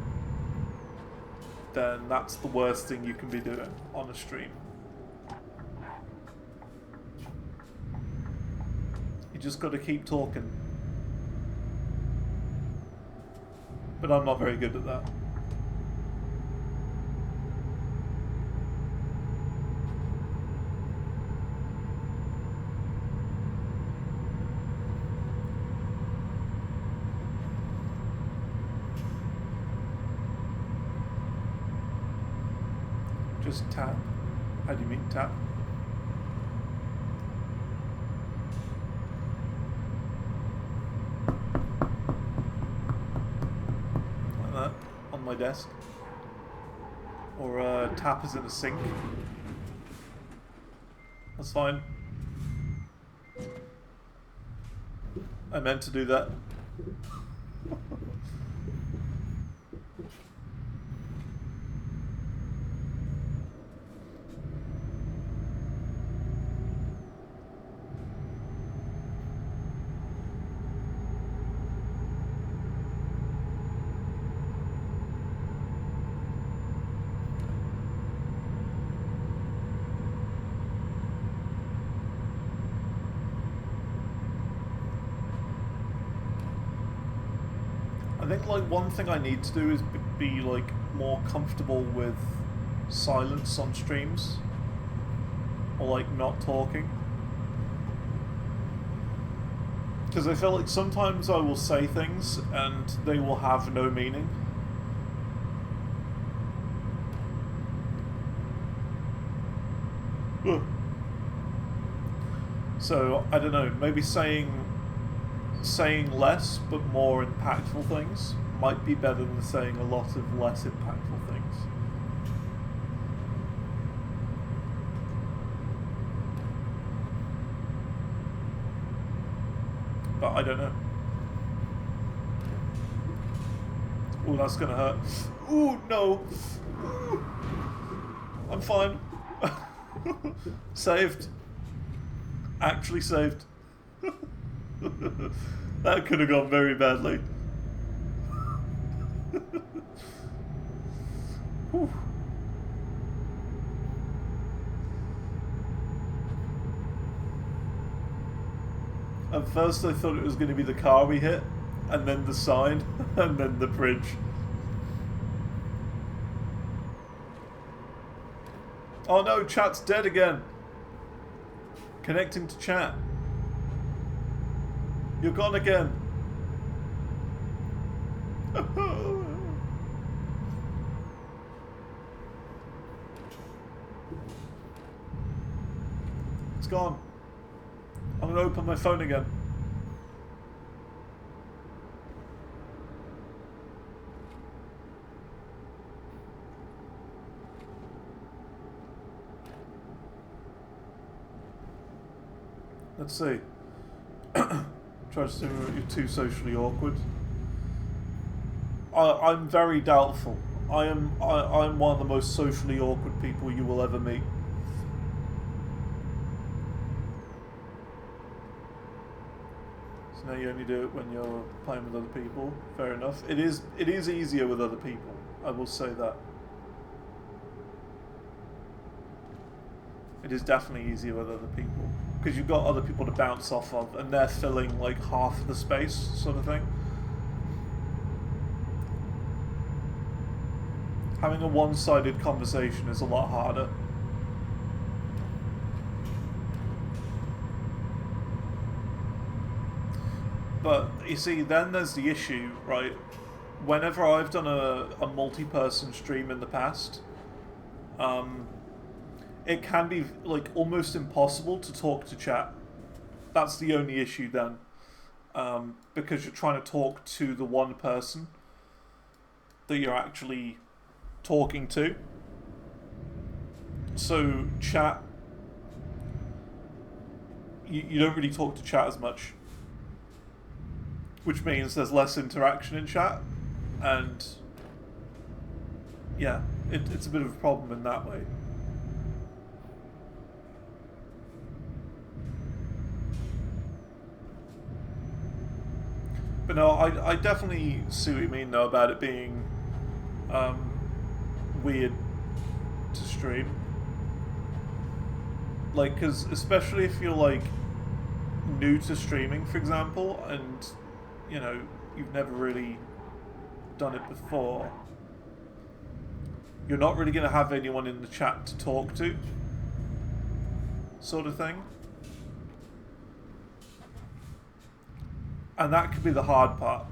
then that's the worst thing you can be doing on a stream. You just got to keep talking. But I'm not very good at that. Just tap. How do you mean tap? Like that, on my desk. Or tap as in a sink. That's fine. I meant to do that. I think like one thing I need to do is be like more comfortable with silence on streams, or like not talking, because I feel like sometimes I will say things and they will have no meaning. Ugh. So I don't know, maybe saying less but more impactful things might be better than saying a lot of less impactful things. But I don't know. Ooh, that's gonna hurt. Ooh, no. Ooh. I'm fine. Saved. Actually saved. That could have gone very badly. Whew. At first I thought it was going to be the car we hit, and then the sign, and then the bridge. Oh no, chat's dead again. Connecting to chat. You're gone again. It's gone. I'm gonna open my phone again. Let's see. Try to say you're too socially awkward. I'm very doubtful. I'm one of the most socially awkward people you will ever meet. So now you only do it when you're playing with other people. Fair enough. It is easier with other people. I will say that. It is definitely easier with other people. Because you've got other people to bounce off of, and they're filling like half of the space, sort of thing. Having a one-sided conversation is a lot harder. But, you see, then there's the issue, right? Whenever I've done a multi-person stream in the past, it can be like almost impossible to talk to chat. That's the only issue then, because you're trying to talk to the one person that you're actually talking to. So chat, you don't really talk to chat as much, which means there's less interaction in chat, and yeah, it's a bit of a problem in that way. But no, I definitely see what you mean though about it being weird to stream. Like, because especially if you're like new to streaming, for example, and you know, you've never really done it before, you're not really going to have anyone in the chat to talk to, sort of thing. And that could be the hard part.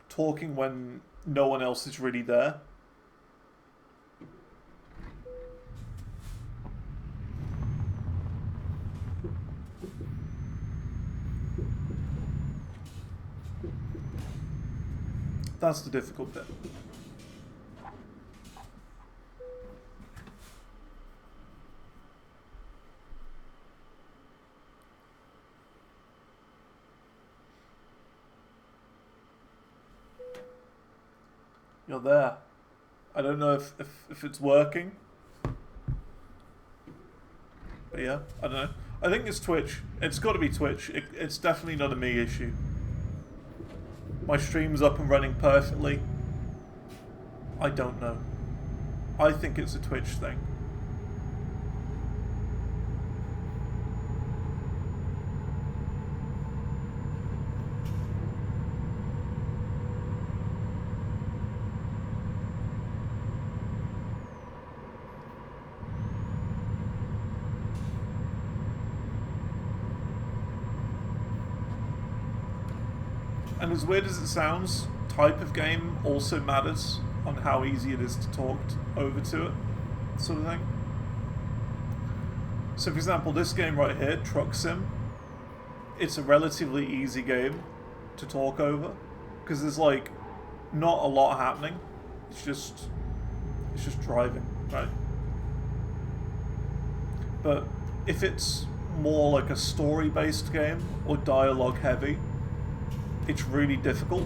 Talking when no one else is really there. That's the difficult bit. You're there. I don't know if it's working. But yeah, I don't know. I think it's Twitch. It's got to be Twitch. It's definitely not a me issue. My stream's up and running perfectly. I don't know. I think it's a Twitch thing. And as weird as it sounds, type of game also matters on how easy it is to talk over to it, sort of thing. So for example, this game right here, Truck Sim, it's a relatively easy game to talk over, because there's like not a lot happening. It's just driving, right? But if it's more like a story-based game or dialogue-heavy, it's really difficult,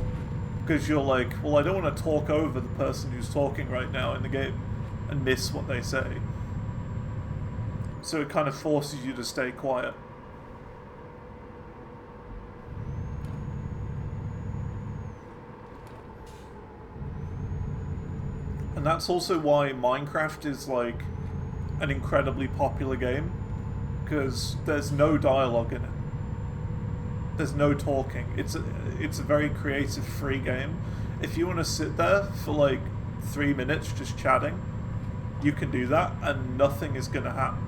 because you're like, well, I don't want to talk over the person who's talking right now in the game and miss what they say. So it kind of forces you to stay quiet. And that's also why Minecraft is like an incredibly popular game, because there's no dialogue in it. There's no talking. It's a very creative, free game. If you want to sit there for like 3 minutes just chatting, you can do that and nothing is going to happen.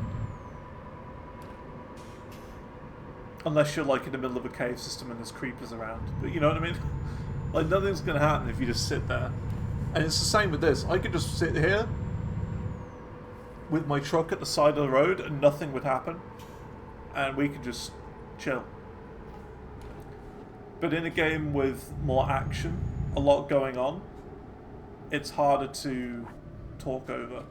Unless you're like in the middle of a cave system and there's creepers around. But you know what I mean? Like nothing's going to happen if you just sit there. And it's the same with this. I could just sit here with my truck at the side of the road and nothing would happen. And we could just chill. But in a game with more action, a lot going on, it's harder to talk over.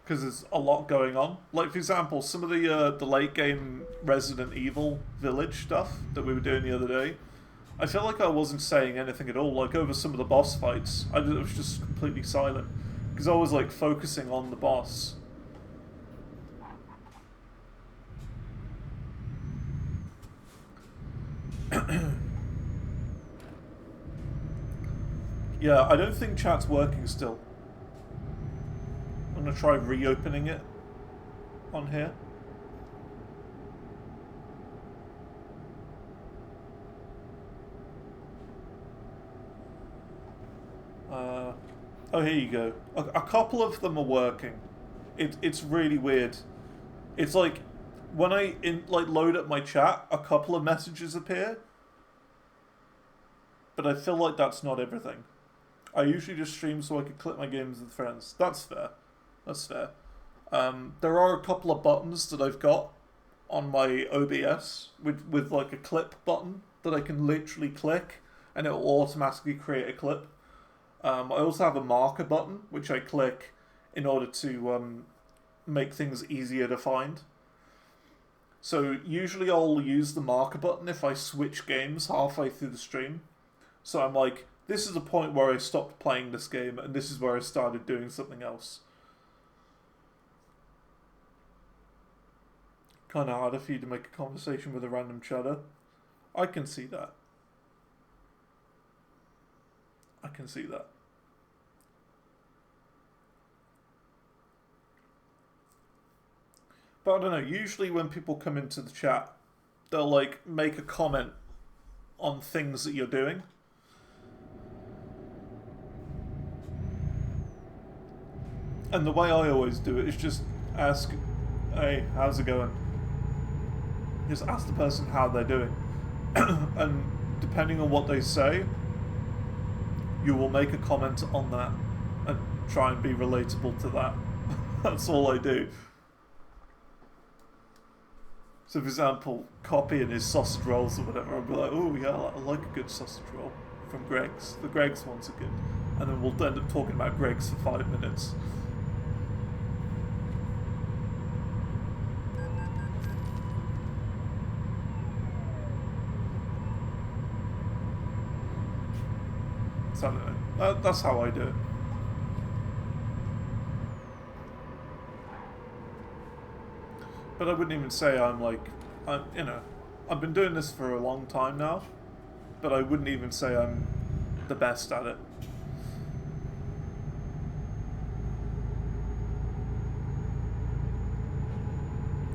Because there's a lot going on. Like, for example, some of the late game Resident Evil Village stuff that we were doing the other day, I felt like I wasn't saying anything at all. Like, over some of the boss fights, I was just completely silent. Because I was like focusing on the boss. Yeah, I don't think chat's working still. I'm gonna try reopening it on here. Oh, here you go. A couple of them are working. It's really weird. It's like when I load up my chat, a couple of messages appear, but I feel like that's not everything. I usually just stream so I can clip my games with friends. That's fair. That's fair. There are a couple of buttons that I've got on my OBS with like a clip button that I can literally click and it will automatically create a clip. I also have a marker button, which I click in order to make things easier to find. So usually I'll use the marker button if I switch games halfway through the stream. So I'm like, this is the point where I stopped playing this game, and this is where I started doing something else. Kind of harder for you to make a conversation with a random chatter. I can see that. I can see that. But I don't know, usually when people come into the chat, they'll like make a comment on things that you're doing. And the way I always do it is just ask, Hey, how's it going? Just ask the person how they're doing. And depending on what they say, you will make a comment on that and try and be relatable to that. That's all I do. So, for example, copying his sausage rolls or whatever, I'll be like, oh yeah, I like a good sausage roll from Greg's. The Greg's ones are good. And then we'll end up talking about Greg's for 5 minutes. So, I don't know. That's how I do it. But I wouldn't even say I'm like, you know, I've been doing this for a long time now, but I wouldn't even say I'm the best at it.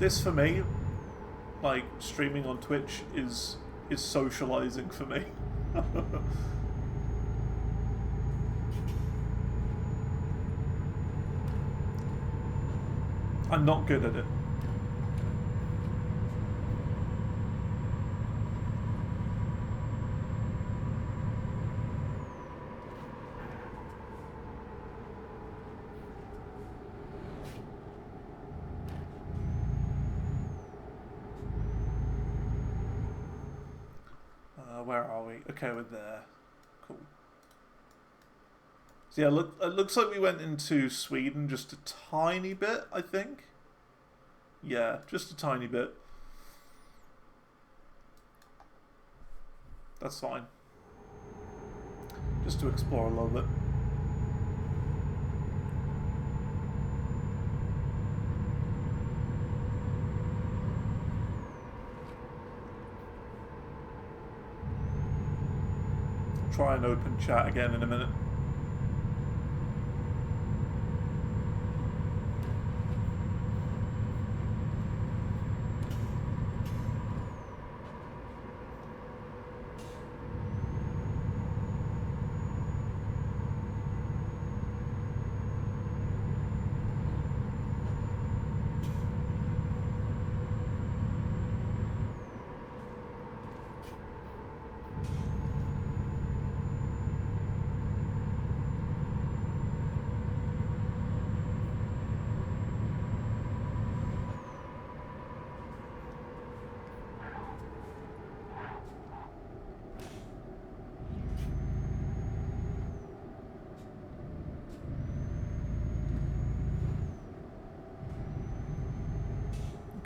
This for me, like streaming on Twitch is socializing for me. I'm not good at it. Where are we? Okay, we're there. Cool. So yeah, look, it looks like we went into Sweden just a tiny bit, I think. Yeah, just a tiny bit. That's fine. Just to explore a little bit. Try and open chat again in a minute.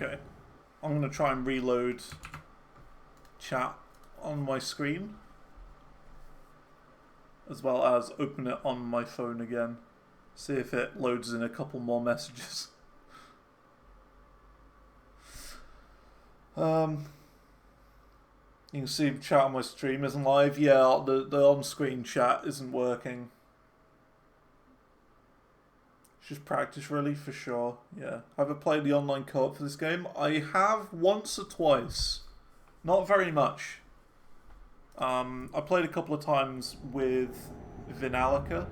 Okay, I'm going to try and reload chat on my screen, as well as open it on my phone again. See if it loads in a couple more messages. You can see chat on my stream isn't live. Yeah, the on-screen chat isn't working. Just practice, really, for sure. Yeah. Have I played the online co-op for this game? I have once or twice. Not very much. I played a couple of times with Vinalica,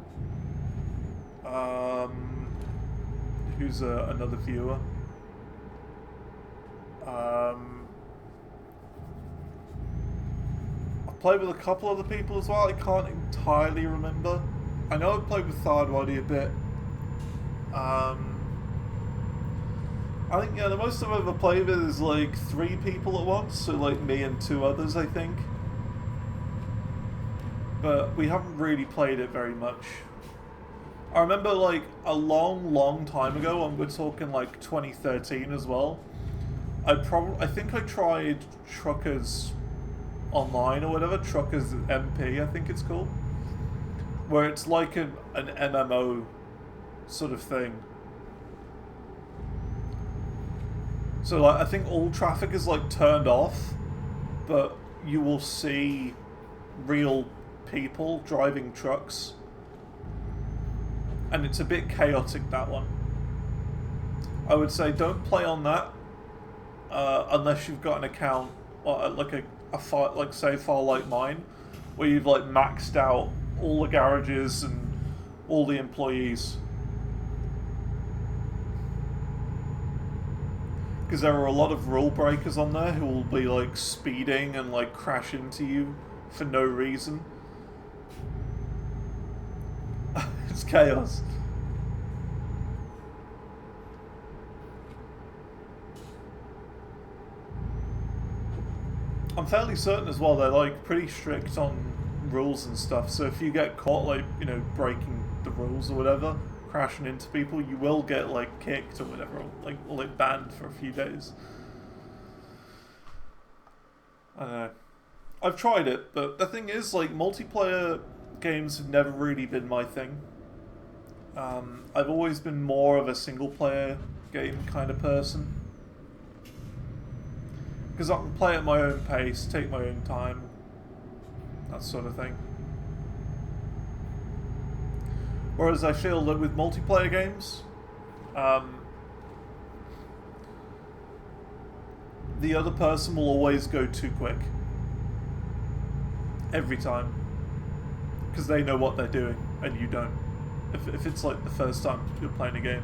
who's another viewer. I played with a couple other people as well. I can't entirely remember. I know I played with Thardwaddy a bit. I think, yeah, the most I've ever played with is like 3 people at once, so like me and 2 others, I think. But we haven't really played it very much. I remember like a long time ago, and we're talking like 2013 as well, I think I tried Truckers Online or whatever, Truckers MP I think it's called, where it's like an MMO sort of thing. So like I think all traffic is like turned off, but you will see real people driving trucks, and it's a bit chaotic, that one. I would say don't play on that unless you've got an account like a file, like say file like mine, where you've like maxed out all the garages and all the employees. Because there are a lot of rule breakers on there who will be like speeding and like crash into you for no reason. It's chaos. I'm fairly certain as well they're like pretty strict on rules and stuff, so if you get caught like, you know, breaking the rules or whatever, crashing into people, you will get like kicked or whatever, or like banned for a few days. I don't know. I've tried it, but the thing is, like, multiplayer games have never really been my thing. I've always been more of a single player game kind of person. Because I can play at my own pace, take my own time, that sort of thing. Whereas I feel that with multiplayer games, the other person will always go too quick. Every time. Because they know what they're doing, and you don't. If it's like the first time you're playing a game.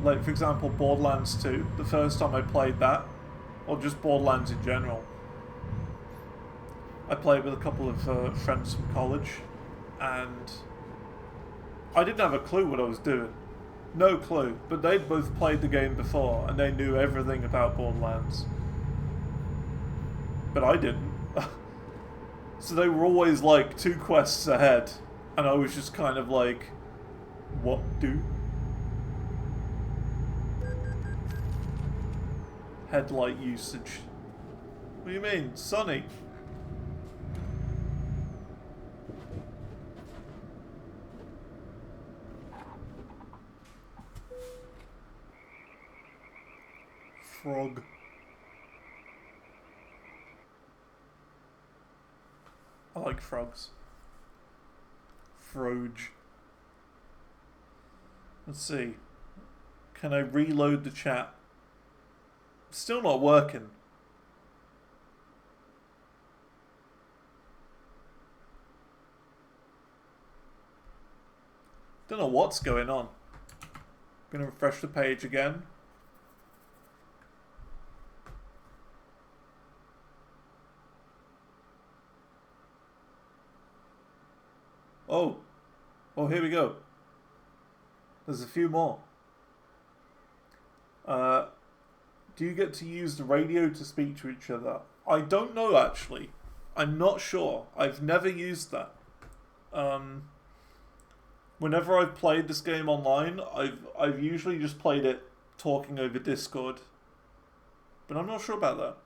Like, for example, Borderlands 2, the first time I played that, or just Borderlands in general, I played with a couple of friends from college, and I didn't have a clue what I was doing. No clue, but they'd both played the game before, and they knew everything about Borderlands. But I didn't. So they were always like 2 quests ahead, and I was just kind of like, what do? Headlight usage. What do you mean? Sunny? Frog. I like frogs. Froge. Let's see. Can I reload the chat? Still not working. Don't know what's going on. Gonna refresh the page again. Oh. Oh, here we go. There's a few more. Do you get to use the radio to speak to each other? I don't know, actually. I'm not sure. I've never used that. Whenever I've played this game online, I've usually just played it talking over Discord. But I'm not sure about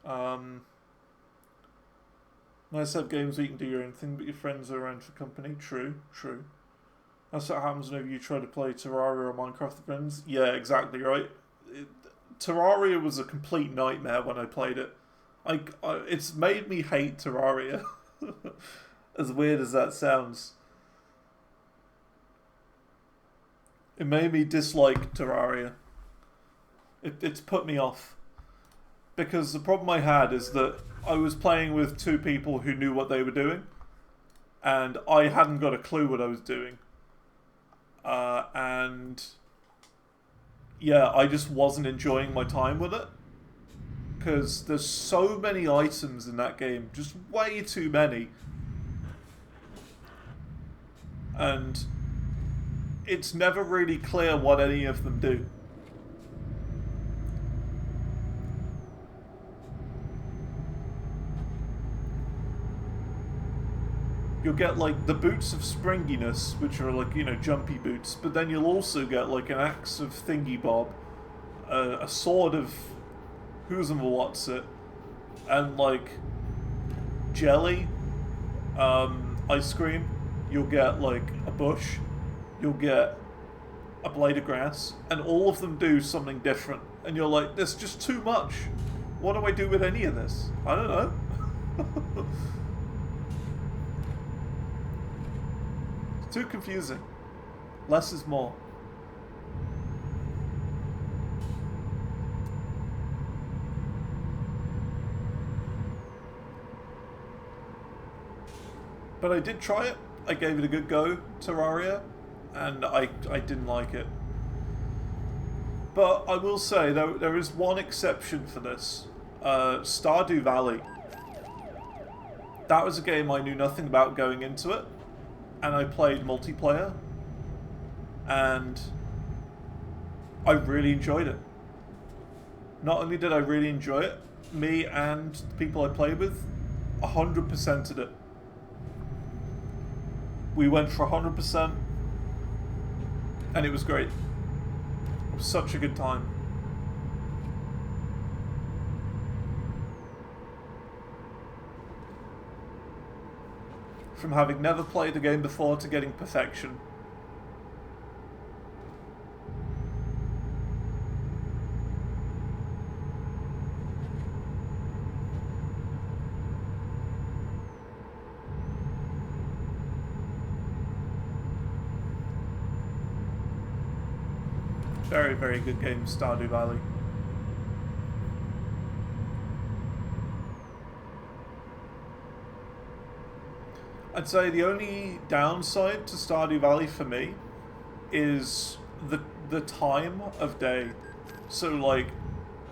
that. Nice to have games where you can do your own thing, but your friends are around for company. True, true. That's what happens whenever you try to play Terraria or Minecraft with friends. Yeah, exactly right. Terraria was a complete nightmare when I played it. It's made me hate Terraria. As weird as that sounds. It made me dislike Terraria. It's put me off. Because the problem I had is that I was playing with 2 people who knew what they were doing. And I hadn't got a clue what I was doing. And yeah, I just wasn't enjoying my time with it. Because there's so many items in that game. Just way too many. And it's never really clear what any of them do. You'll get like the boots of springiness, which are like, you know, jumpy boots, but then you'll also get like an axe of thingy bob, a sword of who's and what's it, and like jelly, ice cream. You'll get like a bush, you'll get a blade of grass, and all of them do something different. And you're like, there's just too much. What do I do with any of this? I don't know. Too confusing. Less is more. But I did try it. I gave it a good go, Terraria, and I didn't like it. But I will say, there is one exception for this. Stardew Valley. That was a game I knew nothing about going into it, and I played multiplayer, and I really enjoyed it. Not only did I really enjoy it, me and the people I played with 100%ed it. We went for 100%, and it was great. It was such a good time. From having never played the game before to getting perfection. Very, very good game, Stardew Valley. I'd say the only downside to Stardew Valley for me is the time of day. So, like,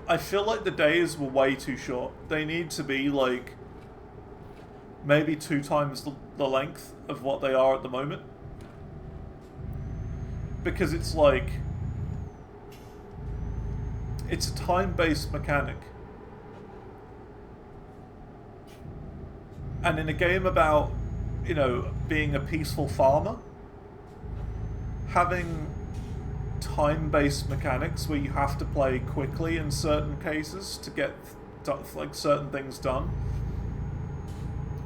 I feel like the days were way too short. They need to be, like, maybe 2 times the length of what they are at the moment. Because it's like... it's a time-based mechanic. And in a game about, you know, being a peaceful farmer, having time-based mechanics where you have to play quickly in certain cases to get like certain things done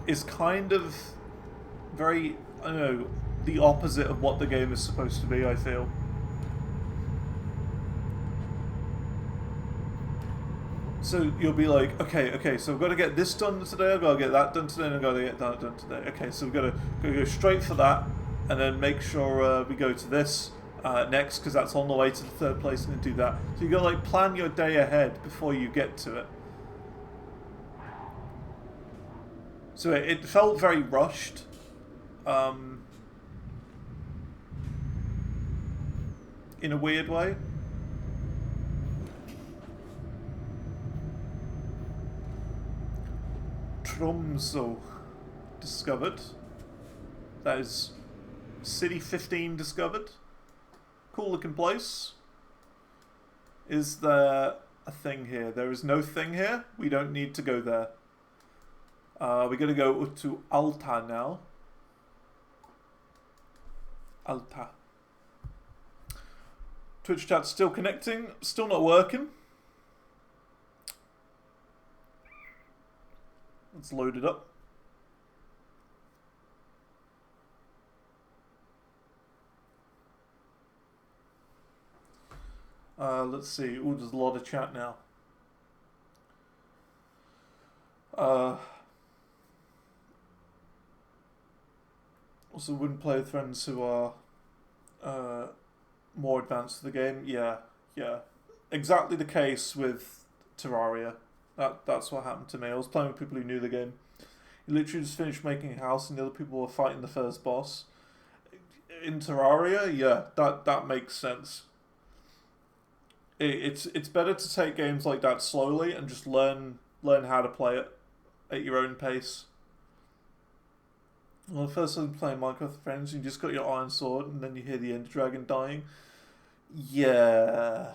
is kind of very, I don't know, the opposite of what the game is supposed to be, I feel. So you'll be like, okay, so I've got to get this done today, I've got to get that done today, and I've got to get that done today. Okay, so we've got to go straight for that, and then make sure we go to this next, because that's on the way to the third place, and do that. So you've got to like plan your day ahead before you get to it. So it felt very rushed. In a weird way. Tromsø discovered. That is City 15 discovered. Cool looking place. Is there a thing here? There is no thing here. We don't need to go there. We're going to go to Alta now. Alta. Twitch chat's still connecting. Still not working. Let's load it up. Let's see. Ooh, there's a lot of chat now. Also, wouldn't play with friends who are more advanced to the game. Yeah. Exactly the case with Terraria. That's what happened to me. I was playing with people who knew the game. You literally just finished making a house and the other people were fighting the first boss. In Terraria, yeah, that makes sense. It's better to take games like that slowly and just learn how to play it at your own pace. Well, the first time playing Minecraft with friends, you just got your iron sword and then you hear the Ender Dragon dying. Yeah.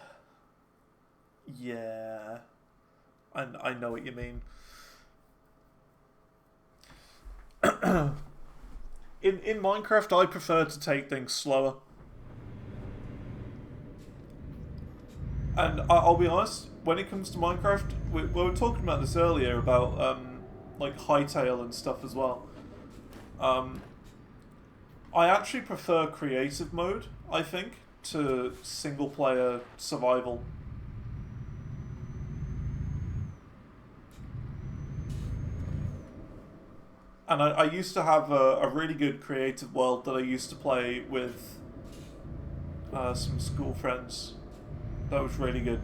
I know what you mean. In Minecraft, I prefer to take things slower. And I'll be honest, when it comes to Minecraft, we were talking about this earlier about like Hytale and stuff as well. I actually prefer creative mode, I think, to single player survival. And I used to have a really good creative world that I used to play with some school friends. That was really good.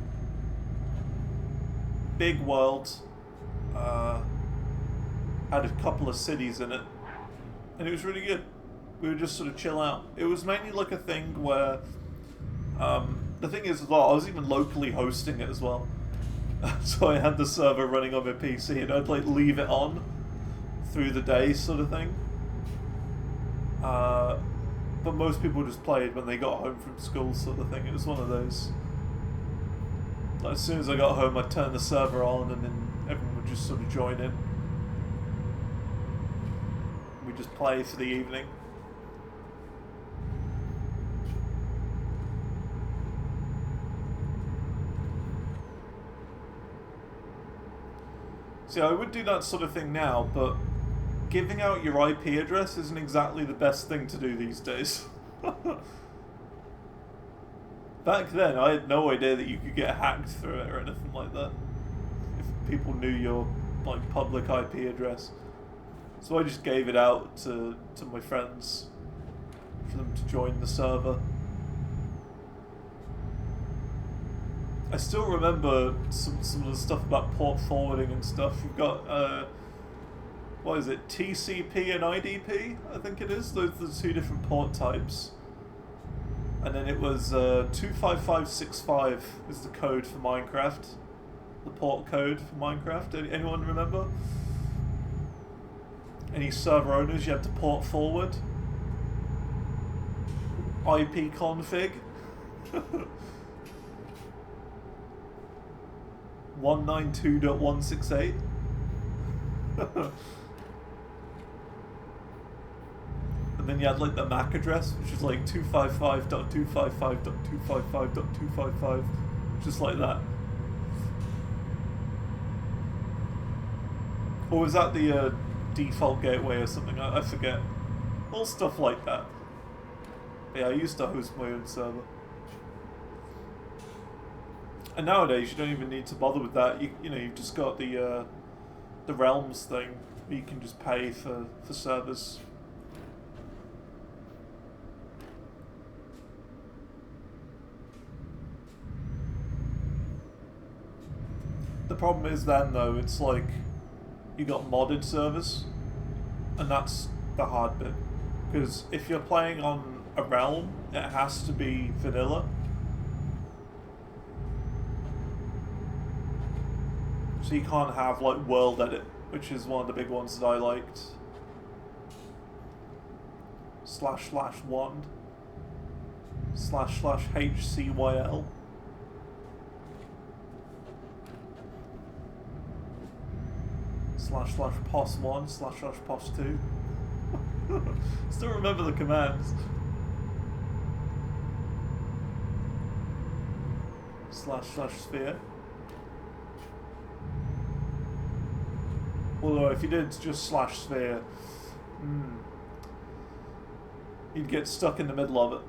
Big world. Had a couple of cities in it. And it was really good. We would just sort of chill out. It was mainly like a thing where, the thing is as well, I was even locally hosting it as well. So I had the server running on my PC and I'd like leave it on through the day sort of thing. But most people just played when they got home from school sort of thing. It was one of those. Like, as soon as I got home I'd turn the server on and then everyone would just sort of join in. We'd just play for the evening. See, I would do that sort of thing now, but giving out your IP address isn't exactly the best thing to do these days. Back then, I had no idea that you could get hacked through it or anything like that. If people knew your like public IP address. So I just gave it out to my friends for them to join the server. I still remember some of the stuff about port forwarding and stuff. You've got, what is it, TCP and IDP, I think it is. Those are the two different port types. And then it was 25565 is the code for Minecraft. The port code for Minecraft. Anyone remember? Any server owners you had to port forward? IP config. 192.168. And then you had like the MAC address, which is like 255.255.255.255, just like that. Or was that the default gateway or something? I forget. All stuff like that. Yeah, I used to host my own server. And nowadays, you don't even need to bother with that. You know, you've just got the Realms thing. You can just pay for servers. The problem is then, though, it's like you got modded servers, and that's the hard bit. Because if you're playing on a Realm, it has to be vanilla. So you can't have like world edit, which is one of the big ones that I liked. //wand //hcyl. //pos1 //pos2. Still remember the commands. //sphere. Although if you did just /sphere, you'd get stuck in the middle of it.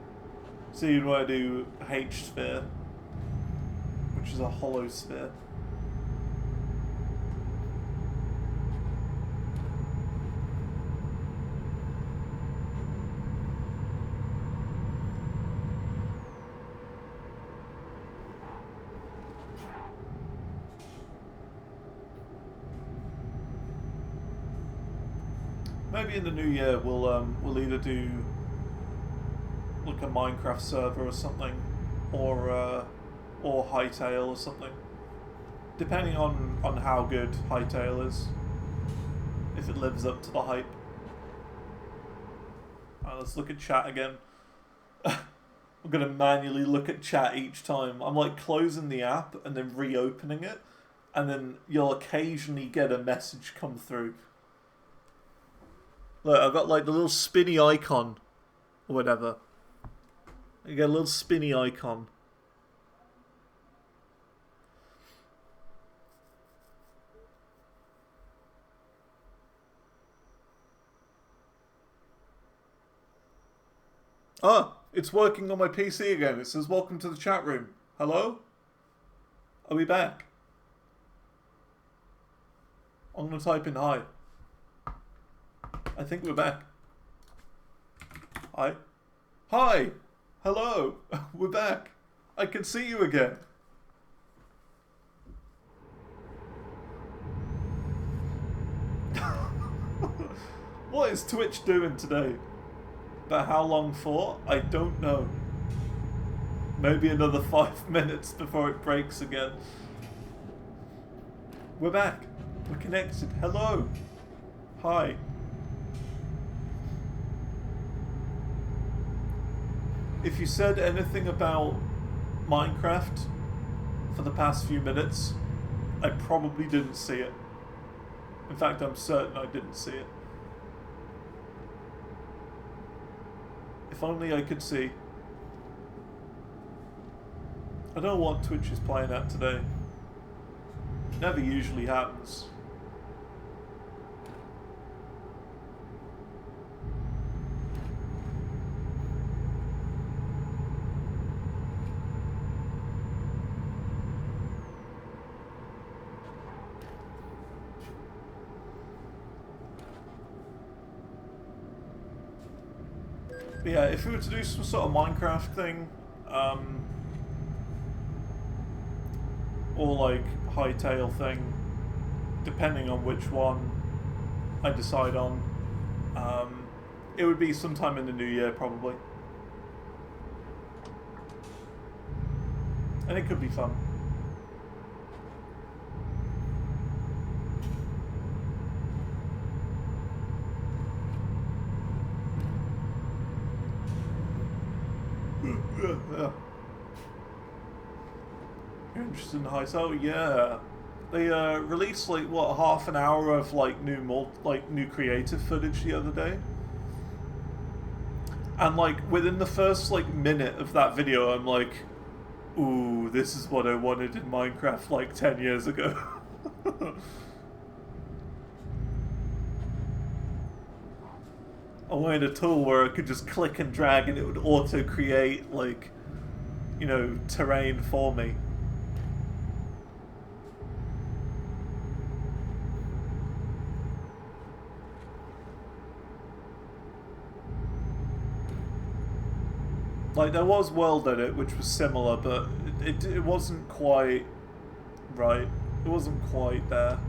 So you'd want to do hsphere, which is a hollow sphere. Maybe in the new year we'll either do like a Minecraft server or something, or Hytale or something, depending on how good Hytale is, if it lives up to the hype. Alright, let's look at chat again. I'm gonna manually look at chat each time. I'm like closing the app and then reopening it, and then you'll occasionally get a message come through. Look, I've got like the little spinny icon, or whatever. You get a little spinny icon. Ah, it's working on my PC again. It says, "Welcome to the chat room." Hello? Are we back? I'm gonna type in hi. I think we're back. Hi. Hi! Hello! We're back. I can see you again. What is Twitch doing today? But how long for? I don't know. Maybe another 5 minutes before it breaks again. We're back. We're connected. Hello. Hi. If you said anything about Minecraft for the past few minutes, I probably didn't see it. In fact, I'm certain I didn't see it. If only I could see. I don't know what Twitch is playing at today. Never usually happens. But yeah, if we were to do some sort of Minecraft thing, or like Hightail thing, depending on which one I decide on, it would be sometime in the new year probably. And it could be fun. You're interested in Hightail? Yeah. They released like what, half an hour of like new creative footage the other day. And like within the first like minute of that video, I'm like, ooh, this is what I wanted in Minecraft like 10 years ago. I wanted a tool where I could just click and drag and it would auto create like, you know, terrain for me. Like, there was World Edit, which was similar, but it wasn't quite right. It wasn't quite there.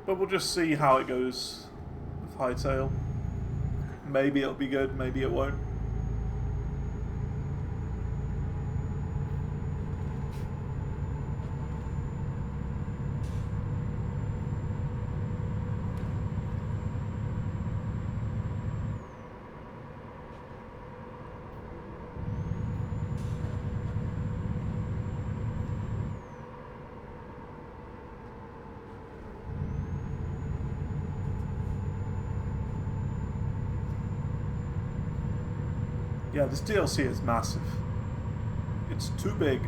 But we'll just see how it goes with Hightail. Maybe it'll be good, maybe it won't. Yeah, this DLC is massive. It's too big.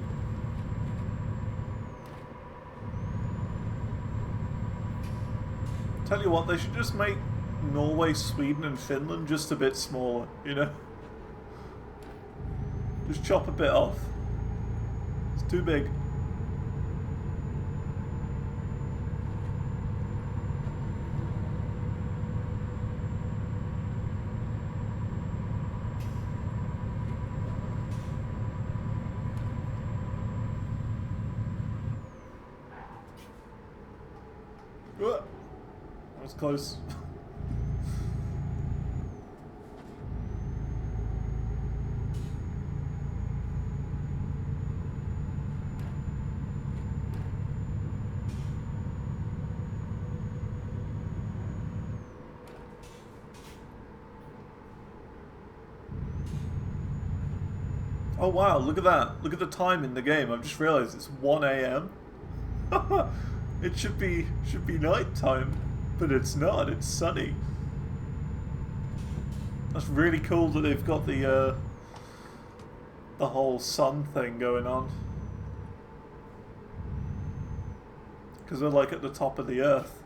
Tell you what, they should just make Norway, Sweden and Finland just a bit smaller, you know? Just chop a bit off. It's too big. That was close. Oh wow, look at that. Look at the time in the game. I've just realized it's 1 AM. It should be night time, but it's not. It's sunny. That's really cool that they've got the whole sun thing going on. Because we're like at the top of the earth.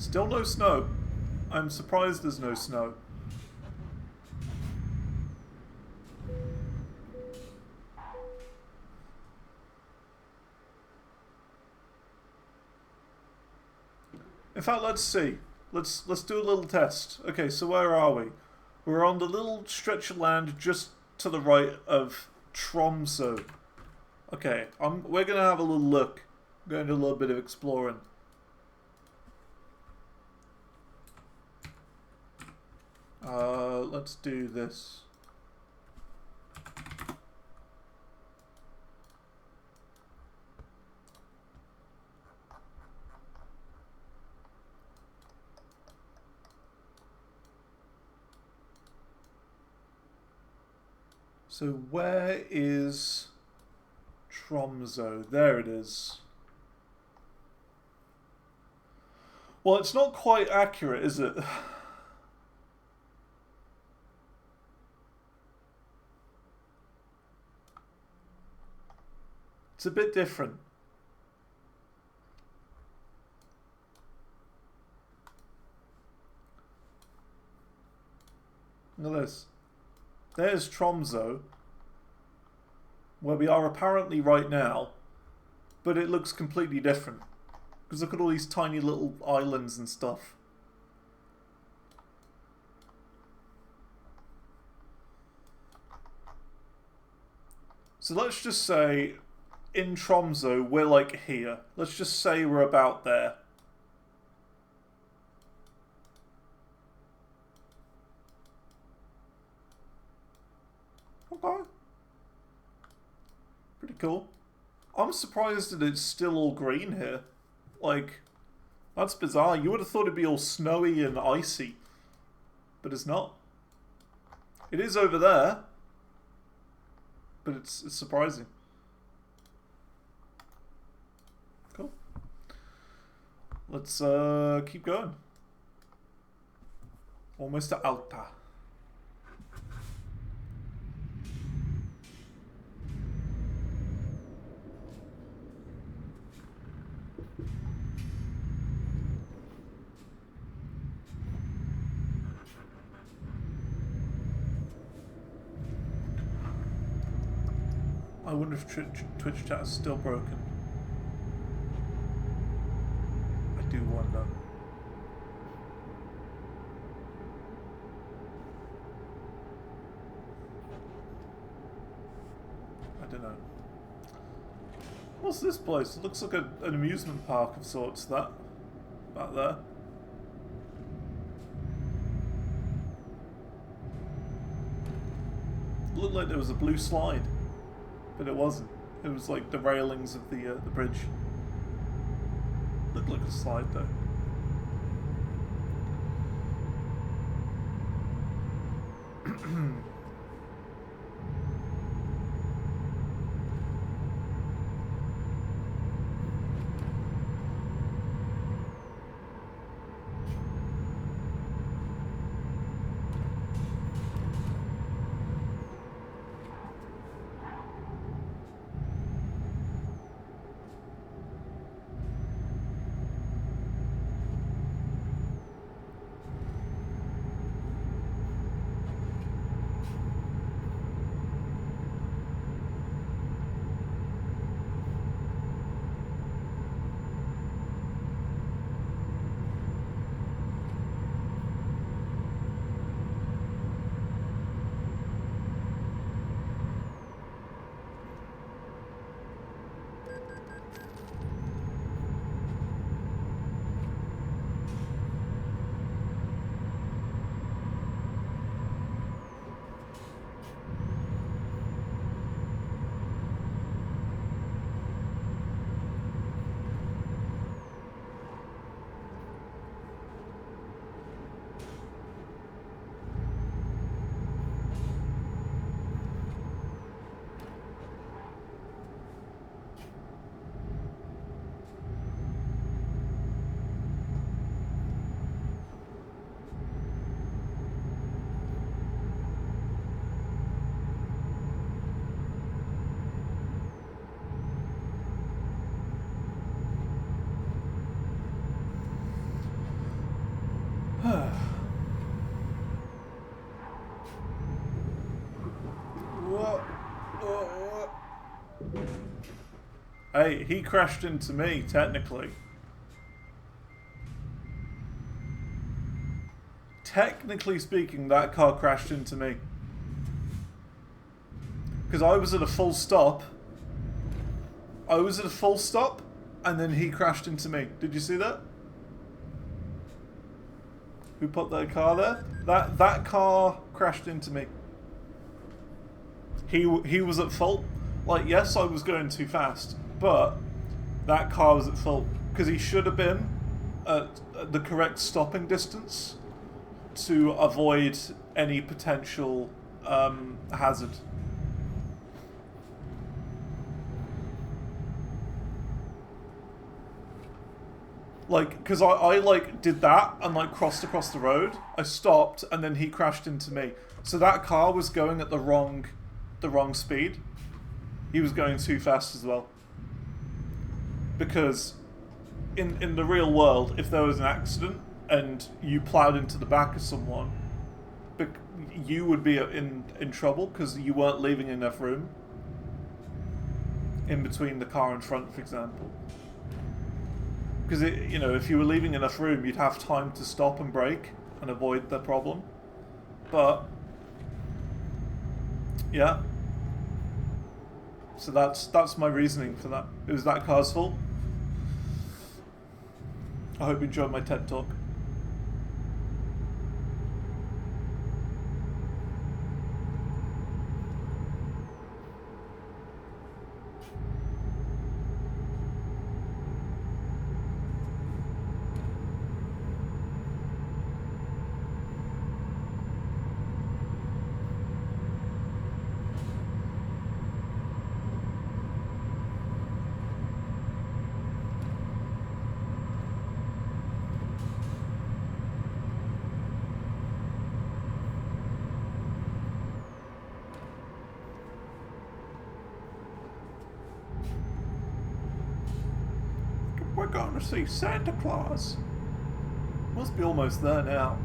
Still no snow. I'm surprised there's no snow. In fact, let's see. Let's do a little test. Okay, so where are we? We're on the little stretch of land just to the right of Tromsø. Okay, we're gonna have a little look. We're gonna do a little bit of exploring. Let's do this. So where is Tromsø? There it is. Well, it's not quite accurate, is it? It's a bit different. Look at this. There's Tromsø, where we are apparently right now, but it looks completely different. Because look at all these tiny little islands and stuff. So let's just say, in Tromsø, we're like here. Let's just say we're about there. Okay. Pretty cool. I'm surprised that it's still all green here. Like, that's bizarre. You would have thought it'd be all snowy and icy. But it's not. It is over there. But it's surprising. Cool. Let's keep going. Almost to Alta. I wonder if Twitch chat is still broken. I do wonder. I don't know. What's this place? It looks like an amusement park of sorts, that. Back there. It looked like there was a blue slide. But it wasn't. It was like the railings of the bridge. Looked like a slide though. Hey, he crashed into me, technically. Technically speaking, that car crashed into me. Because I was at a full stop. I was at a full stop, and then he crashed into me. Did you see that? Who put that car there? That car crashed into me. He was at fault. Like, yes, I was going too fast, but that car was at fault because he should have been at the correct stopping distance to avoid any potential hazard. Like, because I like did that and like crossed across the road. I stopped and then he crashed into me. So that car was going at the wrong speed. He was going too fast as well. Because in the real world, if there was an accident and you plowed into the back of someone, you would be in trouble because you weren't leaving enough room in between the car in front, for example. Because, you know, if you were leaving enough room, you'd have time to stop and brake and avoid the problem. But, yeah. So that's my reasoning for that. It was that car's fault. I hope you enjoyed my TED Talk. We're going to see Santa Claus. Must be almost there now.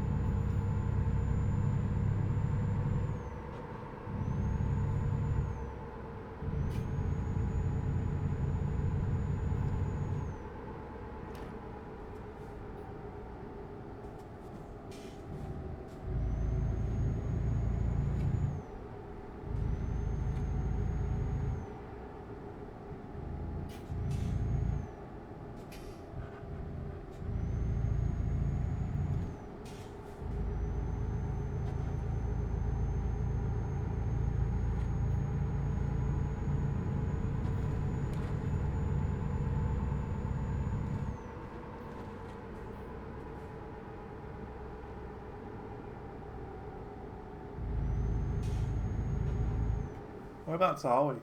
Whereabouts are we?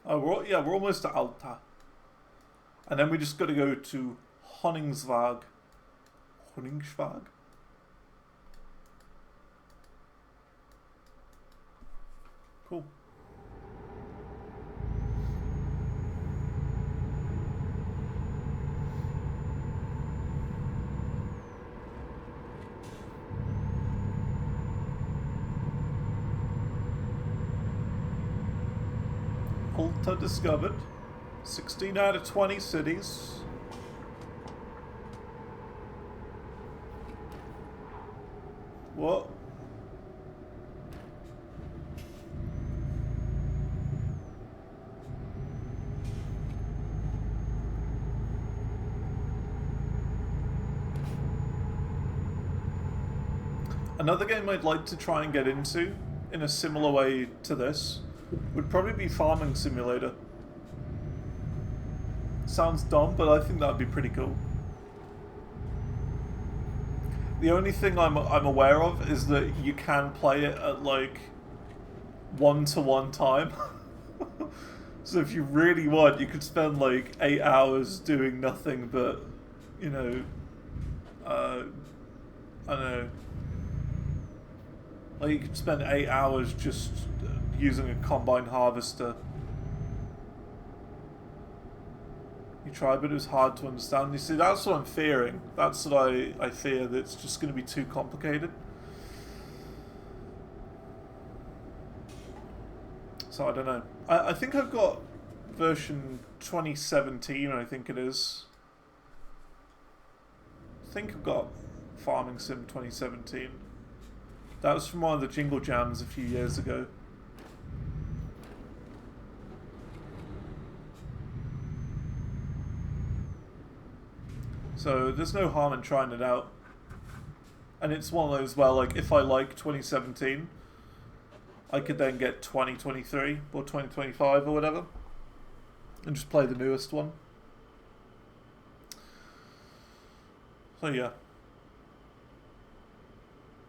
Oh, we're almost at Alta. And then we just got to go to Honningsvåg. Honningsvåg? Cool. Alta discovered. 16 out of 20 cities. What? Another game I'd like to try and get into, in a similar way to this, would probably be Farming Simulator. Sounds dumb, but I think that would be pretty cool. The only thing I'm aware of is that you can play it at like 1-to-1 time. So if you really want, you could spend like 8 hours doing nothing but, you know, I don't know. Like you could spend 8 hours just using a combine harvester. You try, but it was hard to understand. You see, that's what I'm fearing. That's what I fear, that it's just going to be too complicated. So I don't know. I think I've got version 2017, I think it is. I think I've got Farming Sim 2017. That was from one of the Jingle Jams a few years ago. So there's no harm in trying it out. And it's one of those where, like, if I like 2017, I could then get 2023 or 2025 or whatever, and just play the newest one. So yeah.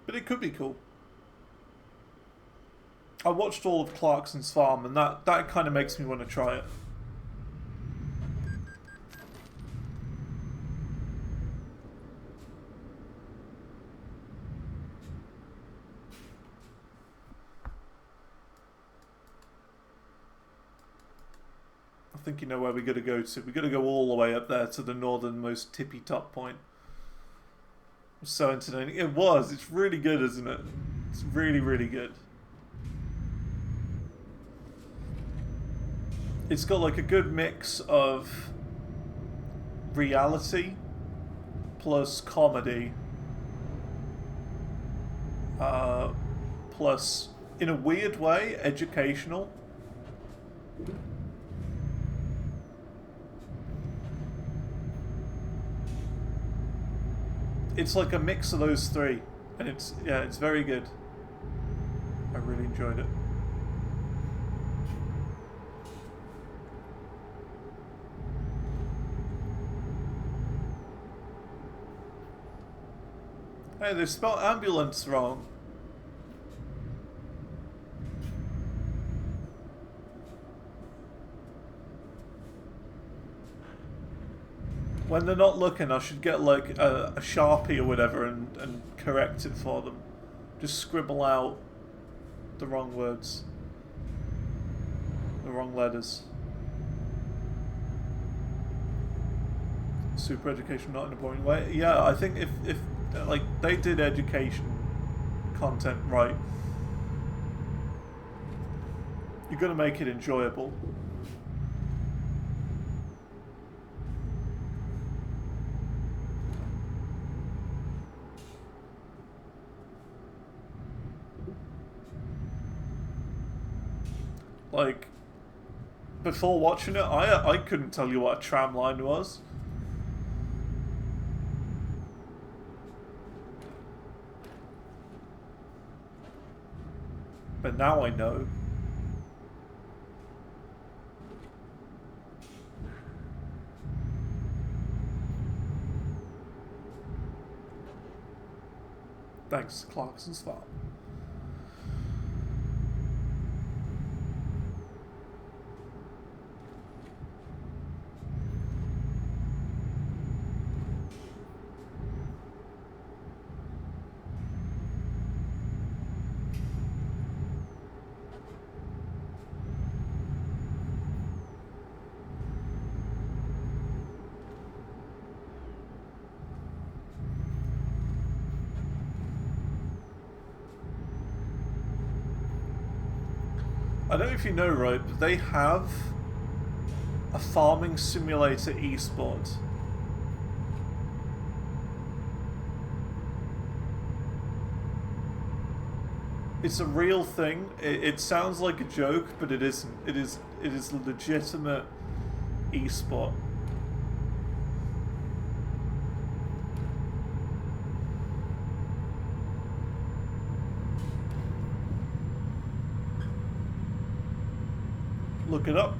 But it could be cool. I watched all of Clarkson's Farm, and that kind of makes me want to try it. I think you know where we're going to go to. We're going to go all the way up there to the northernmost tippy top point. It was so entertaining. It was. It's really good, isn't it? It's really, really good. It's got like a good mix of reality plus comedy plus, in a weird way, educational. It's like a mix of those three, and it's very good. I really enjoyed it. Hey, they spelled ambulance wrong. When they're not looking, I should get like a Sharpie or whatever and correct it for them. Just scribble out the wrong words. The wrong letters. Super education, not in a boring way. Yeah, I think if like they did education content right, you're gonna make it enjoyable. Like, before watching it, I couldn't tell you what a tram line was. But now I know. Thanks, Clarkson's Farm. I don't know if you know, right, but they have a farming simulator esport. It's a real thing. It sounds like a joke, but it isn't. It is a legitimate esport. Look it up.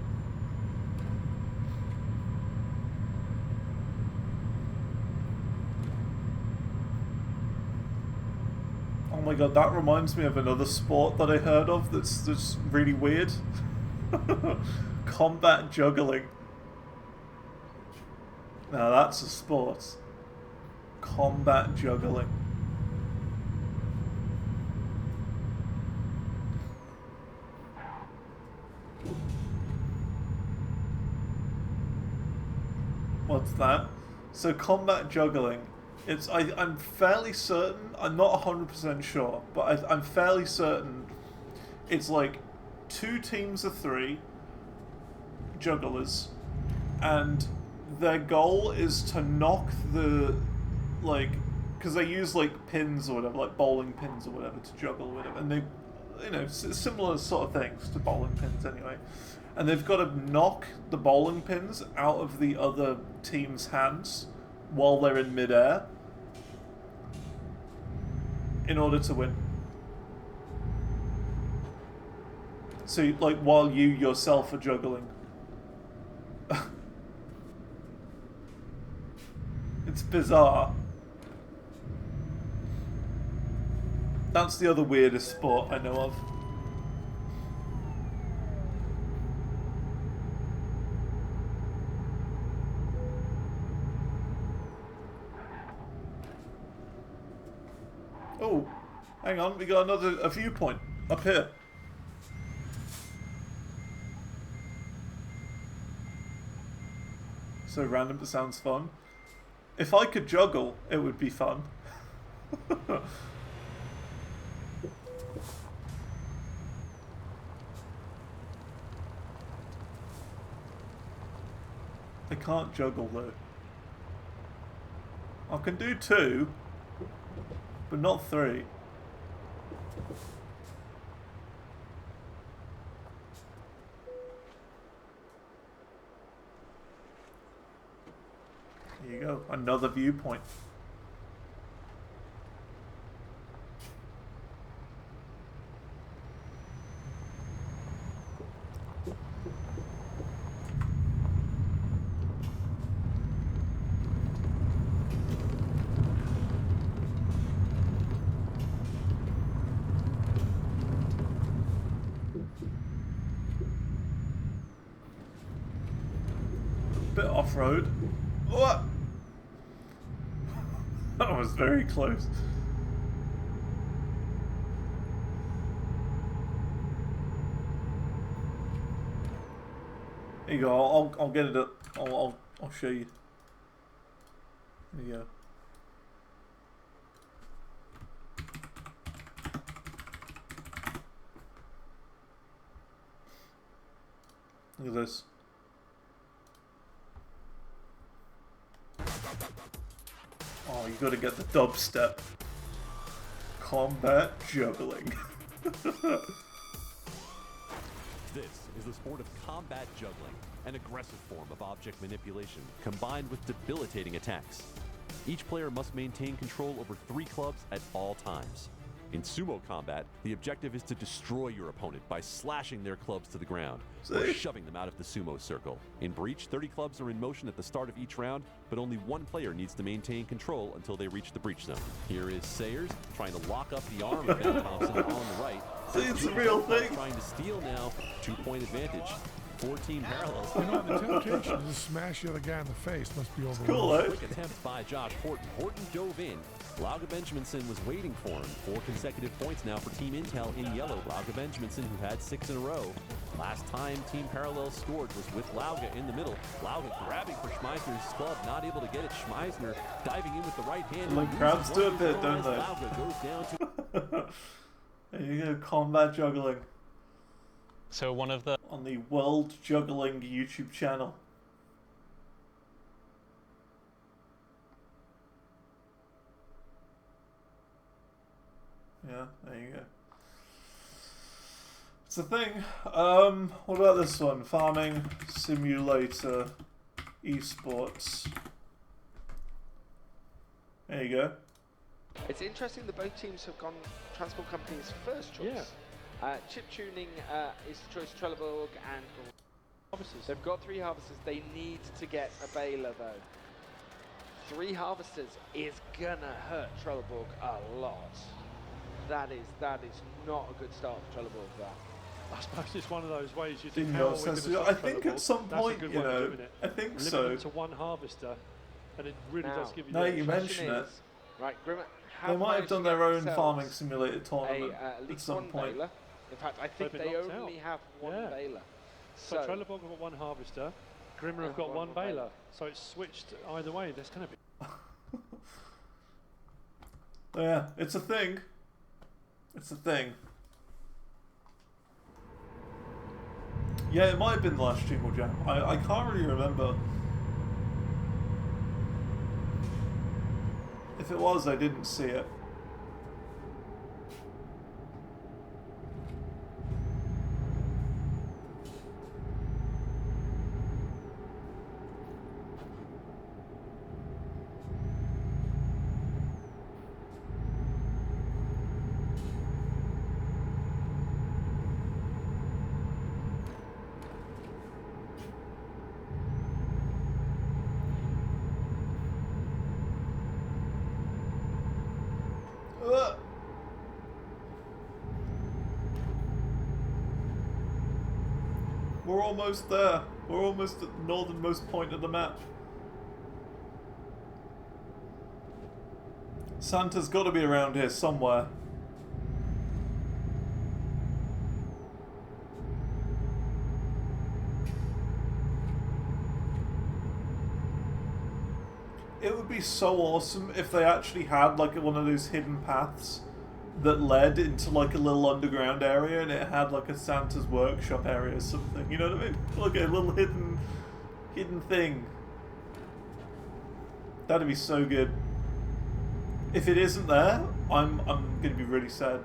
Oh my god, that reminds me of another sport that I heard of that's really weird. Combat juggling. Now that's a sport. Combat juggling. What's that? So combat juggling, I'm fairly certain, I'm not 100% sure, but I'm fairly certain it's like 2 teams of 3 jugglers, and their goal is to knock the, like, because they use like pins or whatever, like bowling pins or whatever, to juggle with them, and they, you know, similar sort of things to bowling pins anyway, and they've got to knock the bowling pins out of the other team's hands while they're in midair in order to win. So, like, while you yourself are juggling. It's bizarre. That's the other weirdest sport I know of. Oh, hang on, we got a viewpoint up here. So random, but sounds fun. If I could juggle, it would be fun. I can't juggle though. I can do 2, but not 3. There you go, another viewpoint. Bit off-road. What? That was very close. There you go. I'll get it up. I'll show you. There you go. Look at this. Oh, you gotta get the dubstep. Combat juggling. This is the sport of combat juggling, an aggressive form of object manipulation combined with debilitating attacks. Each player must maintain control over 3 clubs at all times. In sumo combat, the objective is to destroy your opponent by slashing their clubs to the ground or shoving them out of the sumo circle. In Breach, 30 clubs are in motion at the start of each round, but only 1 player needs to maintain control until they reach the breach zone. Here is Sayers trying to lock up the arm of Ben Thompson on the right. See, it's a real thing. Trying to steal now, 2-point advantage. 14 parallels. You know, the temptation to smash the other guy in the face must be overwhelming. Cool, eh? Quick attempt by Josh Horton. Horton dove in. Lauga Benjaminson was waiting for him. 4 consecutive points now for Team Intel in yellow. Lauga Benjaminson, who had 6 in a row. Last time Team Parallel scored was with Lauga in the middle. Lauga grabbing for Schmeisner's club, not able to get it. Schmeisner diving in with the right hand. Like crowds do a bit, don't they? Lauga goes down to There you go, combat juggling. So one of the On the World Juggling YouTube channel. Yeah, there you go. It's a thing. What about this one? Farming Simulator Esports. There you go. It's interesting that both teams have gone transport companies first choice. Yeah. Chip tuning is the choice Trelleborg and Harvesters. they've got 3 harvesters. They need to get a baler though. 3 harvesters is gonna hurt Trelleborg a lot. That is not a good start for Trelleborg. That. I suppose it's one of those ways you think. Didn't How know are we gonna sense. I stop think Trelleborg? at some That's point, a good you way of know, doing it. I think Limit so. them to 1 harvester, and it really Now, does give you. now the you option. mention Question it. is, right, Grimmer, They might have done their own farming simulator tournament at at least some 1 point. baler. In fact, I think They've they been knocked only out. have 1 Yeah. baler. So Trelleborg have got 1 harvester, Grimmer have got 1 baler. So it's switched either way. There's going to be. Oh, yeah, it's a thing. It's a thing. Yeah, it might have been the last Jingle Jam. I can't really remember. If it was, I didn't see it. Ugh. We're almost there. We're almost at the northernmost point of the map. Santa's got to be around here somewhere. It would be so awesome if they actually had like one of those hidden paths that led into like a little underground area, and it had like a Santa's workshop area or something. You know what I mean? Like a little hidden thing. That'd be so good. If it isn't there, I'm gonna be really sad.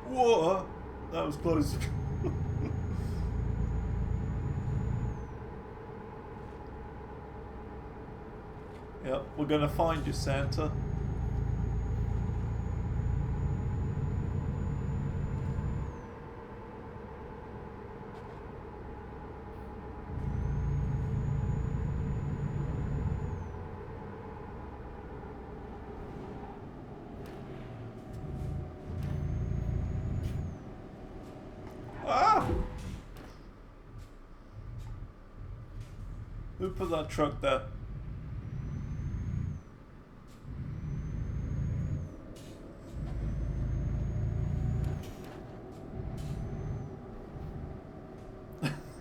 Whoa, that was close. Yep, we're gonna find you, Santa. Ah! Who put that truck there?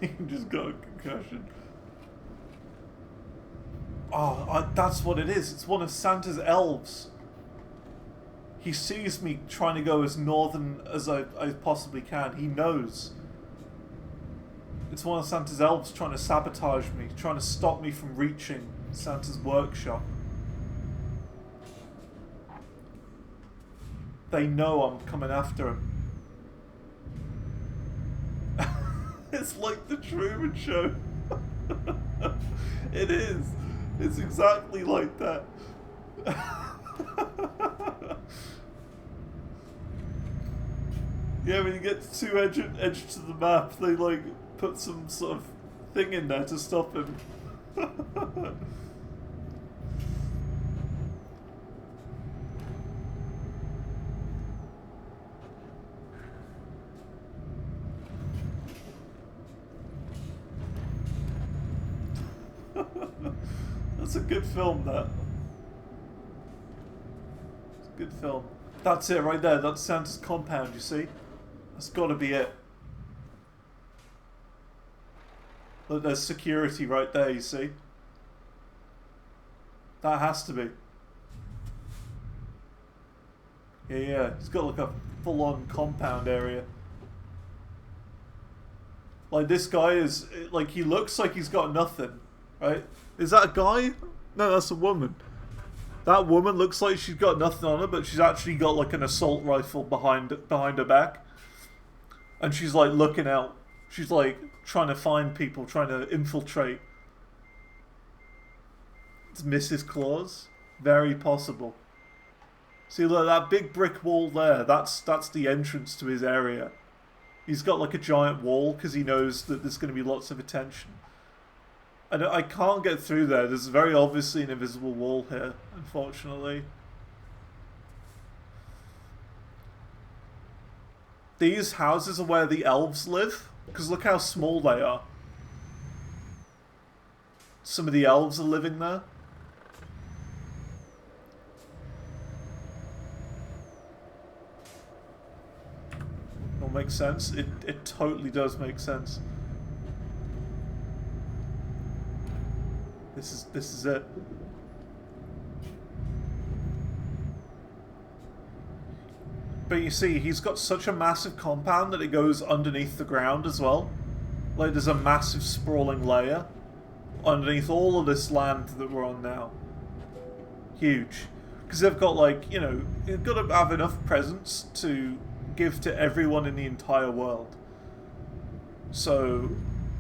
He just got a concussion. Oh, that's what it is. It's one of Santa's elves. He sees me trying to go as northern as I possibly can. He knows. It's one of Santa's elves trying to sabotage me, trying to stop me from reaching Santa's workshop. They know I'm coming after him. It's like the Truman Show. It is. It's exactly like that. Yeah, when you get to two edge to the map, they like put some sort of thing in there to stop him. That's a good film, that. It's a good film. That's it right there. That's Santa's compound, you see? That's got to be it. Look, there's security right there, you see? That has to be. Yeah. It's got like a full-on compound area. Like, this guy is... Like, he looks like he's got nothing, right? Is that a guy? No, that's a woman. That woman looks like she's got nothing on her, but she's actually got like an assault rifle behind her back. And she's like looking out. She's like trying to find people, trying to infiltrate. It's Mrs. Claus. Very possible. See, look, that big brick wall there, that's the entrance to his area. He's got like a giant wall because he knows that there's going to be lots of attention. I can't get through there. There's very obviously an invisible wall here, unfortunately. These houses are where the elves live, because look how small they are. Some of the elves are living there. It'll make sense. It totally does make sense. This is it. But you see, he's got such a massive compound that it goes underneath the ground as well. Like, there's a massive sprawling layer underneath all of this land that we're on now. Huge. Because they've got, like, you know, they've got to have enough presents to give to everyone in the entire world. So,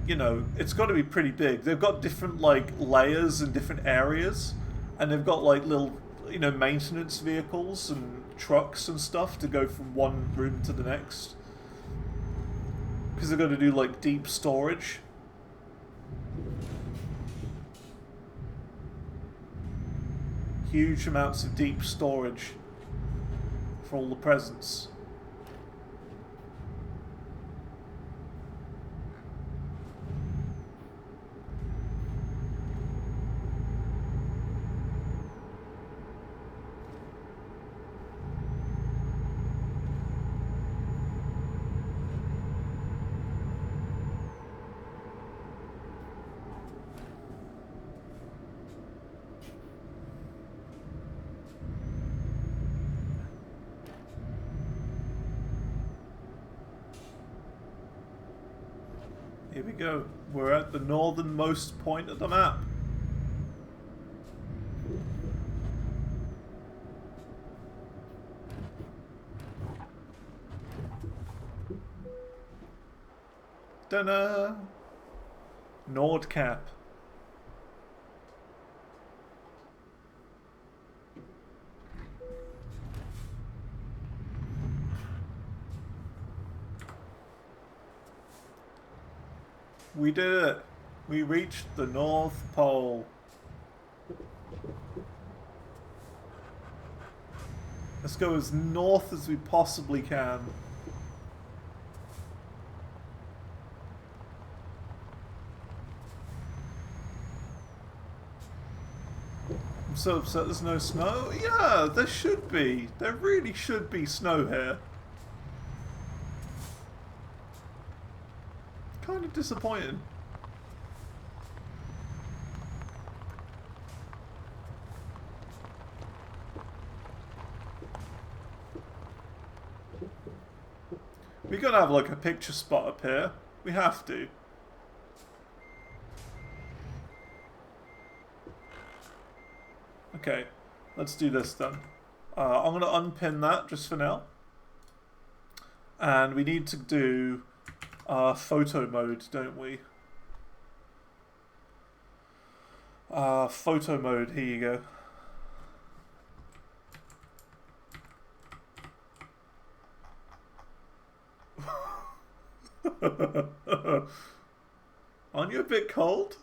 you know, it's got to be pretty big. They've got different, like, layers and different areas. And they've got, like, little, you know, maintenance vehicles and trucks and stuff to go from one room to the next. Because they're going to do, like, deep storage. Huge amounts of deep storage for all the presents. Here we go. We're at the northernmost point of the map. Ta-da! Nordcap. We did it! We reached the North Pole. Let's go as north as we possibly can. I'm so upset there's no snow. Yeah, there should be. There really should be snow here. Kind of disappointed. We gotta have like a picture spot up here. We have to. Okay, let's do this then. I'm gonna unpin that just for now. And we need to do photo mode, don't we? Photo mode, here you go. Aren't you a bit cold?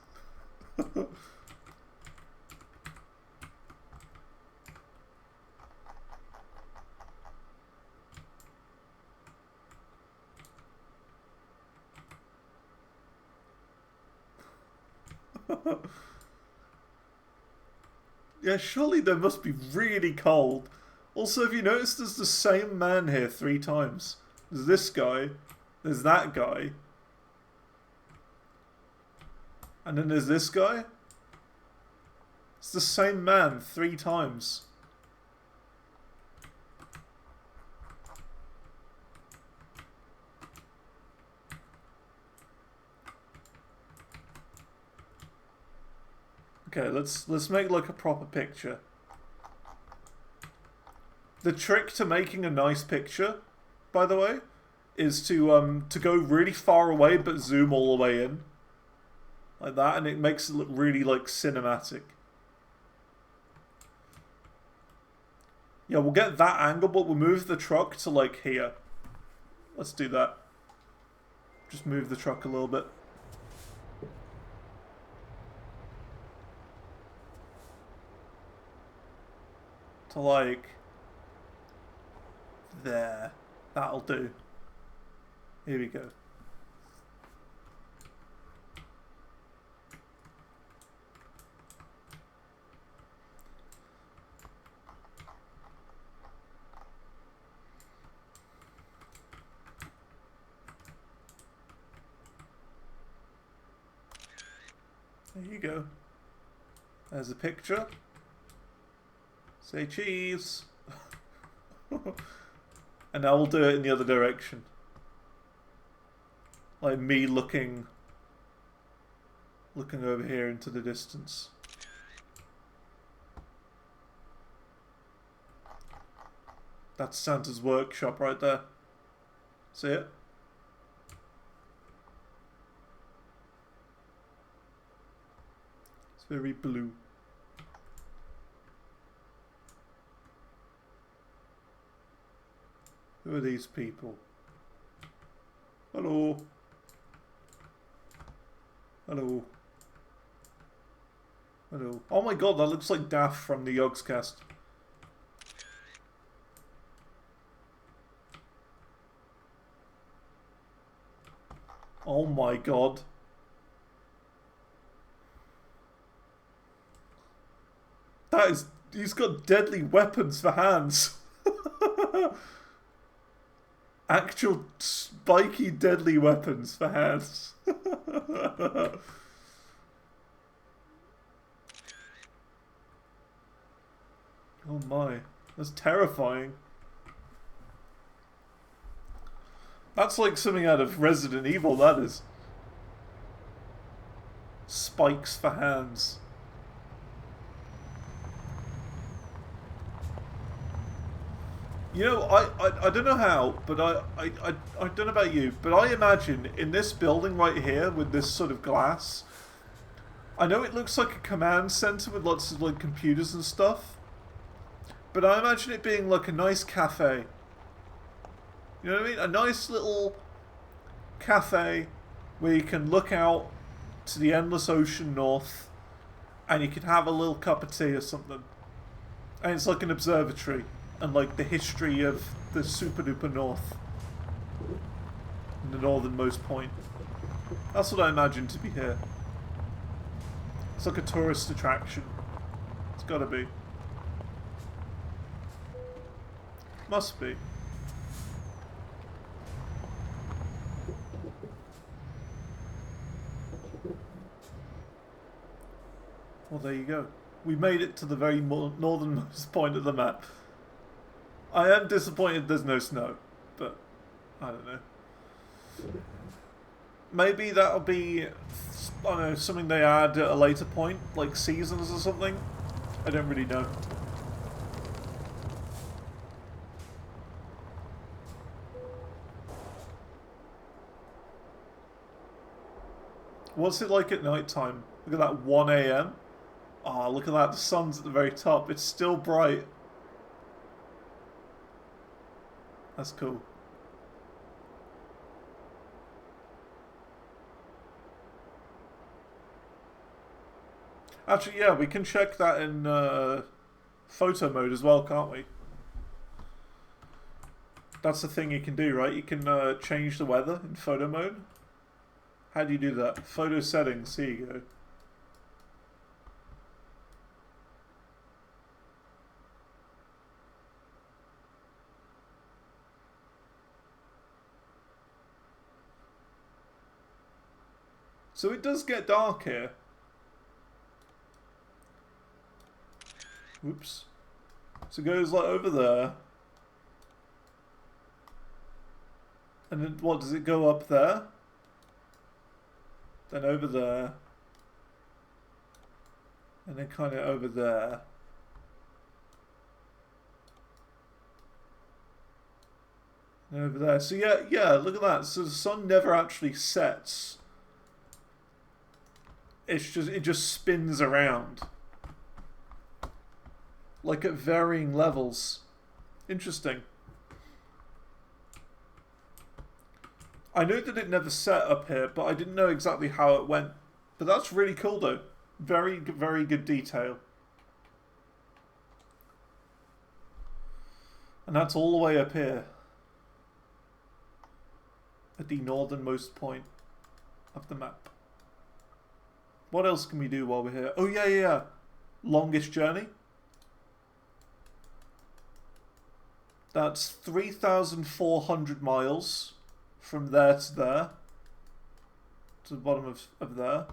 Yeah, surely they must be really cold. Also, have you noticed there's the same man here 3 times? There's this guy, there's that guy, and then there's this guy. It's the same man 3 times. Okay, let's make like a proper picture. The trick to making a nice picture, by the way, is to go really far away but zoom all the way in. Like that, and it makes it look really like cinematic. Yeah, we'll get that angle, but we'll move the truck to like here. Let's do that. Just move the truck a little bit. To like there. That'll do. Here we go. There you go. There's a picture. Say cheese. And now we'll do it in the other direction. Like me looking over here into the distance. That's Santa's workshop right there. See it? It's very blue. Who are these people? Hello. Hello. Hello. Oh my god, that looks like Daff from the Yogscast. Oh my god. That is... He's got deadly weapons for hands. Actual spiky deadly weapons for hands. Oh my. That's terrifying. That's like something out of Resident Evil, that is. Spikes for hands. You know, I don't know how, but I don't know about you, but I imagine in this building right here with this sort of glass, I know it looks like a command center with lots of like computers and stuff, but I imagine it being like a nice cafe. You know what I mean? A nice little cafe where you can look out to the endless ocean north and you can have a little cup of tea or something. And it's like an observatory and like the history of the super duper north. The northernmost point. That's what I imagine to be here. It's like a tourist attraction. It's gotta be. Must be. Well, there you go. We made it to the very northernmost point of the map. I am disappointed there's no snow, but I don't know. Maybe that'll be, I don't know, something they add at a later point, like seasons or something. I don't really know. What's it like at night time? Look at that 1 AM. Oh, look at that, the sun's at the very top. It's still bright. That's cool. Actually, yeah, we can check that in photo mode as well, can't we? That's the thing you can do, right? You can change the weather in photo mode. How do you do that? Photo settings, here you go. So it does get dark here. Whoops. So it goes like over there. And then what, does it go up there? Then over there. And then kind of over there. And over there. So yeah, look at that. So the sun never actually sets. It just spins around. Like at varying levels. Interesting. I knew that it never set up here, but I didn't know exactly how it went. But that's really cool though. Very, very good detail. And that's all the way up here. At the northernmost point of the map. What else can we do while we're here? Oh yeah. Longest journey. That's 3,400 miles from there to there. To the bottom of there.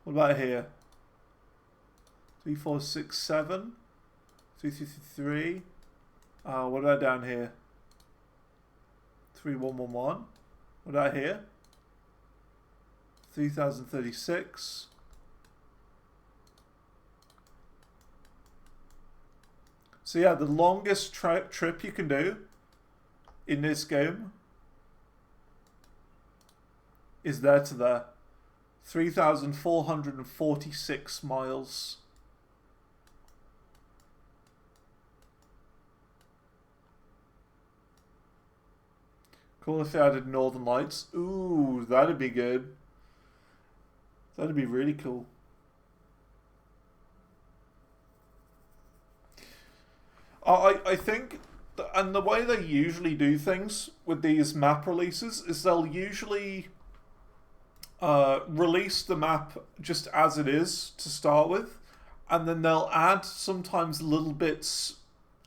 What about here? 3, 4, 6, 7. 3, 3, 3, 3. What about down here? 3111. What I hear? 3036. So yeah, the longest trip you can do in this game is there to there. 3,446 miles. Cool if they added Northern Lights. Ooh, that'd be good. That'd be really cool. I think, and the way they usually do things with these map releases is they'll usually release the map just as it is to start with, and then they'll add sometimes little bits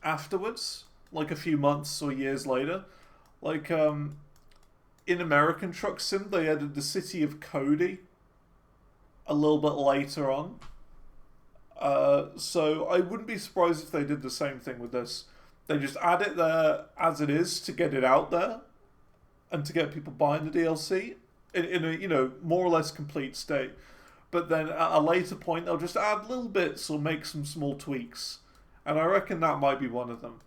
afterwards, like a few months or years later. Like in American Truck Sim, they added the city of Cody a little bit later on. So I wouldn't be surprised if they did the same thing with this. They just add it there as it is to get it out there and to get people buying the DLC in a, you know, more or less complete state. But then at a later point, they'll just add little bits or make some small tweaks. And I reckon that might be one of them.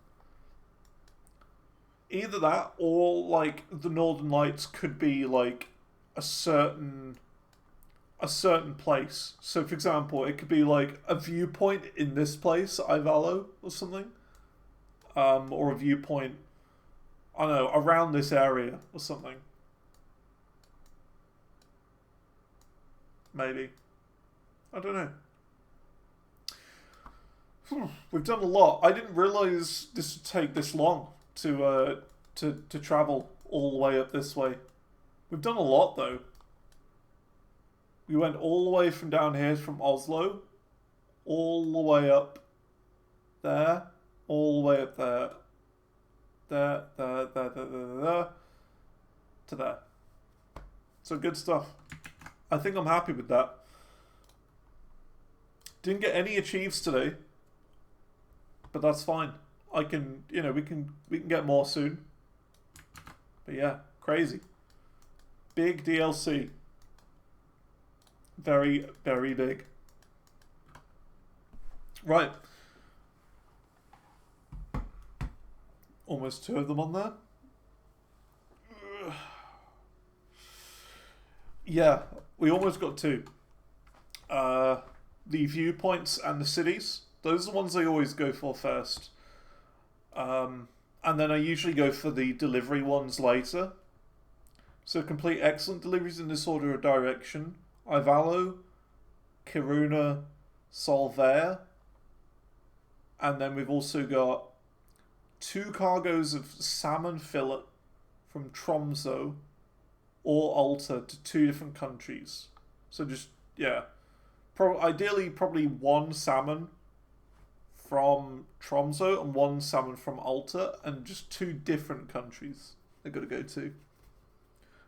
Either that or, like, the Northern Lights could be, like, a certain place. So, for example, it could be, like, a viewpoint in this place, Ivalo, or something. Or a viewpoint, I don't know, around this area, or something. Maybe. I don't know. We've done a lot. I didn't realise this would take this long to travel all the way up this way. We've done a lot, though. We went all the way from down here, from Oslo, all the way up there, all the way up there, there, to there. So good stuff. I think I'm happy with that. Didn't get any achieves today, but that's fine. I can, you know, we can get more soon. But yeah, crazy. Big DLC. Very, very big. Right. Almost 2 of them on there. Yeah, we almost got 2. The viewpoints and the cities. Those are the ones I always go for first. And then I usually go for the delivery ones later. So complete excellent deliveries in this order of direction. Ivalo, Kiruna, Solvær. And then we've also got 2 cargoes of salmon fillet from Tromsø or Alta to 2 different countries. So just, yeah. Ideally, probably 1 salmon from Tromsø and 1 salmon from Alta, and just 2 different countries they've got to go to.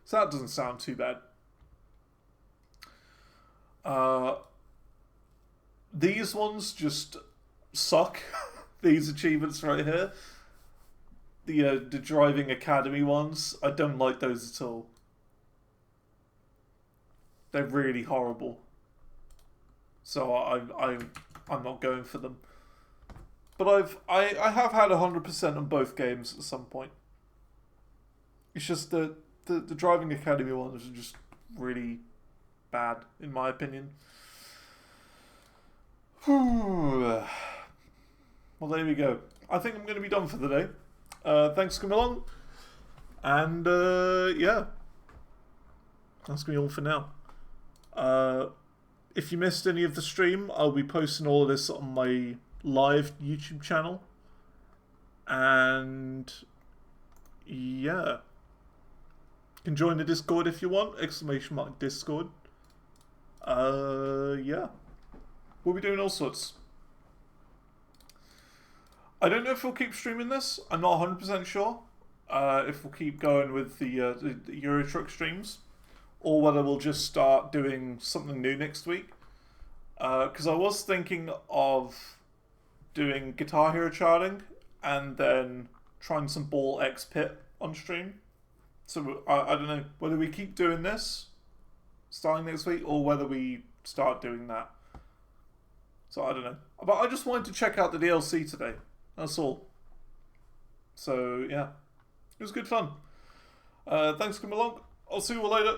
So that doesn't sound too bad. These ones just suck. These achievements right here. The driving academy ones, I don't like those at all. They're really horrible. So I'm not going for them. But I have had 100% on both games at some point. It's just the driving academy ones are just really bad, in my opinion. Well, there we go. I think I'm going to be done for the day. Thanks for coming along. And, yeah. That's going to be all for now. If you missed any of the stream, I'll be posting all of this on my live YouTube channel. And, yeah. You can join the Discord if you want. !Discord. Yeah. We'll be doing all sorts. I don't know if we'll keep streaming this. I'm not 100% sure. If we'll keep going with the Euro Truck streams, or whether we'll just start doing something new next week. Because I was thinking of doing Guitar Hero charting and then trying some Ball X Pit on stream. So I don't know whether we keep doing this starting next week or whether we start doing that. So I don't know. But I just wanted to check out the DLC today. That's all. So yeah, it was good fun. Thanks for coming along. I'll see you all later.